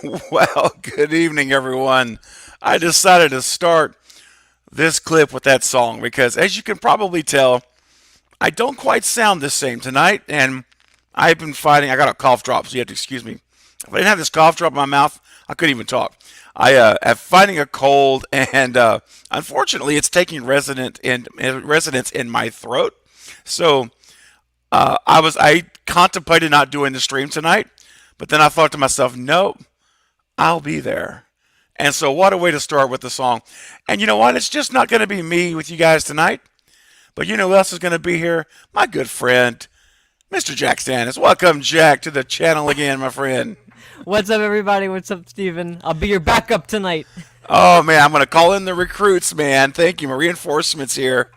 Well, good evening, everyone. I decided to start this clip with that song because, as you can probably tell, I don't quite sound the same tonight, and I've been fighting. I got a cough drop, so you have to excuse me. If I didn't have this cough drop in my mouth, I couldn't even talk. I am fighting a cold, and unfortunately, it's taking residence in my throat. So I contemplated not doing the stream tonight, but then I thought to myself, no, I'll be there. And so, what a way to start with the song. And you know what? It's just not going to be me with you guys tonight, but you know who else is going to be here? My good friend, Mr. Jack Stanis. Welcome, Jack, to the channel again, my friend. What's up, everybody? What's up, Steven? I'll be your backup tonight. Oh, man, I'm going to call in the recruits, man. Thank you. My reinforcements here.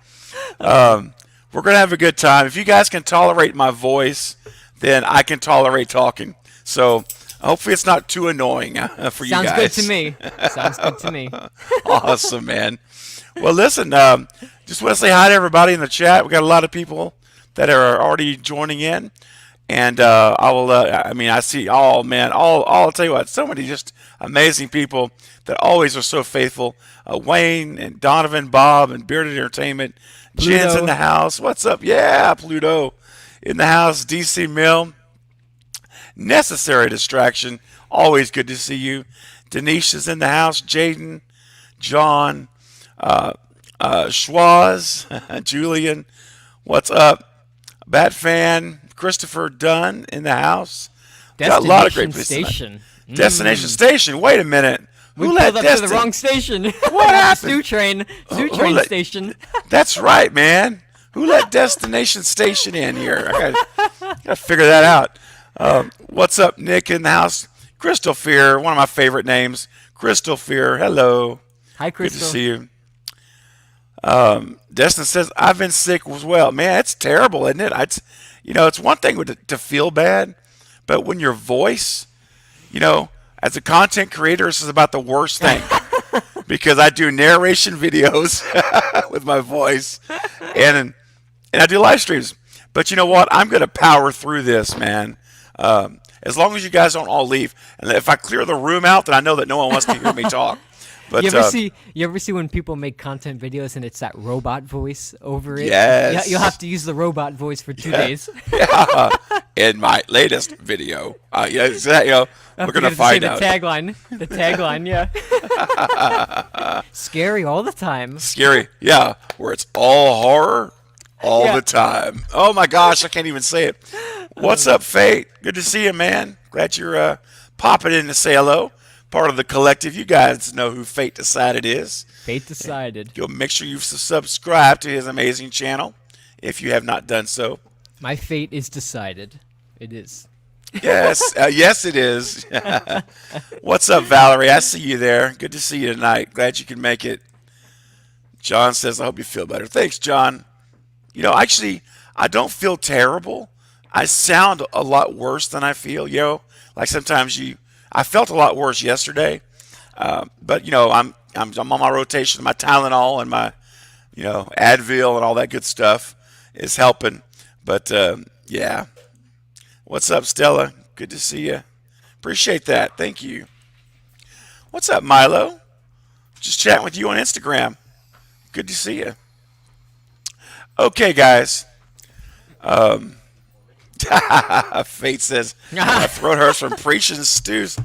We're going to have a good time. If you guys can tolerate my voice, then I can tolerate talking. So, hopefully it's not too annoying for you guys. Sounds good to me. Sounds good to me. Awesome, man. Well, listen, just want to say hi to everybody in the chat. We got a lot of people that are already joining in, and I will. I see. Oh man, I'll tell you what. So many just amazing people that always are so faithful. Wayne and Donovan, Bob, and Bearded Entertainment. Jen's in the house. What's up? Yeah, Pluto in the house. DC Mill. Necessary distraction. Always good to see you. Denise is in the house. Jaden, John, Schwaz, Julian. What's up? Bat fan. Christopher Dunn in the house. Got a lot of great places. Station. Destination Station. Wait a minute. We pulled up to the wrong station. What happened? Stew Train Station. That's right, man. Who let Destination Station in here? I gotta figure that out. What's up, Nick in the house? Crystal Fear, one of my favorite names. Crystal Fear, hello. Hi, Crystal. Good to see you. Destin says, I've been sick as well. Man, it's terrible, isn't it? It's one thing to feel bad, but when your voice, as a content creator, this is about the worst thing. Because I do narration videos with my voice, and I do live streams. But you know what? I'm going to power through this, man. As long as you guys don't all leave, and if I clear the room out, then I know that no one wants to hear me talk. But you ever see when people make content videos and it's that robot voice over it? Yes. You'll have to use the robot voice for 2 days. Yeah. In my latest video, we're gonna find out. The tagline, yeah. Scary all the time. Scary, yeah. Where it's all horror all the time. Oh my gosh, I can't even say it. What's up, Fate? Good to see you, man. Glad you're popping in to say hello. Part of the collective. You guys know who Fate Decided is. Fate Decided. You'll make sure you subscribe to his amazing channel if you have not done so. My fate is decided. It is. Yes, yes, it is. What's up, Valerie? I see you there. Good to see you tonight. Glad you can make it. John says, I hope you feel better. Thanks, John. Actually, I don't feel terrible. I sound a lot worse than I feel. Like sometimes I felt a lot worse yesterday. But I'm on my rotation. My Tylenol and my Advil and all that good stuff is helping. But yeah. What's up, Stella? Good to see you. Appreciate that. Thank you. What's up, Milo? Just chatting with you on Instagram. Good to see you. Okay, guys. Fate says my throat hurts from preaching stews.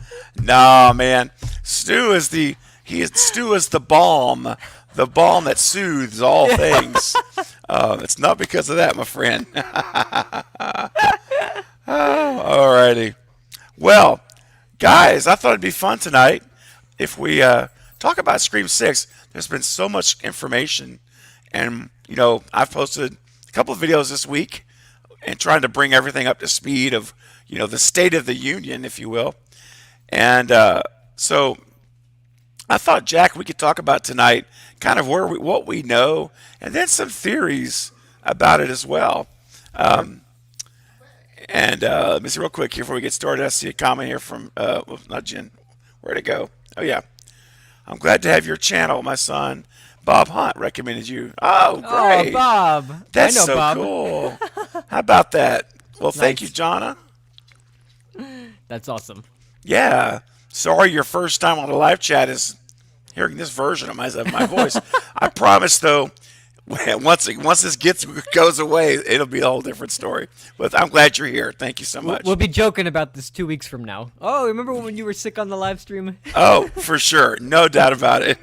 Nah, man. Stew is the balm that soothes all things. It's not because of that, my friend. Alrighty. Well, guys, I thought it'd be fun tonight if we talk about Scream 6. There's been so much information, and I've posted a couple of videos this week and trying to bring everything up to speed of the state of the union, if you will. And so I thought, Jack, we could talk about tonight kind of what we know, and then some theories about it as well. Let me see real quick here before we get started. I see a comment here from not Jen. Where'd it go? Oh yeah. I'm glad to have your channel. My son Bob Hunt recommended you. Oh, great. Oh, Bob. That's I know so Bob. cool. How about that? Well, thank you, Nice. Jonna. That's awesome. Yeah. sorry your first time on the live chat is hearing this version of my voice. I promise, though, once this goes away, it'll be a whole different story. But I'm glad you're here. Thank you so much. We'll be joking about this 2 weeks from now. Oh, remember when you were sick on the live stream? Oh, for sure. No doubt about it.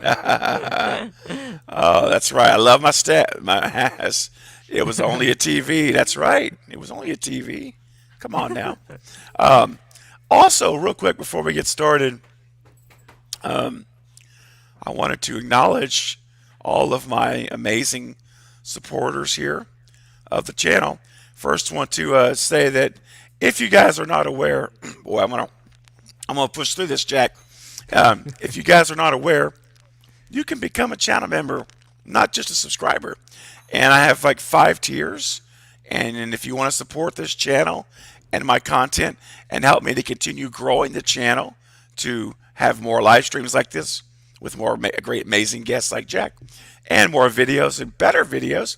Oh, that's right. I love my ass. It was only a TV. That's right. It was only a TV. Come on now. Also, real quick before we get started, I wanted to acknowledge all of my amazing supporters here of the channel. First, want to say that if you guys are not aware, boy, I'm gonna push through this, Jack. If you guys are not aware, you can become a channel member, not just a subscriber. And I have like 5 tiers. And if you want to support this channel and my content and help me to continue growing the channel to have more live streams like this with more great, amazing guests like Jack and more videos and better videos,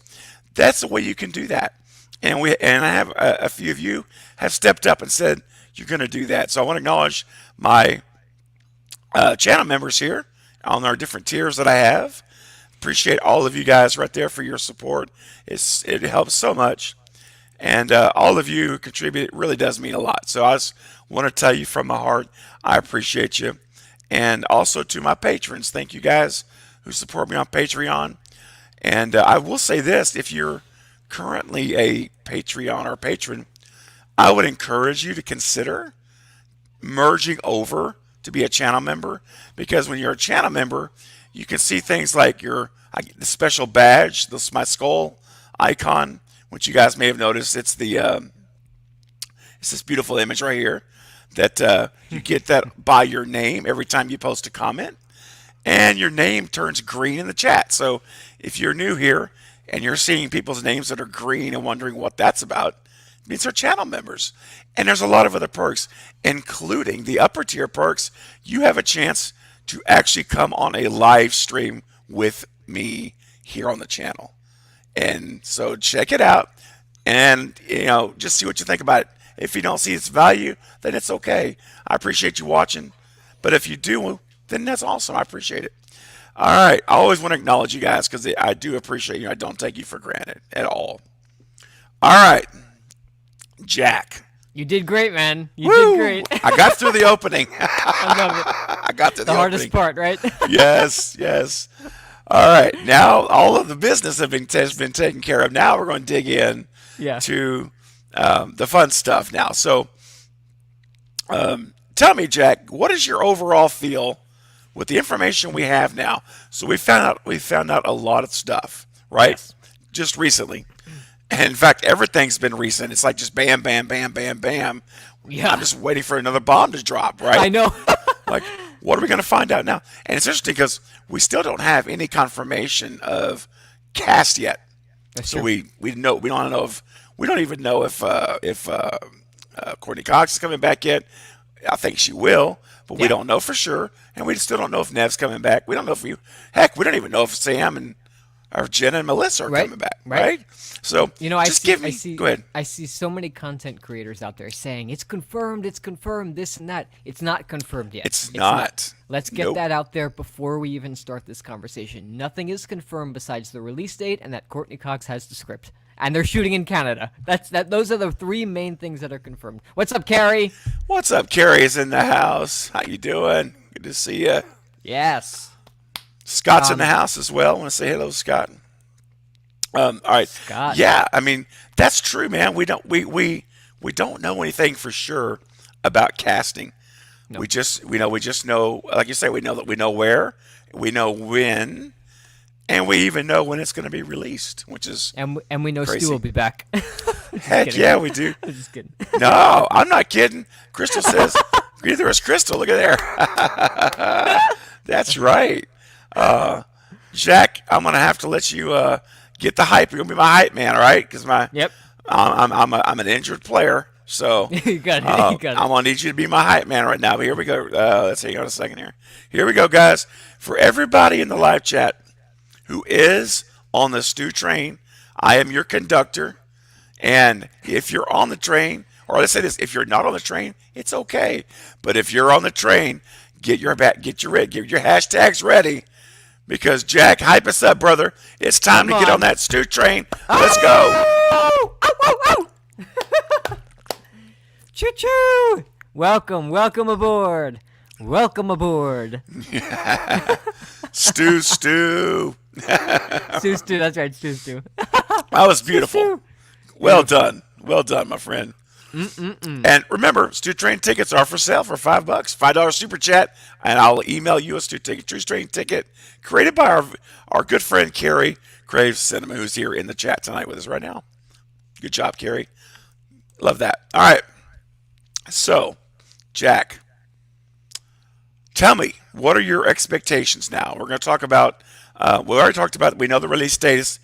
that's the way you can do that. And I have a few of you have stepped up and said you're going to do that. So I want to acknowledge my channel members here on our different tiers that I have. Appreciate all of you guys right there for your support. It helps so much. And all of you who contribute, it really does mean a lot. So I just want to tell you from my heart, I appreciate you. And also to my patrons, thank you guys who support me on Patreon. And I will say this, if you're currently a Patreon or patron, I would encourage you to consider merging over to be a channel member, because when you're a channel member, you can see things like the special badge, my skull icon, which you guys may have noticed. It's this beautiful image right here that you get that by your name every time you post a comment, and your name turns green in the chat. So if you're new here and you're seeing people's names that are green and wondering what that's about, it means they're channel members. And there's a lot of other perks, including the upper tier perks. You have a chance to actually come on a live stream with me here on the channel. And so check it out and, just see what you think about it. If you don't see its value, then it's okay. I appreciate you watching. But if you do, then that's awesome. I appreciate it. All right. I always want to acknowledge you guys because I do appreciate you. I don't take you for granted at all. All right. Jack. You did great, man. You Woo! did great. I got through the opening. I love it. I got through the hardest opening. part, right? Yes. All right. Now all of the business has been taken care of. Now we're going to dig in to the fun stuff now. So tell me, Jack, what is your overall feel with the information we have now? So we found out a lot of stuff, right? Yes. Just recently. And in fact, everything's been recent. It's like just bam, bam, bam, bam, bam. Yeah. I'm just waiting for another bomb to drop, right? I know. Like, what are we going to find out now? And it's interesting because we still don't have any confirmation of cast yet. That's so true. we don't even know if Courtney Cox is coming back yet. I think she will, but we don't know for sure. And we still don't know if Nev's coming back. We don't know we don't even know if Sam and or Jenna and Melissa are coming back, right? So go ahead. I see so many content creators out there saying it's confirmed, this and that. It's not confirmed yet. It's not. Let's get that out there before we even start this conversation. Nothing is confirmed besides the release date and that Courtney Cox has the script. And they're shooting in Canada. Those are the 3 main things that are confirmed. What's up, Carrie? What's up? Carrie's in the house. How you doing? Good to see you. Yes. Scott's in the house as well. I want to say hello, Scott. All right. Scott. Yeah, I mean, that's true, man. We don't know anything for sure about casting. No. We just know, like you say, we know that we know where, we know when, and we even know when it's going to be released, which is and we know crazy. Stu will be back. Heck yeah, we do. I'm just kidding. No, I'm not kidding. Crystal says, neither is Crystal. Look at there. That's right. Jack, I'm gonna have to let you get the hype. You're gonna be my hype man, all right? Because I'm an injured player, so you got it. I'm gonna need you to be my hype man right now. But here we go. Let's hang on a second here. Here we go, guys. For everybody in the live chat who is on the Stu train, I am your conductor, and if you're on the train or let's say this: if you're not on the train, it's okay. But if you're on the train, get your hashtags ready, because Jack, hype us up, brother. It's time Come to get on on. that stew train. Let's go. Oh! Ow, ow, ow! Choo choo! Welcome aboard. Welcome aboard. Stew. Stew, that's right, stew. That was beautiful. Stew. Well done, my friend. And remember, Stew Train tickets are for sale for $5, $5 super chat, and I'll email you a Stew Train ticket created by our good friend Carrie Craves Cinema, who's here in the chat tonight with us right now. Good job, Carrie. Love that. All right. So, Jack, tell me, what are your expectations now? We're going to talk about. We already talked about. We know the release date is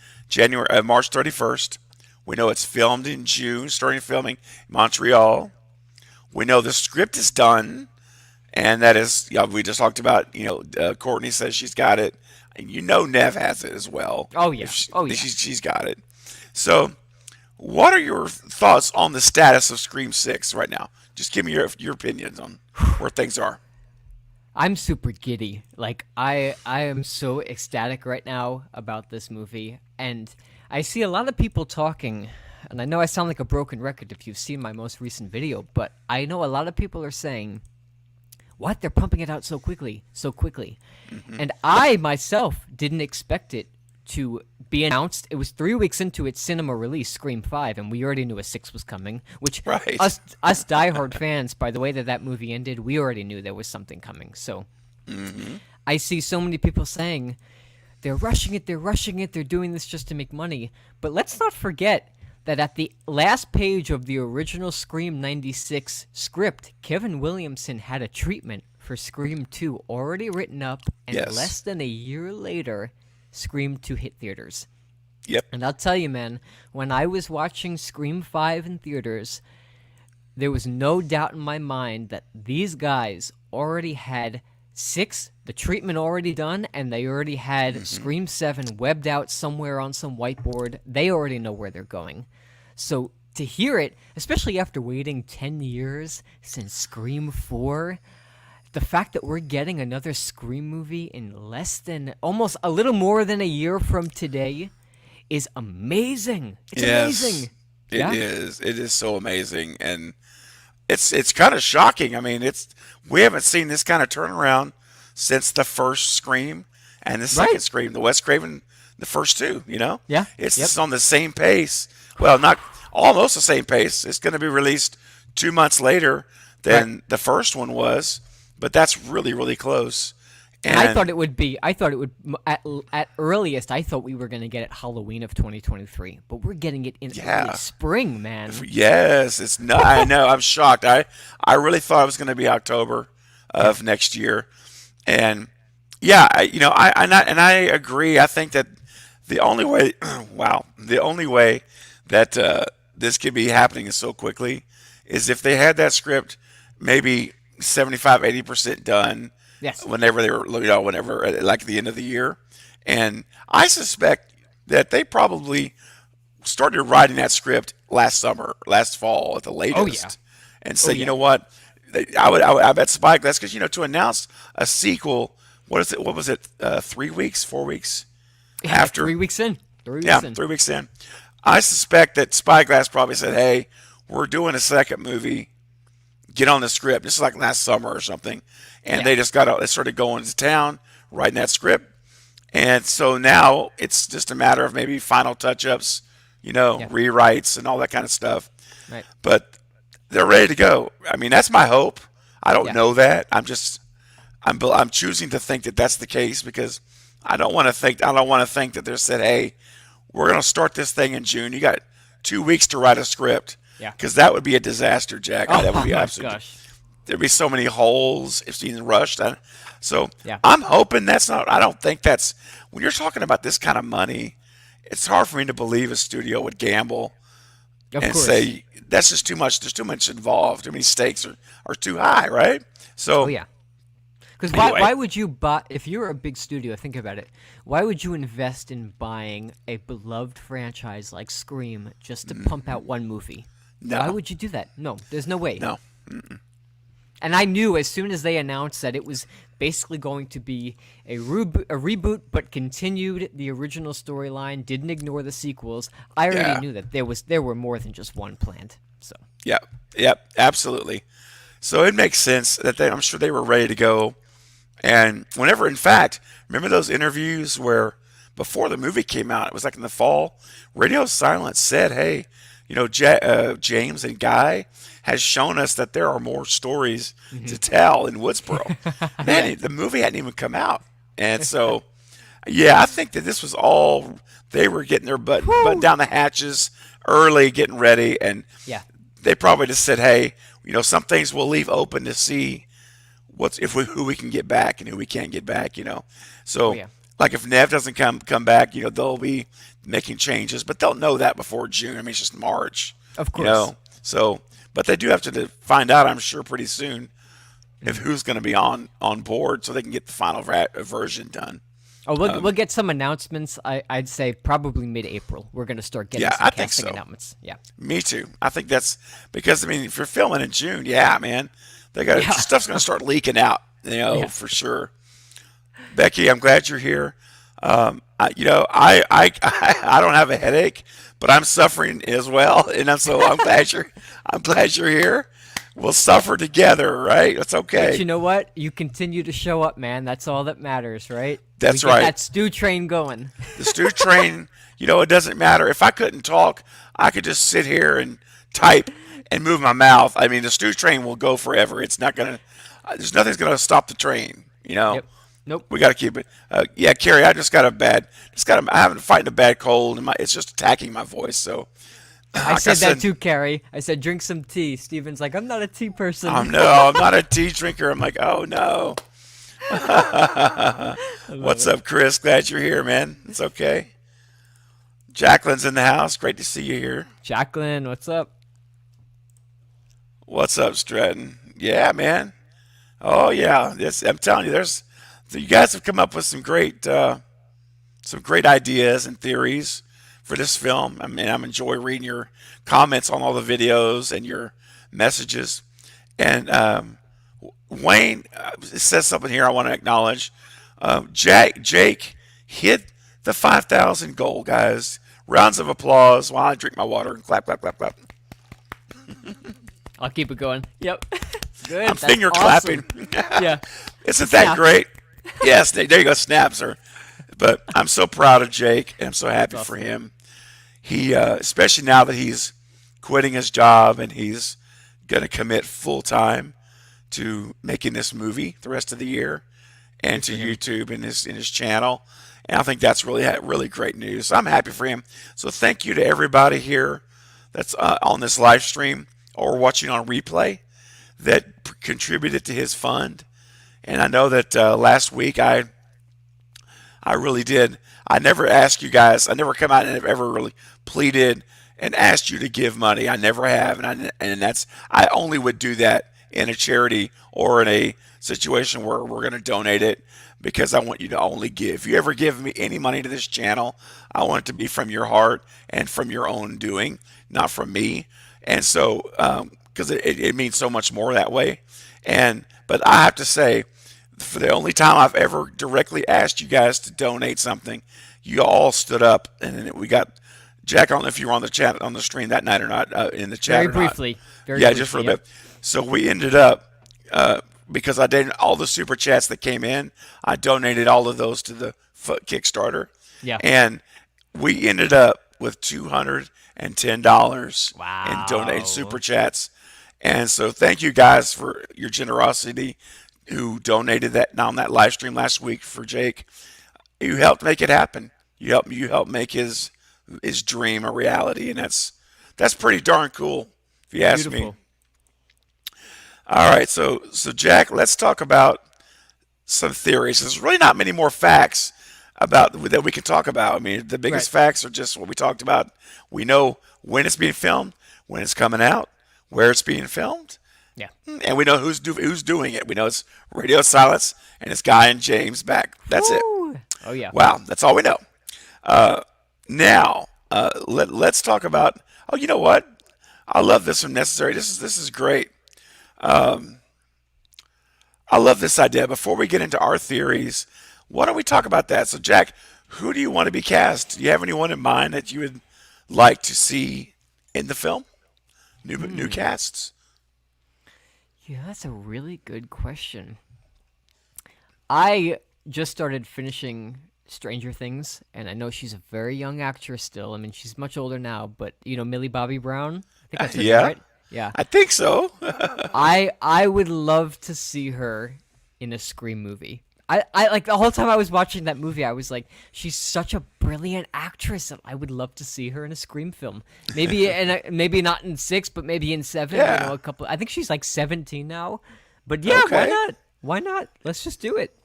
March 31st. We know it's filmed in June, starting filming in Montreal. We know the script is done, and that is, we just talked about, Courtney says she's got it, and Nev has it as well. Oh, yeah. She's got it. So, what are your thoughts on the status of Scream 6 right now? Just give me your opinions on where things are. I'm super giddy. Like, I am so ecstatic right now about this movie, and I see a lot of people talking, and I know I sound like a broken record if you've seen my most recent video, but I know a lot of people are saying, what? They're pumping it out so quickly. Mm-hmm. And I, myself, didn't expect it to be announced. It was 3 weeks into its cinema release, Scream 5, and we already knew a 6 was coming, which right. us diehard fans, by the way that movie ended, we already knew there was something coming. So I see so many people saying, they're rushing it, they're doing this just to make money. But let's not forget that at the last page of the original Scream 96 script, Kevin Williamson had a treatment for Scream 2 already written up, and less than a year later, Scream 2 hit theaters. Yep. And I'll tell you, man, when I was watching Scream 5 in theaters, there was no doubt in my mind that these guys already had 6, the treatment already done, and they already had Scream 7 webbed out somewhere on some whiteboard. They already know where they're going. So to hear it, especially after waiting 10 years since Scream 4, the fact that we're getting another Scream movie in less than, almost a little more than a year from today is amazing. It's amazing. It is. It is so amazing. And it's kind of shocking. I mean, we haven't seen this kind of turnaround since the first Scream and the second Scream, the Wes Craven, the first two, Yeah. It's just on the same pace. Well, not almost the same pace. It's going to be released 2 months later than the first one was, but that's really, really close. And I thought it would at earliest, I thought we were going to get it Halloween of 2023, but we're getting it in early spring, man. Yes, it's not. I know. I'm shocked. I really thought it was going to be October of next year. And I agree. I think that the only way, that this could be happening so quickly is if they had that script maybe 75-80% done. Yes. Whenever they were, like at the end of the year. And I suspect that they probably started writing that script last fall at the latest. Oh, yeah. And say, you know what? I bet Spike, that's because, to announce a sequel, what was it, 3 weeks, 4 weeks after? 3 weeks in. 3 weeks in. 3 weeks in. I suspect that Spyglass probably said, hey, we're doing a second movie. Get on the script, just like last summer or something. And they just they started going to town, writing that script. And so now it's just a matter of maybe final touch-ups, rewrites and all that kind of stuff. Right. But they're ready to go. I mean, that's my hope. I don't know that. I'm choosing to think that that's the case because I don't want to think that they said, hey, we're going to start this thing in June. You got 2 weeks to write a script. Yeah. Because that would be a disaster, Jack. That would be absolutely. Gosh. There'd be so many holes if it's rushed. I'm hoping that's not. I don't think that's. When you're talking about this kind of money, it's hard for me to believe a studio would gamble say that's just too much. There's too much involved. Too many stakes are too high, right? So. Oh yeah. Because why would you buy, if you're a big studio, think about it, why would you invest in buying a beloved franchise like Scream just to pump out one movie? Why No, would you do that? No, there's no way. no. And I knew as soon as they announced that it was basically going to be a reboot, but continued the original storyline, didn't ignore the sequels. I already Yeah, knew that there were more than just one planned. So yep, yep, absolutely. So it makes sense that I'm sure they were ready to go. And whenever, in fact, remember those interviews where before the movie came out, it was like in the fall, Radio Silence said, hey, James and Guy has shown us that there are more stories to tell in Woodsboro. yeah, Man, the movie hadn't even come out. And so, yeah, I think that this was all, they were getting their button Woo! down the hatches early, getting ready. And Yeah, they probably just said, hey, some things we'll leave open to see who we can get back and who we can't get back. oh So yeah, like if Nev doesn't come back, they'll be making changes, but they'll know that before June. I mean, it's just March, of you course. know. So, but they do have to find out, I'm sure, pretty soon if who's going to be on board, so they can get the final version done. Oh, we'll get some announcements. I'd say probably mid-April. We're gonna start getting Yeah, some I think casting so. announcements. Yeah, Me too. I think that's because I mean, if you're filming in June, yeah, man, they got yeah, stuff's going to start leaking out, yeah. for sure. Becky, I'm glad you're here. I don't have a headache, but I'm suffering as well, and I'm glad you're here. We'll suffer together, right? It's But okay. you know what? You continue to show up, man. That's all that matters, right? We That's get right. that stew train going. The stew train, it doesn't matter. If I couldn't talk, I could just sit here and type and move my mouth. I mean, the stew train will go forever. It's not gonna. There's nothing's gonna stop the train. Yep. Nope. We got to keep it. Yeah, Carrie, I just got a bad. I haven't fighting a bad cold, and it's just attacking my voice. So, I like I said that said, too, Carrie. I said drink some tea. Steven's like, I'm not a tea person. I'm not a tea drinker. I'm like, oh no. I love What's it. up, Chris? Glad you're here, man. It's okay. Jacqueline's in the house. Great to see you here. Jacqueline, what's up? What's up, Stratton? Yeah, man. Oh yeah. I'm telling you, you guys have come up with some great ideas and theories for this film. I mean, I'm enjoy reading your comments on all the videos and your messages. And Wayne says something here I want to acknowledge. Jake hit the 5,000 goal, guys. Rounds of applause while I drink my water and clap, clap, clap, clap. I'll keep it going. Yep. Good. I'm That's finger awesome. clapping. Yeah. Isn't that Snap. great? Yes, there you go, snaps are. But I'm so proud of Jake, and I'm so happy That's for awesome. him. He, especially now that he's quitting his job and he's going to commit full time to making this movie the rest of the year, and Good to for him. YouTube and his channel. And I think that's really great news. I'm happy for him. So thank you to everybody here that's on this live stream or watching on replay that contributed to his fund. And I know that last week I really did. I never asked you guys. I never come out and have ever really pleaded and asked you to give money. I never have, I only would do that in a charity or in a situation where we're going to donate it because I want you to only give. If you ever give me any money to this channel, I want it to be from your heart and from your own doing, not from me. And so, because it means so much more that way. But I have to say, for the only time I've ever directly asked you guys to donate something, you all stood up, and then we got Jack. I don't know if you were on the chat on the stream that night or not, in the chat Very or not. briefly. Very Yeah, just for briefly. a Yep. bit. So we ended up because I did all the super chats that came in. I donated all of those to the Kickstarter, Yeah. and we ended up with $210 in donated super Wow. chats. And so thank you guys for your generosity who donated that on that live stream last week for Jake. You helped make it happen. You helped make his dream a reality, and that's pretty darn cool if you ask me. Beautiful. All right, so Jack, let's talk about some theories. There's really not many more facts about that we can talk about. I mean, the Right. biggest facts are just what we talked about. We know when it's being filmed, when it's coming out, where it's being filmed, Yeah. and we know who's doing it. We know it's Radio Silence and it's Guy and James back. That's it. Woo. Oh yeah. Wow, that's all we know. Now, let's talk about. Oh, you know what? I love this one. Necessary. This is great. Um, I love this idea. Before we get into our theories, why don't we talk about that? So, Jack, who do you want to be cast? Do you have anyone in mind that you would like to see in the film? New casts. Yeah, that's a really good question. I just started finishing Stranger Things, and I know she's a very young actress still. I mean, she's much older now, but Millie Bobby Brown. I think that's her name, Yeah, right? Yeah. I think so. I would love to see her in a Scream movie. I like the whole time I was watching that movie, I was like, she's such a brilliant actress, and I would love to see her in a Scream film. Maybe not in 6, but maybe in 7. Yeah. A couple. I think she's like 17 now. But yeah, why Okay. not? Why not? Let's just do it.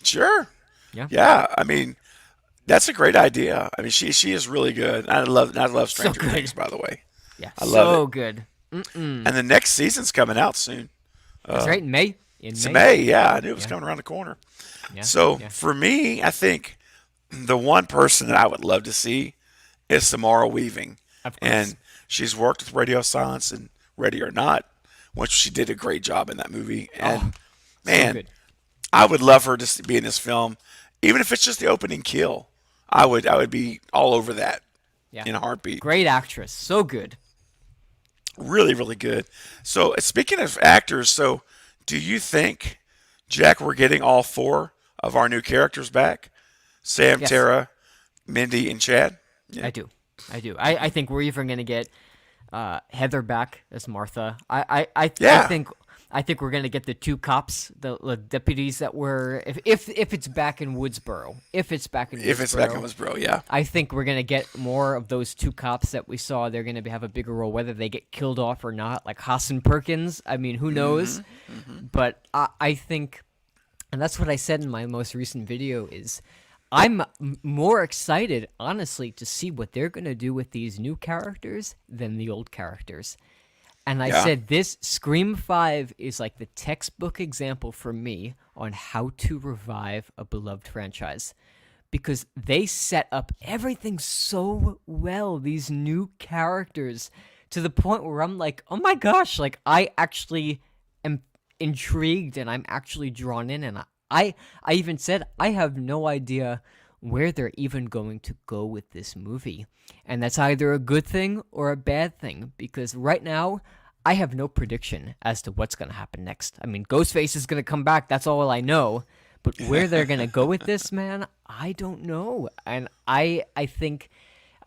Sure. Yeah. Yeah. I mean, that's a great idea. I mean, she is really good. I love So Stranger good. Things, by the way. Yeah. I love So it. good. And the next season's coming out soon. That's right. In May. In It's May. May. Yeah, I knew it was Yeah. coming around the corner. Yeah. So Yeah. for me, I think the one person that I would love to see is Samara Weaving, Of course. and she's worked with Radio Silence and Ready or Not, which she did a great job in that movie. And So man, good. I would love her to be in this film, even if it's just the opening kill. I would be all over that Yeah. in a heartbeat. Great actress. So good. Really, really good. So speaking of actors, so do you think, Jack, we're getting all 4 of our new characters back? Sam, Yes. Tara, Mindy, and Chad? Yeah. I do. I think we're even gonna get Heather back as Martha. Yeah. I think we're gonna get the 2 cops, the deputies that were if it's back in Woodsboro. If it's back in Woodsboro. If it's back in Woodsboro, yeah. I think we're gonna get more of those 2 cops that we saw. They're gonna have a bigger role, whether they get killed off or not. Like Hassan Perkins. I mean, who knows? But I think, and that's what I said in my most recent video, is I'm more excited, honestly, to see what they're gonna do with these new characters than the old characters. And I Yeah. said this Scream 5 is like the textbook example for me on how to revive a beloved franchise. Because they set up everything so well, these new characters, to the point where I'm like, oh my gosh, like I actually am intrigued and I'm actually drawn in. And I even said, I have no idea where they're even going to go with this movie. And that's either a good thing or a bad thing, because right now, I have no prediction as to what's going to happen next. I mean, Ghostface is going to come back, that's all I know. But where they're going to go with this, man, I don't know. And I think,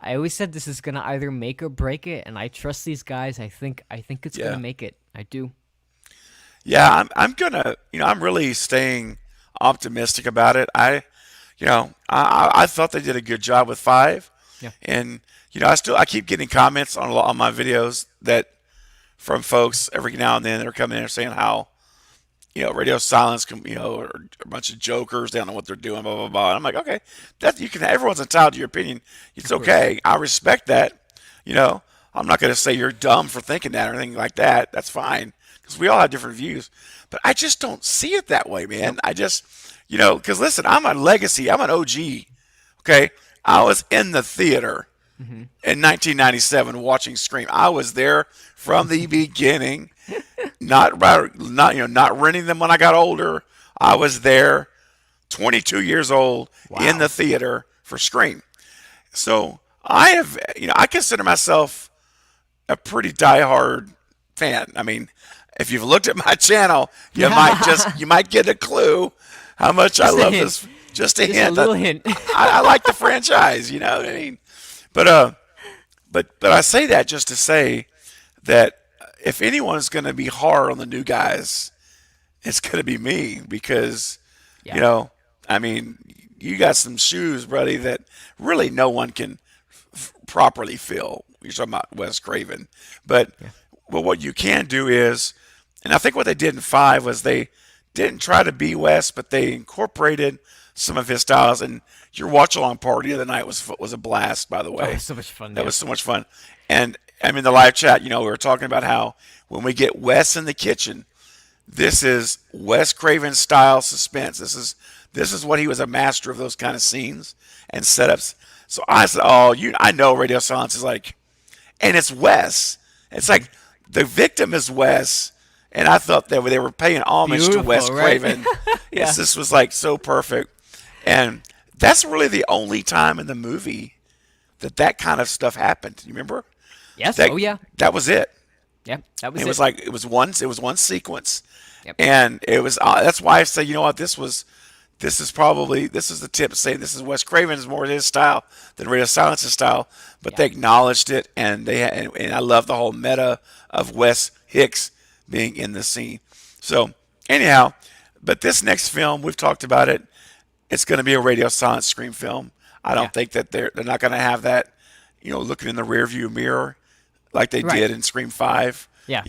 I always said this is going to either make or break it, and I trust these guys. I think it's going Yeah. to make it. I do. Yeah, I'm gonna, I'm really staying optimistic about it. I thought they did a good job with 5, Yeah. and I keep getting comments on my videos that from folks every now and then that are coming in and saying how, Radio Silence, are a bunch of jokers. They don't know what they're doing, blah blah blah. And I'm like, okay, that you can. Everyone's entitled to your opinion. It's okay. I respect that. I'm not going to say you're dumb for thinking that or anything like that. That's fine because we all have different views. But I just don't see it that way, man. I just, because listen, I'm a legacy. I'm an OG. Okay, I was in the theater in 1997 watching Scream. I was there from the beginning. Not renting them when I got older. I was there, 22 years old, in the theater for Scream. So I consider myself a pretty diehard fan. I mean, if you've looked at my channel, you might get a clue how much I Just a love hint. this. Just a Just hint. a little hint. I like the franchise. You know what I mean? But I say that just to say that if anyone's going to be hard on the new guys, it's going to be me because, Yeah. I mean, you got some shoes, buddy, that really no one can properly fill. You're talking about Wes Craven. But what you can do is, and I think what they did in 5 was they didn't try to be Wes, but they incorporated some of his styles. And your watch along party of the night was a blast, by the way. Oh, so much fun. That was so much fun. And I mean, the live chat, we were talking about how when we get Wes in the kitchen, this is Wes Craven style suspense. This is what he was a master of, those kind of scenes and setups. So I said, I know Radio Silence is like, and it's Wes. It's like the victim is Wes, and I thought they were paying homage to Wes Beautiful, right? Craven. Yeah. This was like so perfect, and that's really the only time in the movie that kind of stuff happened. You remember Yes. that? Oh yeah. That was it. Yeah. That was It was it. like it was one sequence, Yep. and it was that's why I say, you know what, this is the tip saying this is Wes Craven is more his style than Radio Silence's style, but Yeah. they acknowledged it, and and I love the whole meta of Wes Hicks being in the scene. So anyhow, but this next film we've talked about it. It's going to be a Radio Silence Scream film. I Yeah. don't think that they're not going to have that, looking in the rearview mirror like they Right. did in Scream 5, Yeah.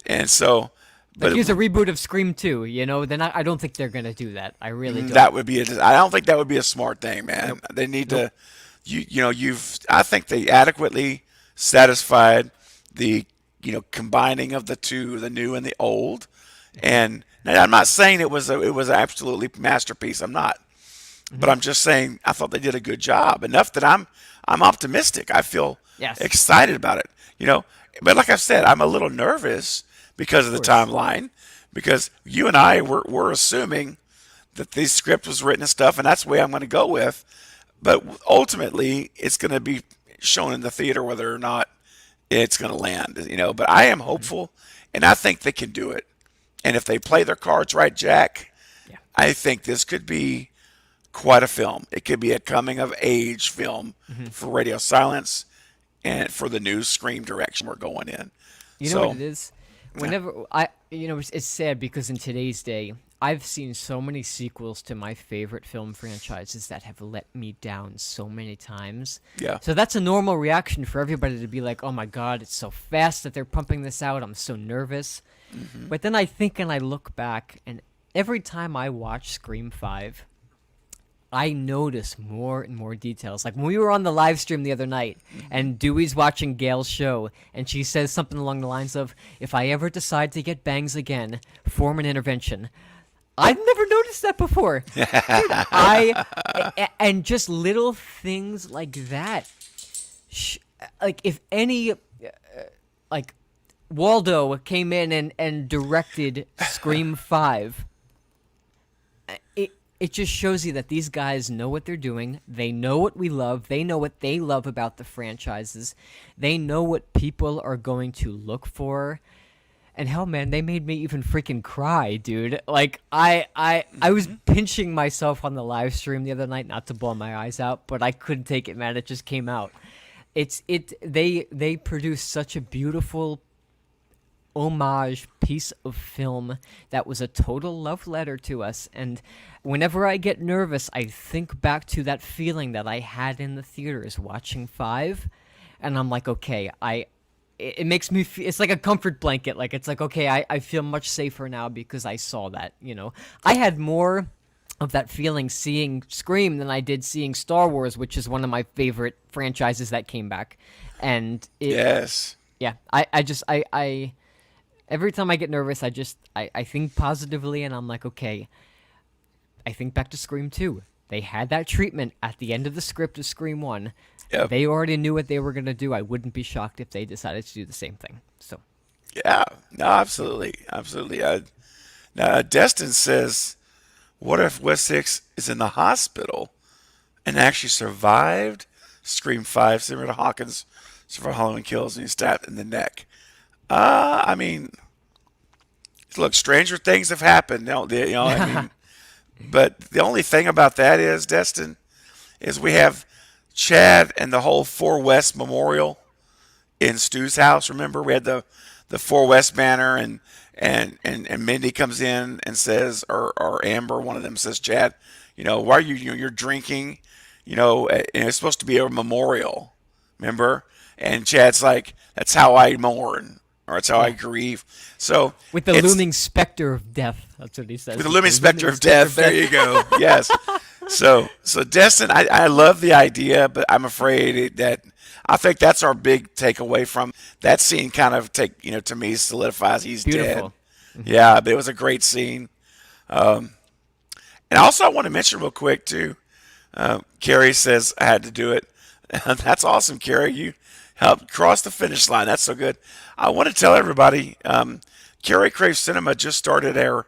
and so, Like but here's a reboot of Scream 2. They're not. I don't think they're gonna do that. I really don't. that would be I don't think that would be a smart thing, man. Nope. They need Nope. to, I think they adequately satisfied the, combining of the two, the new and the old. And now, I'm not saying it was an absolutely masterpiece. I'm not. But I'm just saying I thought they did a good job enough that I'm optimistic. I feel Yes. excited about it. But like I said, I'm a little nervous because of Of the course. timeline, because you and I were assuming that the script was written and stuff, and that's the way I'm going to go with. But ultimately, it's going to be shown in the theater whether or not it's going to land. But I am hopeful, and I think they can do it. And if they play their cards right, Jack, Yeah. I think this could be quite a film. It could be a coming of age film for Radio Silence and for the new Scream direction we're going in. You know what So, it is? yeah. Whenever it's sad because in today's day, I've seen so many sequels to my favorite film franchises that have let me down so many times. Yeah. So that's a normal reaction for everybody to be like, "Oh my god, it's so fast that they're pumping this out. I'm so nervous." But then I think and I look back, and every time I watch Scream 5, I notice more and more details. Like when we were on the live stream the other night, and Dewey's watching Gail's show, and she says something along the lines of, "If I ever decide to get bangs again, form an intervention." I've never noticed that before. Dude, and just little things like that. Like if any, like Waldo came in and directed Scream 5, it just shows you that these guys know what they're doing. They know what we love. They know what they love about the franchises. They know what people are going to look for. And hell, man, they made me even freaking cry, dude. Like I was pinching myself on the live stream the other night, not to bawl my eyes out, but I couldn't take it, man. It just came out. They produced such a beautiful homage piece of film that was a total love letter to us. And whenever I get nervous, I think back to that feeling that I had in the theaters watching 5, and I'm like, okay, it makes me feel, it's like a comfort blanket. Like it's like, okay, I feel much safer now because I saw that. I had more of that feeling seeing Scream than I did seeing Star Wars, which is one of my favorite franchises that came back. And Yes. yeah, I every time I get nervous, I think positively, and I'm like, okay, I think back to Scream 2. They had that treatment at the end of the script of Scream 1. Yep. They already knew what they were going to do. I wouldn't be shocked if they decided to do the same thing. So, Yeah. No, absolutely. Absolutely. Now, Destin says, what if Wes Hicks is in the hospital and actually survived Scream 5, similar to Hawkins, survived Halloween Kills, and he's stabbed in the neck? I mean, look, stranger things have happened. I mean, but the only thing about that is, Destin, is we have Chad and the whole 4 West Memorial in Stu's house. Remember, we had the 4 West banner, and Mindy comes in and says, or Amber, one of them says, Chad, why are you're drinking, and it's supposed to be a memorial, remember? And Chad's like, that's how I mourn, or that's how I grieve. So with the it's looming specter of death, that's what he says. with the looming specter of death. There you go. Yes. So Destin, I love the idea, but I'm afraid that I think that's our big takeaway from that scene. Kind of to me solidifies he's Beautiful. dead. Yeah, but it was a great scene. And also I want to mention real quick too. Carrie says I had to do it. That's awesome, Carrie. helped cross the finish line. That's so good. I want to tell everybody, Carrie Crave Cinema just started a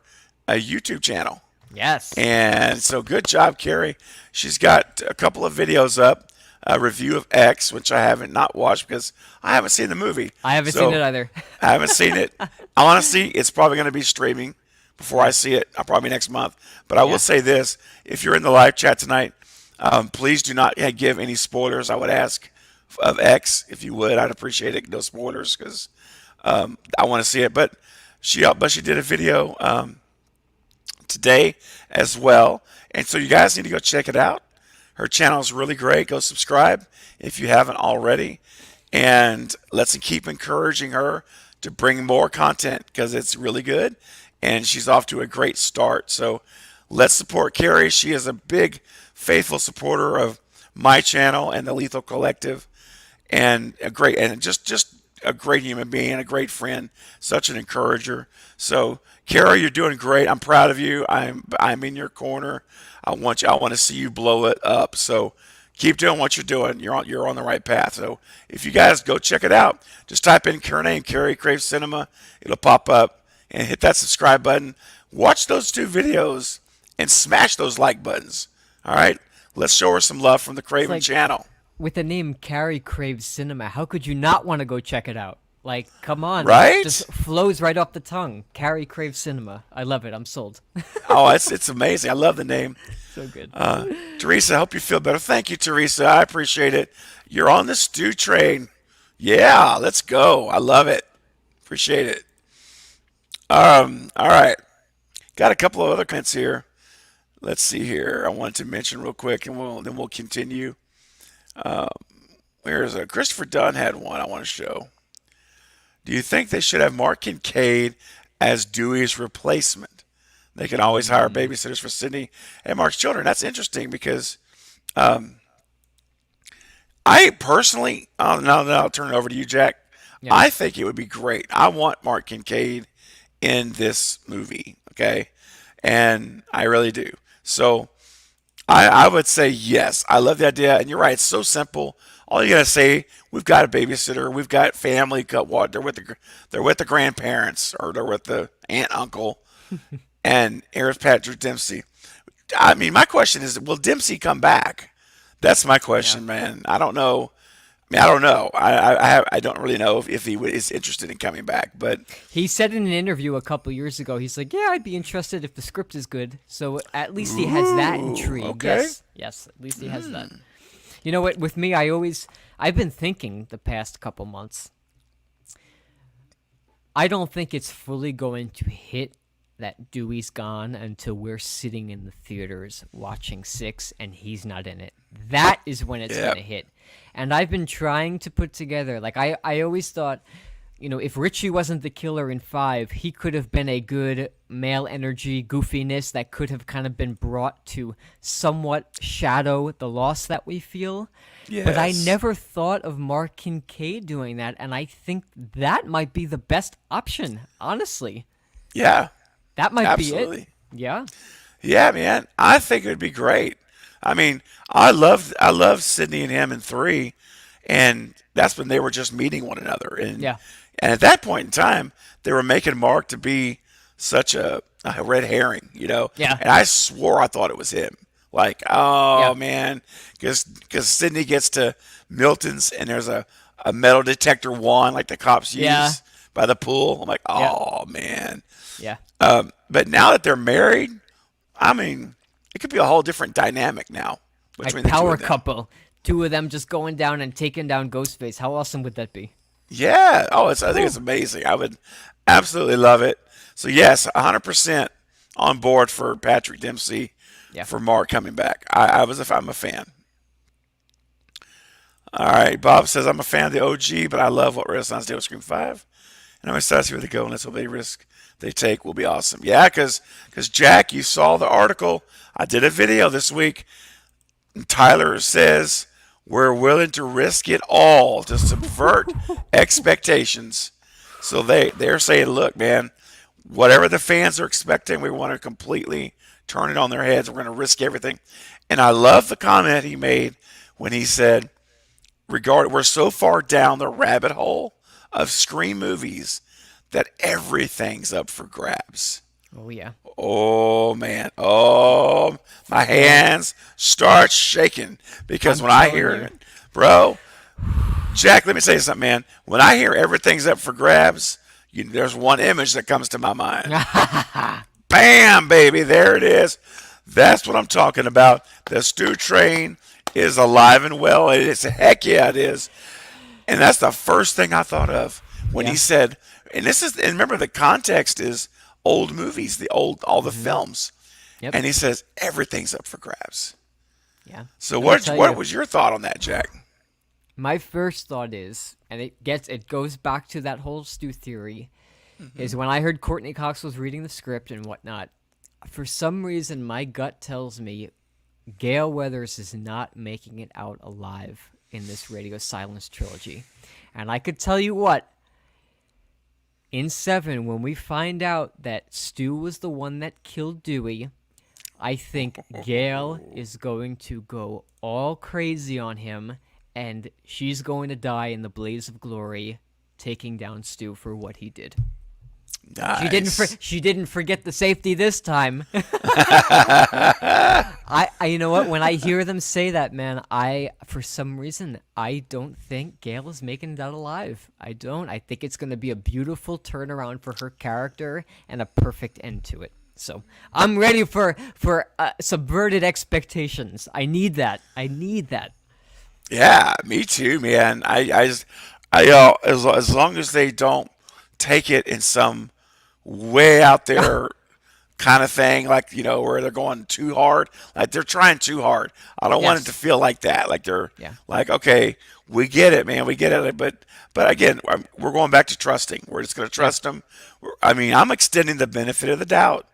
YouTube channel. Yes. And so good job, Carrie. She's got a couple of videos up, a review of X, which I haven't not watched because I haven't seen the movie. I haven't seen it either. I haven't seen it. Honestly, it's probably going to be streaming before I see it. Probably next month. But I will Yeah. say this: if you're in the live chat tonight, please do not give any spoilers. I would ask of X if you would. I'd appreciate it. No spoilers because I want to see it. But she did a video today as well, and so you guys need to go check it out. Her channel is really great. Go subscribe if you haven't already, and let's keep encouraging her to bring more content because it's really good, and she's off to a great start. So let's support Carrie. She is a big, faithful supporter of my channel and the Lethal Collective, and just a great human being, a great friend, such an encourager. So, Kara, you're doing great. I'm proud of you. I'm in your corner. I want to see you blow it up. So, keep doing what you're doing. You're on the right path. So, if you guys go check it out, just type in her name, Carrie Crave Cinema. It'll pop up, and hit that subscribe button. Watch those 2 videos and smash those like buttons. All right, let's show her some love from the Craven like- channel. With the name Carrie Craves Cinema, how could you not want to go check it out? Like, come on. Right? It just flows right off the tongue. Carrie Craves Cinema. I love it. I'm sold. Oh, it's amazing. I love the name. So good. Teresa, I hope you feel better. Thank you, Teresa. I appreciate it. You're on the stew train. Yeah, let's go. I love it. Appreciate it. All right. Got a couple of other comments here. Let's see here. I wanted to mention real quick, and we'll continue. Where's Christopher Dunn had one I want to show. Do you think they should have Mark Kincaid as Dewey's replacement? They can always hire babysitters for Sydney and Mark's children. That's interesting because I personally, now I'll turn it over to you, Jack. Yeah. I think it would be great. I want Mark Kincaid in this movie, okay? And I really do. So I would say yes. I love the idea, and you're right. It's so simple. All you gotta say, we've got a babysitter, we've got family. They're with the grandparents, or they're with the aunt, uncle, and here's Patrick Dempsey. I mean, my question is, will Dempsey come back? That's my question, man. I don't know. I don't know. I don't really know if he is interested in coming back, but He said in an interview a couple years ago, he's like, yeah, I'd be interested if the script is good. So at least he has that intrigue. okay. Yes, at least he has that. You know what, with me, I've been thinking the past couple months, I don't think it's fully going to hit that Dewey's gone until we're sitting in the theaters watching 6 and he's not in it. That is when it's going to hit. And I've been trying to put together, like, I always thought, you know, if Richie wasn't the killer in 5, he could have been a good male energy goofiness that could have kind of been brought to somewhat shadow the loss that we feel. But I yes. never thought of Mark Kincaid doing that, and I think that might be the best option, honestly. Yeah, That might absolutely. be it. Yeah. Yeah, man. I think it would be great. I mean, I love Sydney and him in 3, and that's when they were just meeting one another. And Yeah. and at that point in time, they were making Mark to be such a red herring, you know. Yeah. And I swore I thought it was him. Like, oh Yeah. man, because Sydney gets to Milton's and there's a metal detector wand like the cops use Yeah. by the pool. I'm like, Yeah. oh man. Yeah. But now that they're married, I mean, it could be a whole different dynamic now Like between the two power of them. couple. 2 of them just going down and taking down Ghostface. How awesome would that be? Yeah. Oh, I think it's amazing. I would absolutely love it. So yes, 100% on board for Patrick Dempsey Yeah. for Mark coming back. I'm a fan. All right. Bob says, I'm a fan of the OG, but I love what Renaissance did with Scream 5. And I'm excited to see where they go, and let's hope they risk they take will be awesome. Yeah, because Jack, you saw the article. I did a video this week. And Tyler says we're willing to risk it all to subvert expectations. So they're saying, look, man, whatever the fans are expecting, we want to completely turn it on their heads. We're going to risk everything. And I love the comment he made when he said, we're so far down the rabbit hole of Scream movies that everything's up for grabs. Oh yeah. Oh man, oh my Man, hands start shaking because I'm when I telling hear you. it, bro, Jack, let me tell you something, man. When I hear everything's up for grabs, there's one image that comes to my mind. Bam, baby, there it is. That's what I'm talking about. The stew train is alive and well. It is, heck yeah, it is. And that's the first thing I thought of when he Yeah. said, and remember the context is old movies, all the Hmm. films. Yep. And he says everything's up for grabs. Yeah. So Let me tell what you. was your thought on that, Jack? My first thought is, and it goes back to that whole stew theory, is when I heard Courtney Cox was reading the script and whatnot. For some reason, my gut tells me Gale Weathers is not making it out alive in this Radio Silence trilogy. And I could tell you what, in 7, when we find out that Stu was the one that killed Dewey, I think Gale is going to go all crazy on him, and she's going to die in the blaze of glory, taking down Stu for what he did. Nice. She didn't forget the safety this time. You know what? When I hear them say that, man, for some reason I don't think Gail is making it out alive. I don't. I think it's gonna be a beautiful turnaround for her character and a perfect end to it. So I'm ready for subverted expectations. I need that. I need that. Yeah, me too, man. As long as they don't take it in some way out there kind of thing, like where they're going too hard, like they're trying too hard. I don't want it to Yes. feel like that, like they're Yeah. like, okay, we get it, man, we get it, but again, we're going back to trusting. We're just going to Yeah. trust them. I mean, I'm extending the benefit of the doubt,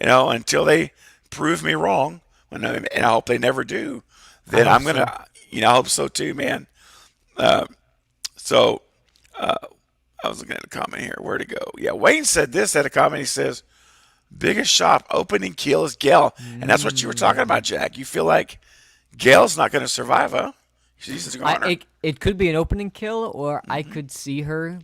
until they prove me wrong, and I hope they never do. I Then hope I'm so. gonna, I hope so too, man. So I was looking at a comment here. Where'd it go? Yeah, Wayne said this at a comment. He says, biggest shop opening kill is Gale. And that's what you were talking Mm. about, Jack. You feel like Gale's not going to survive, huh? She's a goner. It could be an opening kill, or I could see her,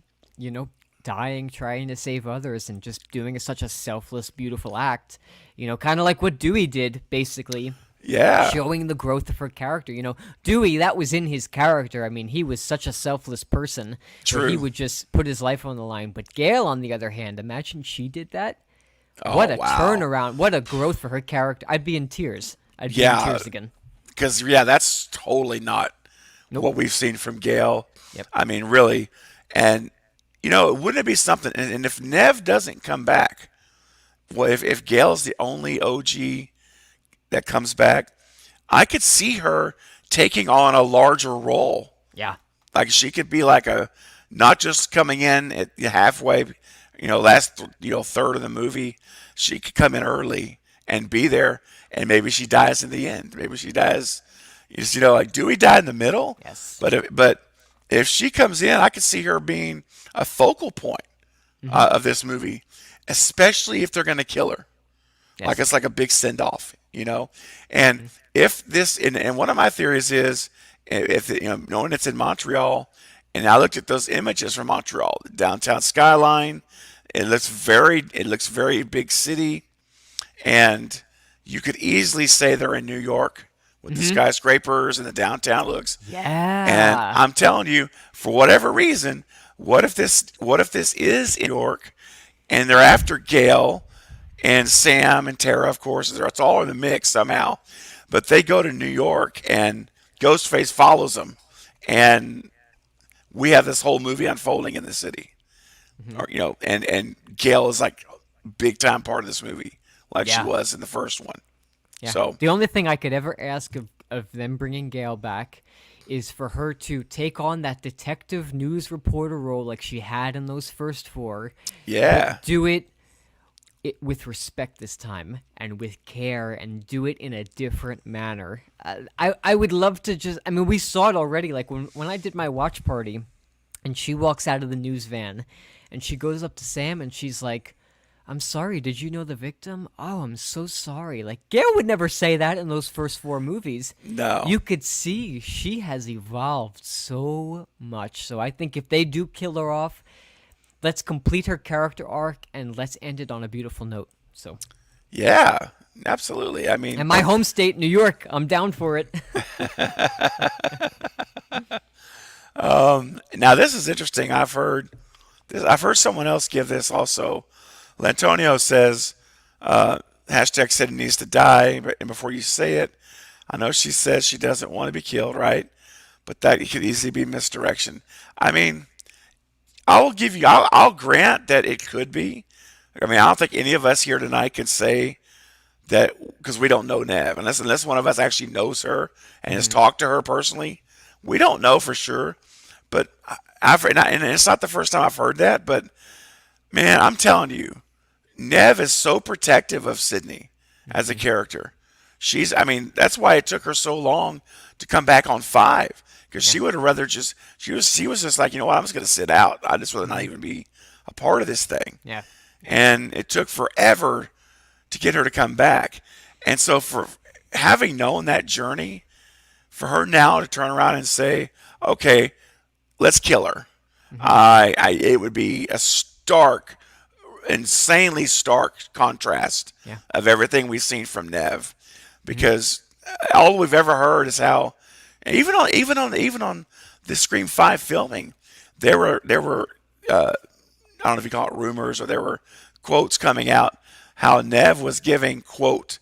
dying trying to save others and just doing such a selfless, beautiful act. Kind of like what Dewey did, basically, Yeah, showing the growth of her character. Dewey, that was in his character. I mean, he was such a selfless person that he true. would just put his life on the line. But Gail, on the other hand, imagine she did that. What Oh, a wow. turnaround! What a growth for her character. I'd be in tears. I'd be in Yeah, tears again. because, yeah, that's totally not Nope. what we've seen from Gale. Yep. I mean, really. And, wouldn't it be something? And if Nev doesn't come back, well, if Gale's the only OG that comes back, I could see her taking on a larger role. Yeah. Like she could be like not just coming in at the halfway, last third of the movie. She could come in early and be there, and maybe she dies in the end. Maybe she dies. Like Dewey died in the middle, Yes. but if she comes in, I could see her being a focal point Hmm. of this movie, especially if they're going to kill her. Like Yes. it's like a big send off. And if this, and one of my theories is, if knowing it's in Montreal, and I looked at those images from Montreal, the downtown skyline, it looks very big city, and you could easily say they're in New York with the Hmm. skyscrapers and the downtown looks. And Yeah. I'm telling you, for whatever reason, what if this is in New York, and they're after Gail and Sam and Tara, of course, it's all in the mix somehow. But they go to New York, and Ghostface follows them, and we have this whole movie unfolding in the city. Hmm. And Gail is like a big time part of this movie, like she Yeah. was in the first one. Yeah. So The only thing I could ever ask of them bringing Gail back is for her to take on that detective news reporter role like she had in those first four, yeah, but do it with respect this time and with care and do it in a different manner. I would love to just, I mean, we saw it already. Like when I did my watch party and she walks out of the news van and she goes up to Sam and she's like, I'm sorry, did you know the victim? Oh, I'm so sorry. Like, Gail would never say that in those first four movies. No. You could see she has evolved so much. So I think if they do kill her off, let's complete her character arc and let's end it on a beautiful note. So, Yeah, absolutely. I mean, and my home state, New York, I'm down for it. now this is interesting. I've heard someone else give this also. Lantonio says, hashtag said he needs to die, but and before you say it, I know she says she doesn't want to be killed, right? But that could easily be misdirection. I mean, I'll grant that it could be. I mean, I don't think any of us here tonight can say that because we don't know Nev, unless one of us actually knows her and has talked to her personally. We don't know for sure. But and it's not the first time I've heard that. But man, I'm telling you, Nev is so protective of Sydney as a character. I mean, that's why it took her so long to come back on 5 because she would have rather she was just like, you know what, I'm just going to sit out. I just rather not even be a part of this thing. Yeah. And it took forever to get her to come back. And so for having known that journey, for her now to turn around and say, okay, let's kill her. It would be a insanely stark contrast of everything we've seen from Nev, because all we've ever heard is how even on the Scream 5 filming, there were I don't know if you call it rumors or there were quotes coming out how Nev was giving quote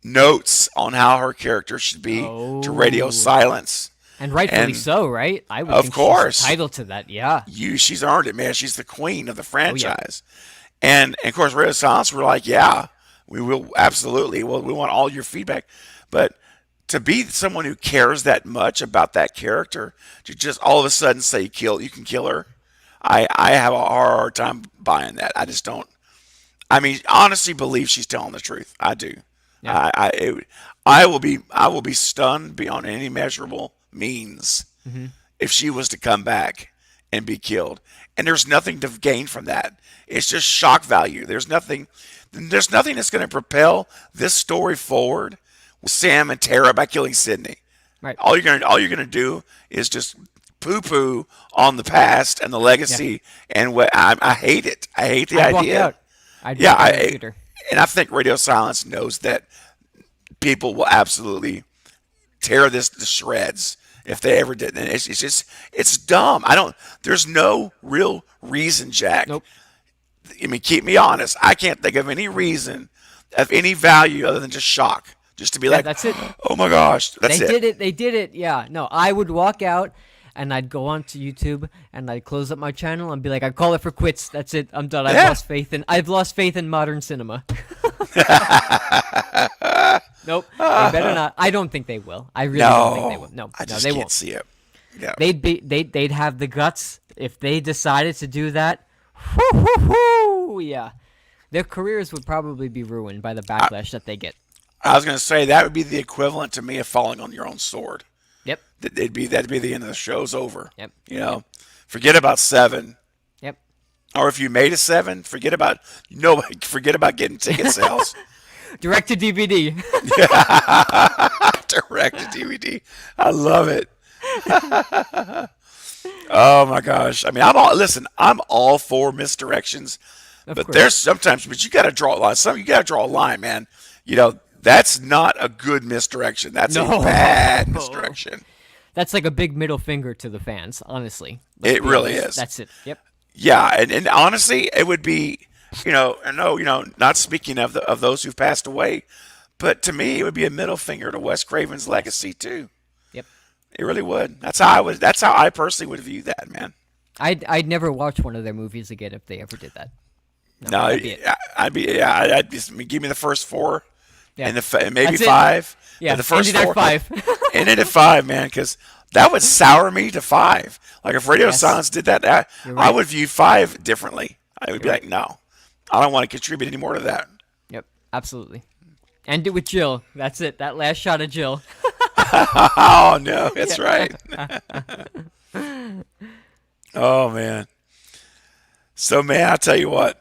notes on how her character should be to radio silence. And rightfully so, right? I would Of think course. she's entitled to that, yeah. She's earned it, man. She's the queen of the franchise. And of course, Radio Silence were like, yeah, we will absolutely. Well, we want all your feedback. But to be someone who cares that much about that character, to just all of a sudden say you can kill her, I have a hard time buying that. I just don't. I mean, honestly, believe she's telling the truth. I do. Yeah. I will be stunned beyond any measurable means if she was to come back and be killed. And there's nothing to gain from that. It's just shock value. There's nothing that's going to propel this story forward with Sam and Tara by killing Sydney. Right. All you're gonna do is just poo-poo on the past and the legacy, and what I hate it. I hate the I'd idea. walk out. I'd walk out of the theater. And I think Radio Silence knows that people will absolutely tear this to shreds if they ever did. And it's dumb. There's no real reason, Jack. Nope. I mean, keep me honest. I can't think of any reason of any value other than just shock. Just to be like, that's it. Oh my gosh, that's it. They did it. Yeah. No, I would walk out and I'd go onto YouTube and I'd close up my channel and be like, I call it for quits. That's it. I'm done. I've lost faith in modern cinema. Nope. They better not. I don't think they will. I really don't think they will. No, I just they can't won't. see it. Yeah. They'd have the guts if they decided to do that. Whoo, whoo, whoo, yeah. Their careers would probably be ruined by the backlash that they get. I was going to say that would be the equivalent to me of falling on your own sword. Yep. That'd be the end of the show's over. Yep. You know, forget about 7. Yep. Or if you made a 7, forget about getting ticket sales. Direct to DVD. Direct to DVD. I love it. Oh my gosh. I mean, I'm all for misdirections, but there's sometimes, but you got to draw a line. You got to draw a line, man. You know, that's not a good misdirection. That's a bad misdirection. That's like a big middle finger to the fans, honestly. It really is. That's it. Yep. Yeah, and honestly, it would be, not speaking of those who've passed away, but to me, it would be a middle finger to Wes Craven's legacy too. Yep. It really would. That's how I personally would view that, man. I'd never watch one of their movies again if they ever did that. No, I'd just give me the first 4, and maybe 5. Yeah, the first 4. 5. Ended at 5, man, because that would sour me to 5. Like if Radio Silence did that, I would view 5 differently. I would be like, no, I don't want to contribute any more to that. Yep, absolutely. End it with Jill. That's it. That last shot of Jill. Oh no, that's right. Oh man. So man, I'll tell you what.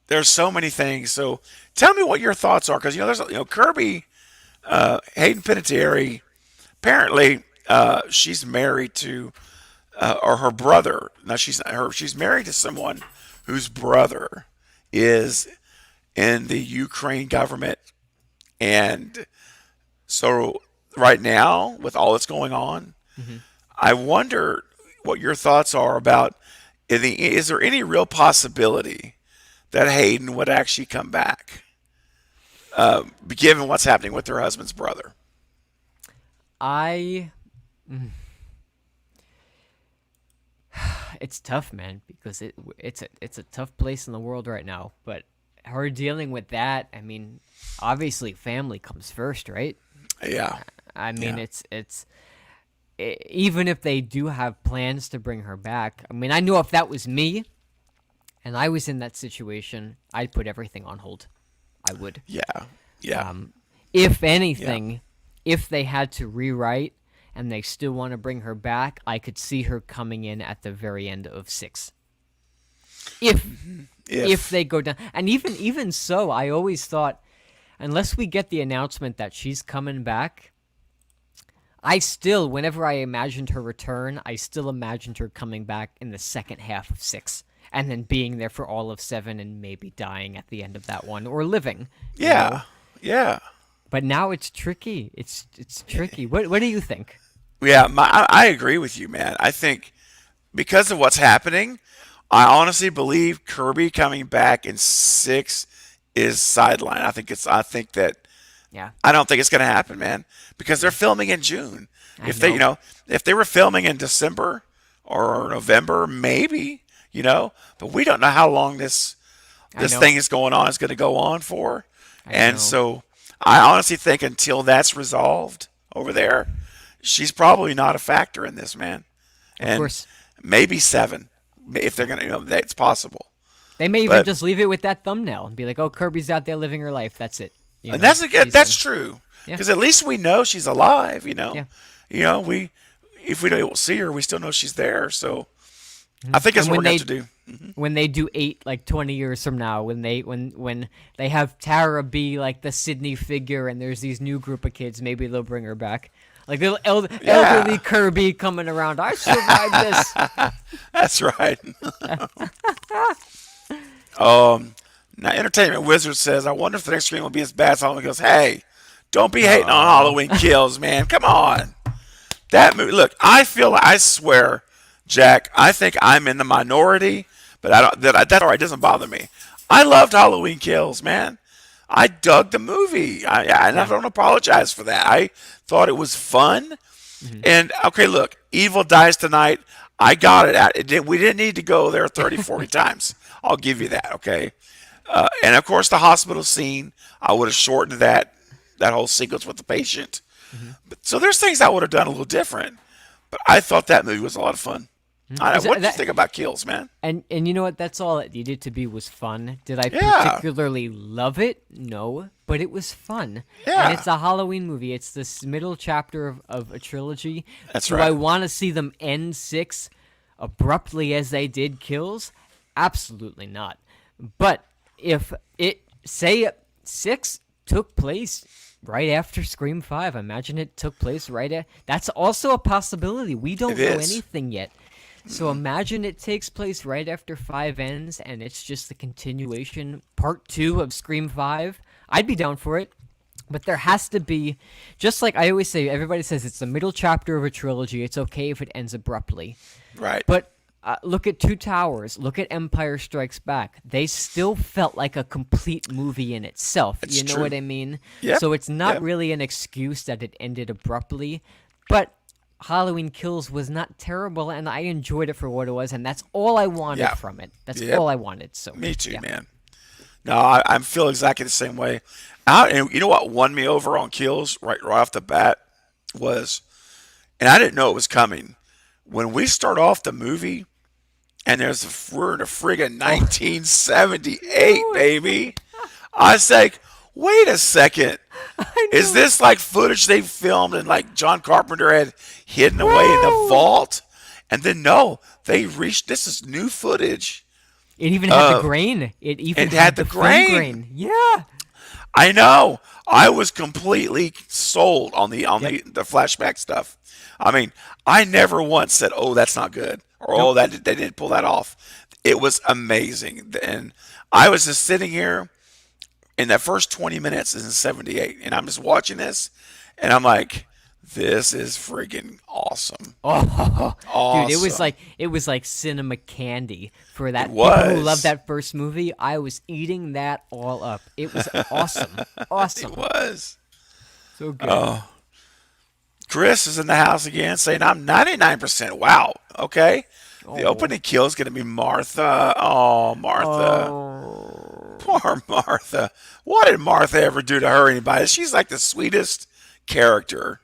there's so many things. So tell me what your thoughts are, because there's Kirby, Hayden Panettiere. Apparently, she's married to or her brother. Now she's married to someone whose brother is in the Ukraine government, and so right now with all that's going on, Hmm. I wonder what your thoughts are about. Is there any real possibility that Hayden would actually come back, given what's happening with her husband's brother? I It's tough, man, because it's a tough place in the world right now. But her dealing with that, I mean, obviously family comes first, right? Yeah, I mean, yeah, even if they do have plans to bring her back. I mean, I know if that was me and I was in that situation, I'd put everything on hold. I would. yeah, yeah, Um, if yeah. anything, if they had to rewrite and they still want to bring her back, I could see her coming in at the very end of 6. If If they go down, and even so, I always thought, unless we get the announcement that she's coming back, I still, whenever I imagined her return, I still imagined her coming back in the second half of 6, and then being there for all of 7, and maybe dying at the end of that one, or living, you know. yeah, yeah, But now it's tricky. It's tricky. What do you think? yeah. I agree with you, man. I think because of what's happening, I honestly believe Kirby coming back in 6 is sideline. I think that Yeah, I don't think it's going to happen, man, because they're yeah. filming in June. I If they, know. if they were filming in December or November, maybe, but we don't know how long I this know. thing is going on is going to go on for. I And know. so I honestly think until that's resolved over there, she's probably not a factor in this, man. Of And course, maybe 7 if they're going to, that's possible. they may even But just leave it with that thumbnail and be like, "Oh, Kirby's out there living her life. That's it." and She's that's in. true, Yeah, because at least we know she's alive. yeah. We if we don't see her, we still know she's there. So I think that's And what we're going to have to do. when they do 8 like 20 years from now, when they have Tara be like the Sydney figure, and there's these new group of kids, maybe they'll bring her back. Like the elderly Yeah, Kirby coming around. I survived this. that's right. Um, Now Entertainment Wizard says, I wonder if the next screen will be as bad as Halloween Kills. Hey, don't be hating on Oh, Halloween Kills, man. Come on. That movie. Look, I swear, Jack. I think I'm in the minority, but I don't. That all right doesn't bother me. I loved Halloween Kills, man. I dug the movie. And I yeah. don't apologize for that. I thought it was fun. Hmm. And okay, look, Evil Dies Tonight. I got it. We didn't need to go there 30, 40 times. I'll give you that. Okay. And of course, the hospital scene. I would have shortened that whole sequence with the patient. Hmm. So there's things I would have done a little different, but I thought that movie was a lot of fun. Is What that, did you that think about Kills, man? and you know what? That's all it needed to be was fun. Did I Yeah, particularly love it? No, but it was fun. And yeah, it's a Halloween movie. It's this middle chapter of a trilogy. that's Do I right. want to see them end 6 abruptly as they did Kills? Absolutely not. But if it say 6 took place right after Scream 5, imagine it took place that's also a possibility. We It don't know is. anything yet. So imagine it takes place right after 5 ends and it's just the continuation, part 2 of Scream 5. I'd be down for it. But there has to be, just like I always say, everybody says it's the middle chapter of a trilogy. It's okay if it ends abruptly. Right. But look at Two Towers. Look at Empire Strikes Back. They still felt like a complete movie in itself. It's You know what true. I mean? Yep. So it's not Yep. really an excuse that it ended abruptly. But Halloween Kills was not terrible, and I enjoyed it for what it was, and that's all I wanted Yeah. from it. That's Yep. all I wanted. So Me too, yeah. man. No, I feel exactly the same way. And you know what won me over on Kills right off the bat was, and I didn't know it was coming. When we start off the movie, and we're in a friggin' Oh, 1978, no, baby. I was like, wait a second. I Is know. this like footage they filmed and like John Carpenter had hidden away in the Whoa! vault? And then no, they reached. This is new footage It even had the grain. It even It had the film grain. grain. Yeah. I know. I was completely sold on Yep. the flashback stuff. I mean, I never once said, "Oh, that's not good," or "Oh, Nope. they didn't pull that off." It was amazing, and I was just sitting here in that first 20 minutes is in '78, and I'm just watching this, and I'm like, "This is freaking awesome, Oh, dude, awesome!" it was like cinema candy for It that people who love was, that first movie. I was eating that all up. It was awesome. it Awesome. was. So good. Oh, Chris is in the house again, saying, "I'm 99%." Wow. Okay. The Oh. opening kill is going to be Martha. Oh, Martha. Oh. Poor Martha. What did Martha ever do to her anybody? She's like the sweetest character,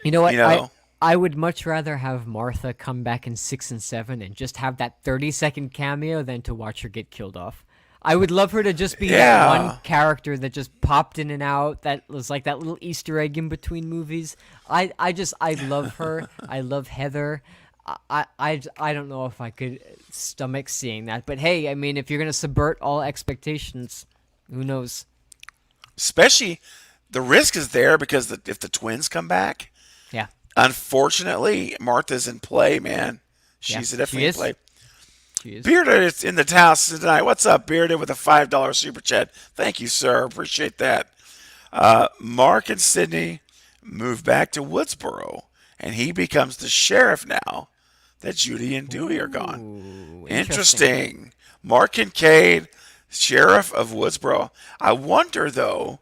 You know you what? know? I would much rather have Martha come back in 6 and 7 and just have that 30-second cameo than to watch her get killed off. I would love her to just be that one Yeah. character that just popped in and out, that was like that little Easter egg in between movies. I love her. I love Heather. I don't know if I could stomach seeing that. But hey, I mean, if you're going to subvert all expectations, who knows? Especially the risk is there because if the twins come back, Yeah. unfortunately, Martha's in play, man. Yeah. She's She definitely in is. play. She is. Bearded is in the house tonight. What's up, Bearded, with a $5 super chat? Thank you, sir. Appreciate that. Mark and Sydney move back to Woodsboro, and he becomes the sheriff now that Judy and Dewey are gone. Ooh, interesting. Interesting. Mark Kincaid, sheriff of Woodsboro. I wonder, though,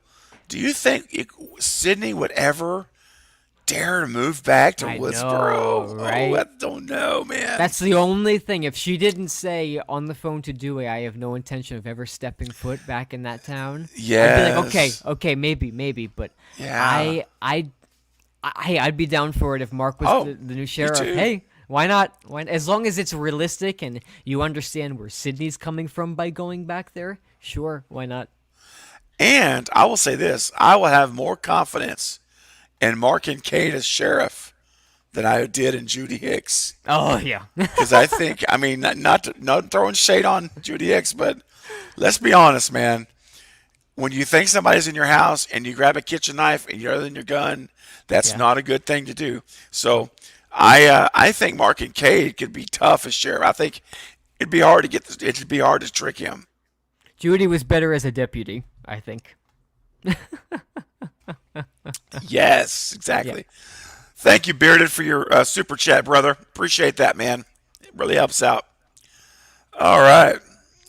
do you think Sydney would ever dare to move back to I Woodsboro? know, Oh, I right? don't know, man. That's the only thing. If she didn't say on the phone to Dewey, I have no intention of ever stepping foot back in that town, I'd be like, okay, Yes. okay, maybe, but Yeah. I'd be down for it if Mark was Oh, the new me sheriff. too. Hey, why not? Why, as long as it's realistic and you understand where Sydney's coming from by going back there, sure, why not? And I will say this: I will have more confidence in Mark and Kate as sheriff than I did in Judy Hicks. Oh yeah, Because I think, I mean, not throwing shade on Judy Hicks, but let's be honest, man. When you think somebody's in your house and you grab a kitchen knife and you're other than your gun, that's yeah. not a good thing to do. So I think Mark and Kate could be tough as sheriff. I think it'd be hard to it'd be hard to trick him. Judy was better as a deputy, I think. Yes, exactly. Thank you, Bearded, for your super chat, brother. Appreciate that, man. It really helps out. All right.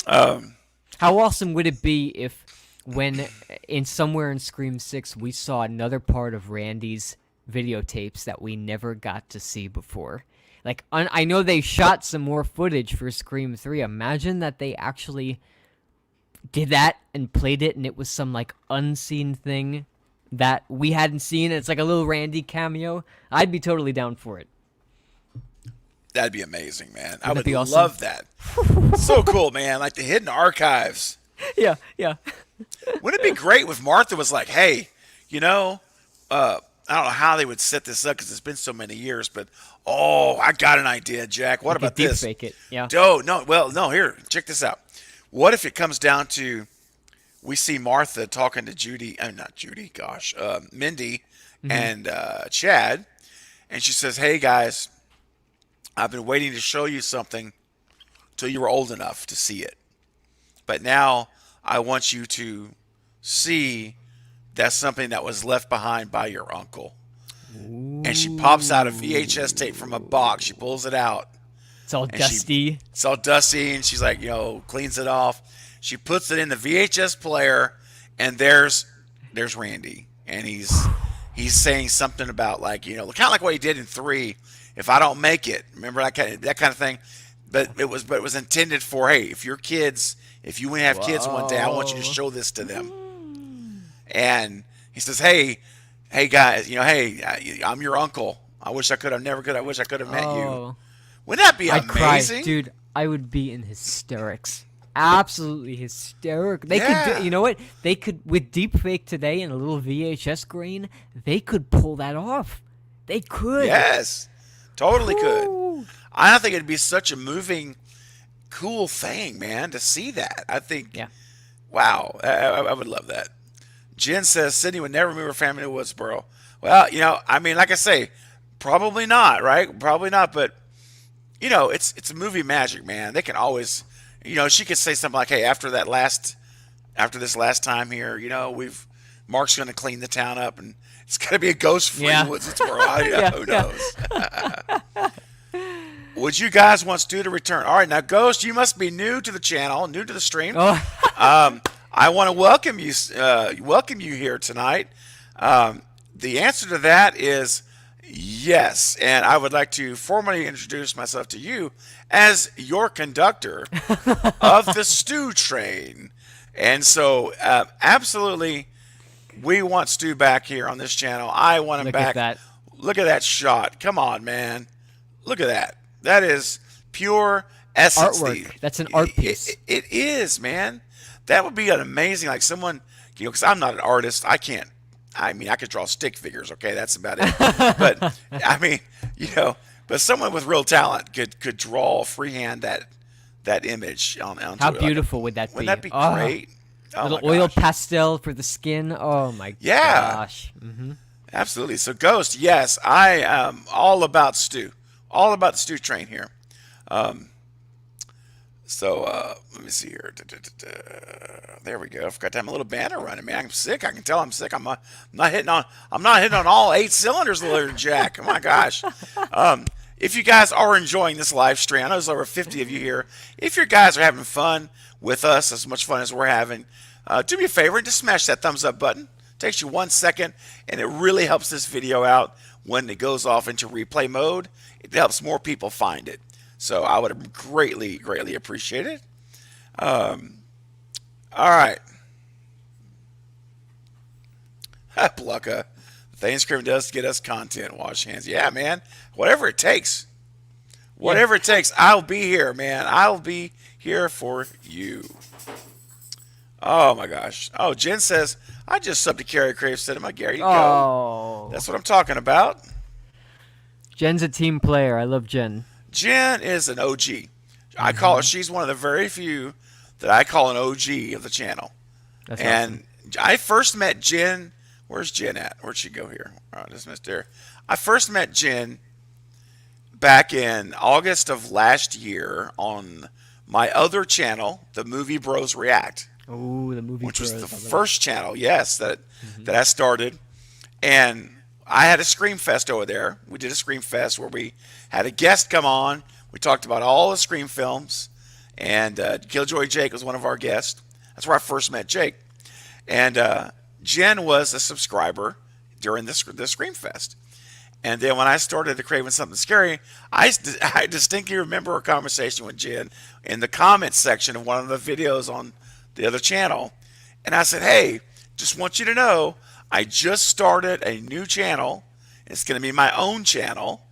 How awesome would it be if, when in somewhere in Scream 6, we saw another part of Randy's videotapes that we never got to see before? Like, I know they shot some more footage for Scream 3. Imagine that they actually did that and played it, and it was some, like, unseen thing that we hadn't seen. It's like a little Randy cameo. I'd be totally down for it. That'd be amazing, man. I Wouldn't would it be awesome? love that. So cool, man. Like the hidden archives. Yeah, yeah. Wouldn't it be great if Martha was like, hey, you know, I don't know how they would set this up because it's been so many years, but oh, I got an idea, Jack. What You could about deep this? fake it. Yeah. Oh, no, well, no, here, check this out. What if it comes down to we see Martha talking to Judy, not Judy, gosh, Mindy and Chad, and she says, hey, guys, I've been waiting to show you something till you were old enough to see it. But now I want you to see that's something that was left behind by your uncle. And she pops out a VHS tape from a box. She pulls it out. It's all And dusty. It's all dusty, and she's like, cleans it off. She puts it in the VHS player, and there's Randy, and he's saying something about like, kind of like what he did in 3. If I don't make it, remember that kind of thing. But it was intended for, hey, if you want to have kids one day, I want you to show this to them. And he says, hey guys, hey, I'm your uncle. I wish I could have met you. Wouldn't that be I'd cry, amazing? dude. I would be in hysterics. Absolutely hysterical. They could do, you know what? They could, with deepfake today and a little VHS grain, they could pull that off. They could. Yes, totally could. Ooh. I don't think it'd be such a moving cool thing, man, to see that. I think, Yeah. wow, I would love that. Jen says Sydney would never move her family to Woodsboro. Well, I mean, like I say, probably not, right? Probably not, but it's movie magic, man. They can always, she could say something like, "Hey, after this last time here, we've Mark's going to clean the town up, and it's going to be a ghost-free Yeah. Woodsboro." Yeah, Who yeah. knows? Would you guys want Stu to return? All right, now Ghost, you must be new to the channel, new to the stream. Oh, I want to welcome you here tonight. The answer to that is yes, and I would like to formally introduce myself to you as your conductor of the Stew Train. And so, absolutely, we want Stu back here on this channel. I want him look back. at that. Look at that shot. Come on, man. Look at that. That is pure essence. Artwork. That's an art piece. It is, man. That would be an amazing, like someone, because I'm not an artist. I can't. I mean, I could draw stick figures. Okay, that's about it. But I mean, but someone with real talent could draw freehand that image onto How it. beautiful would that be? Wouldn't that be Oh, great? Oh little my oil gosh. pastel for the skin. Oh my Yeah. gosh. Absolutely. So, Ghost, yes, I am all about Stu. All about the Stu Train here. Let me see here. There we go. I forgot to have a little banner running, man. I'm sick. I can tell I'm sick. I'm not hitting on all 8 cylinders, little Jack. Oh my gosh. If you guys are enjoying this live stream, I know there's over 50 of you here. If you guys are having fun with us, as much fun as we're having, do me a favor and just smash that thumbs up button. Takes you 1 second, and it really helps this video out when it goes off into replay mode. It helps more people find it. So I would greatly, greatly appreciate it. All right. Plucka. Thanksgiving does get us content. Wash hands. Yeah, man. Whatever it takes. Whatever it takes. I'll be here, man. I'll be here for you. Oh, my gosh. Oh, Jen says, I just subbed to Carrie Crave Cinema. There you go. Oh, That's what I'm talking about. Jen's a team player. I love Jen. Jen is an OG. I call her, she's one of the very few that I call an OG of the channel. That's And I first met Jen. Where's Jen at? Where'd she go here? Oh, just missed her. I first met Jen back in August of last year on my other channel, the Movie Bros React, awesome. Ooh, the movie. which was bros, the I love it. first channel, yes, that I started. And I had a Scream Fest over there. We did a Scream Fest where we had a guest come on. We talked about all the Scream films, and Killjoy Jake was one of our guests. That's where I first met Jake. And Jen was a subscriber during the Scream Fest. And then when I started to Craving Something Scary, I distinctly remember a conversation with Jen in the comments section of one of the videos on the other channel. And I said, hey, just want you to know, I just started a new channel. It's going to be my own channel.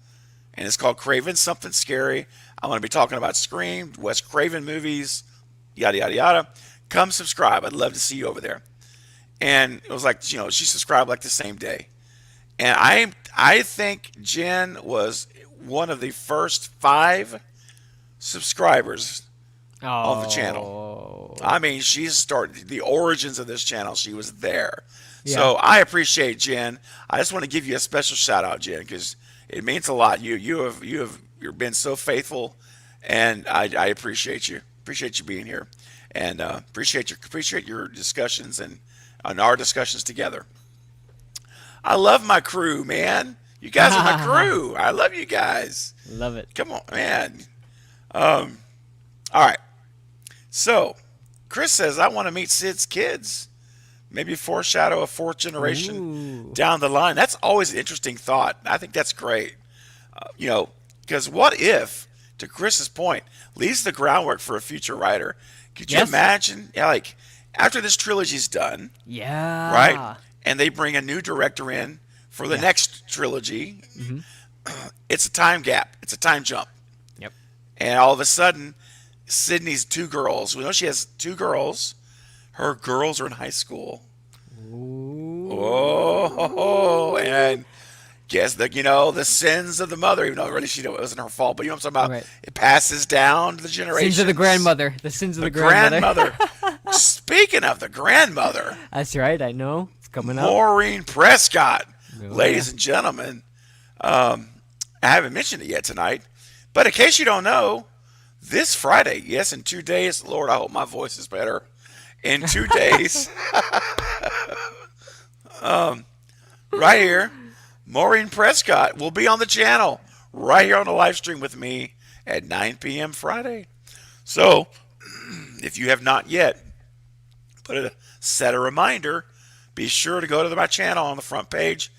And it's called Craving Something Scary. I'm going to be talking about Scream, Wes Craven movies, yada, yada, yada. Come subscribe. I'd love to see you over there. And it was like, she subscribed like the same day. And I think Jen was one of the first 5 subscribers on the channel. I mean, she started the origins of this channel. She was there. Yeah. So I appreciate Jen. I just want to give you a special shout out, Jen, because it means a lot. You've been so faithful, and I appreciate you. Appreciate you being here, and appreciate your discussions and our discussions together. I love my crew, man. You guys are my crew. I love you guys. Love it. Come on, man. All right. So, Chris says, I want to meet Sid's kids. Maybe foreshadow a 4th generation Ooh. down the line. That's always an interesting thought. I think that's great. Because what if, to Chris's point, leaves the groundwork for a future writer? Could you Yes. imagine, like, after this trilogy's done, Yeah. right? And they bring a new director in for the next trilogy. It's a time gap. It's a time jump. Yep. And all of a sudden, Sydney's 2 girls. We know she has 2 girls. Her girls are in high school. Ooh. Oh, and guess the sins of the mother, even though really it wasn't her fault. But you know what I'm talking about? Right. It passes down to the generations. Sins of the grandmother. The sins of The the grandmother. grandmother. Speaking of the grandmother, That's right. I know. It's coming up. Maureen Prescott, Oh, ladies yeah. and gentlemen. I haven't mentioned it yet tonight, but in case you don't know, this Friday, yes, in 2 days. Lord, I hope my voice is better. In 2 days, right here, Maureen Prescott will be on the channel right here on the live stream with me at 9 p.m. Friday. So, if you have not yet set a reminder, be sure to go to my channel on the front page.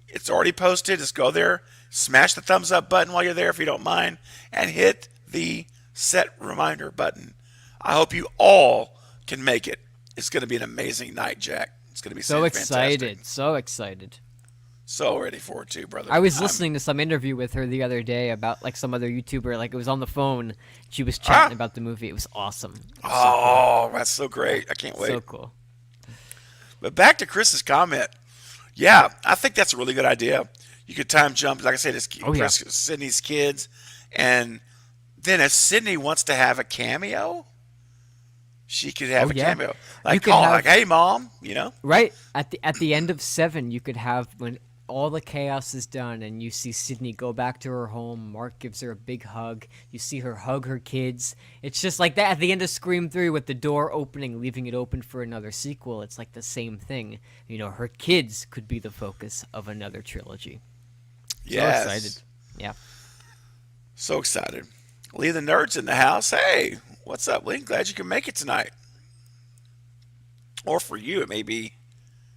It's already posted. Just go there, smash the thumbs up button while you're there if you don't mind, and hit the set reminder button. I hope you all can make it. It's going to be an amazing night, Jack. It's going to be So excited. fantastic. So excited. So ready for it too, brother. I was listening to some interview with her the other day about like some other YouTuber. Like it was on the phone. She was chatting about the movie. It was awesome. It was Oh, that's so great. I can't so wait. cool. So cool. But back to Chris's comment. Yeah, I think that's a really good idea. You could time jump, like I said, it's Oh, yeah. Sydney's kids. And then if Sydney wants to have a cameo, she could have Oh, a yeah. cameo. You Like, could call, have- like, hey, Mom, you know? Right at the end of 7, you could have when all the chaos is done, and you see Sydney go back to her home. Mark gives her a big hug. You see her hug her kids. It's just like that at the end of Scream 3 with the door opening, leaving it open for another sequel. It's like the same thing. You know, her kids could be the focus of another trilogy. Yes. So excited. Yeah. So excited. Leave the nerds in the house. Hey, what's up, Lee? Glad you can make it tonight. Or for you, it may be.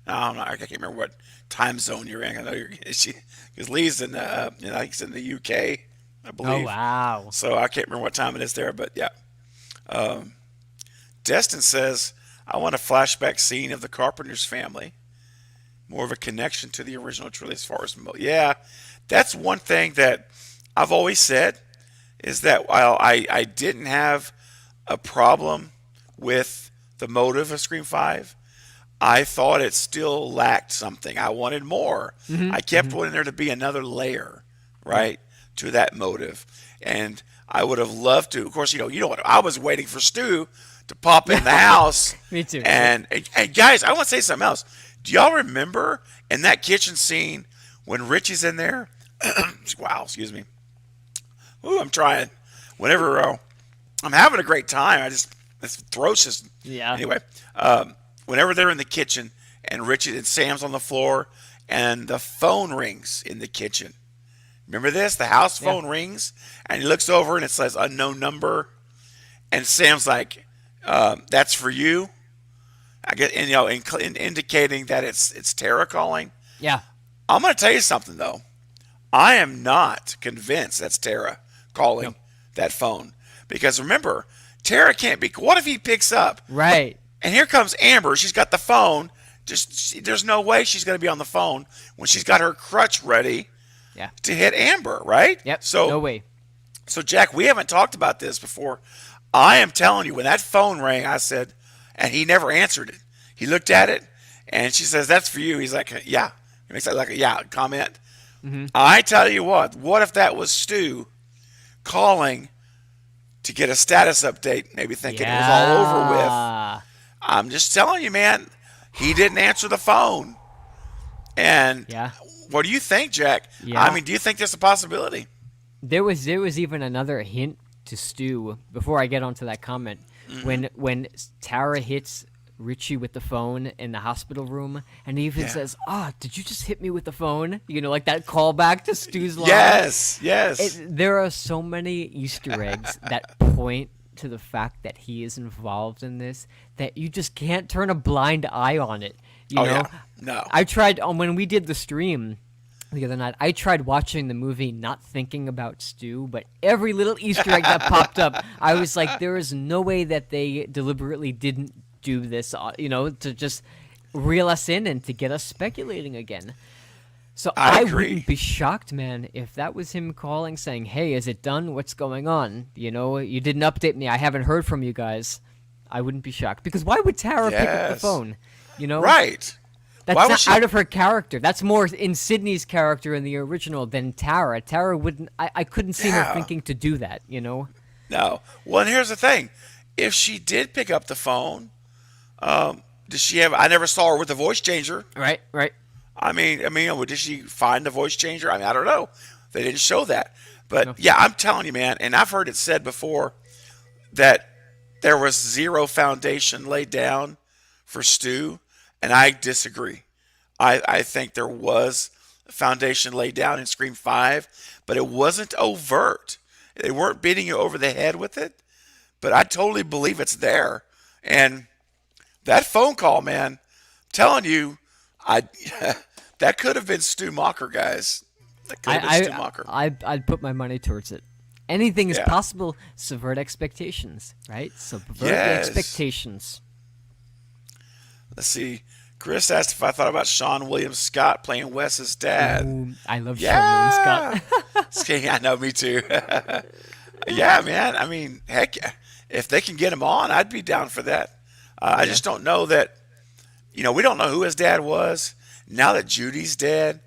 I don't know. I can't remember what time zone you're in. I know because Lee's in he's in the UK, I believe. Oh wow. So I can't remember what time it is there, but yeah. Destin says, I want a flashback scene of the Carpenter's family. More of a connection to the original trilogy as far as yeah, that's one thing that I've always said is that while I didn't have a problem with the motive of Scream 5, I thought it still lacked something. I wanted more. I kept wanting there to be another layer, right, to that motive. And I would have loved to. Of course, you know what? I was waiting for Stu to pop in the house. Me too. And guys, I want to say something else. Do y'all remember in that kitchen scene when Richie's in there? Wow, excuse me. Ooh, I'm trying. Whenever I'm having a great time, this throat's just Yeah. Anyway, whenever they're in the kitchen and Richie and Sam's on the floor and the phone rings in the kitchen. Remember this? The house phone rings and he looks over and it says unknown number, and Sam's like, "That's for you." I get, and indicating that it's Tara calling. Yeah. I'm going to tell you something though. I am not convinced that's Tara calling that phone, because remember, Tara can't be. What if he picks up? Right. And here comes Amber. She's got the phone. There's no way she's going to be on the phone when she's got her crutch ready to hit Amber, right? Yep. So no way. So Jack, we haven't talked about this before. I am telling you, when that phone rang, I said, and he never answered it. He looked at it, and she says, "That's for you." He's like, "Yeah." He makes like a yeah comment. I tell you what if that was Stu calling to get a status update, maybe thinking it was all over with? I'm just telling you, man, he didn't answer the phone. And what do you think, Jack? Yeah. I mean, do you think there's a possibility? There was even another hint to Stu before I get onto that comment. When Tara hits Richie with the phone in the hospital room, and he even says, did you just hit me with the phone? You know, like that callback to Stu's line. Yes. There are so many Easter eggs that point to the fact that he is involved in this that you just can't turn a blind eye on it. You know? Yeah. No. I tried when we did the stream the other night. I tried watching the movie not thinking about Stu, but every little Easter egg that popped up, I was like, there is no way that they deliberately didn't do this, to just reel us in and to get us speculating again. So I agree. wouldn't be shocked, man, if that was him calling saying, "Hey, is it done? What's going on? You know, you didn't update me. I haven't heard from you guys." I wouldn't be shocked, because why would Tara pick up the phone? You know, right? That's Why would not she? out of her character. That's more in Sydney's character in the original than Tara. Tara wouldn't. I couldn't see her Yeah. thinking to do that. You know. No. Well, and here's the thing: if she did pick up the phone, did she have? I never saw her with a voice changer. Right. Right. Did she find the voice changer? I mean, I don't know. They didn't show that. But No. yeah, I'm telling you, man, and I've heard it said before that there was zero foundation laid down for Stu, and I disagree. I think there was a foundation laid down in Scream 5, but it wasn't overt. They weren't beating you over the head with it, but I totally believe it's there. And that phone call, man, I'm telling you, I that could have been Stu Mocker, guys. That could have been Stu Mocker. I'd put my money towards it. Anything is Yeah. possible. Subvert expectations, right? Subvert the Yes. expectations. Let's see. Chris asked if I thought about Sean William Scott playing Wes's dad. Ooh, I love Sean Yeah. Scott. I know, me too. Yeah, man. I mean, heck, yeah. If they can get him on, I'd be down for that. I just don't know that. We don't know who his dad was. Now that Judy's dead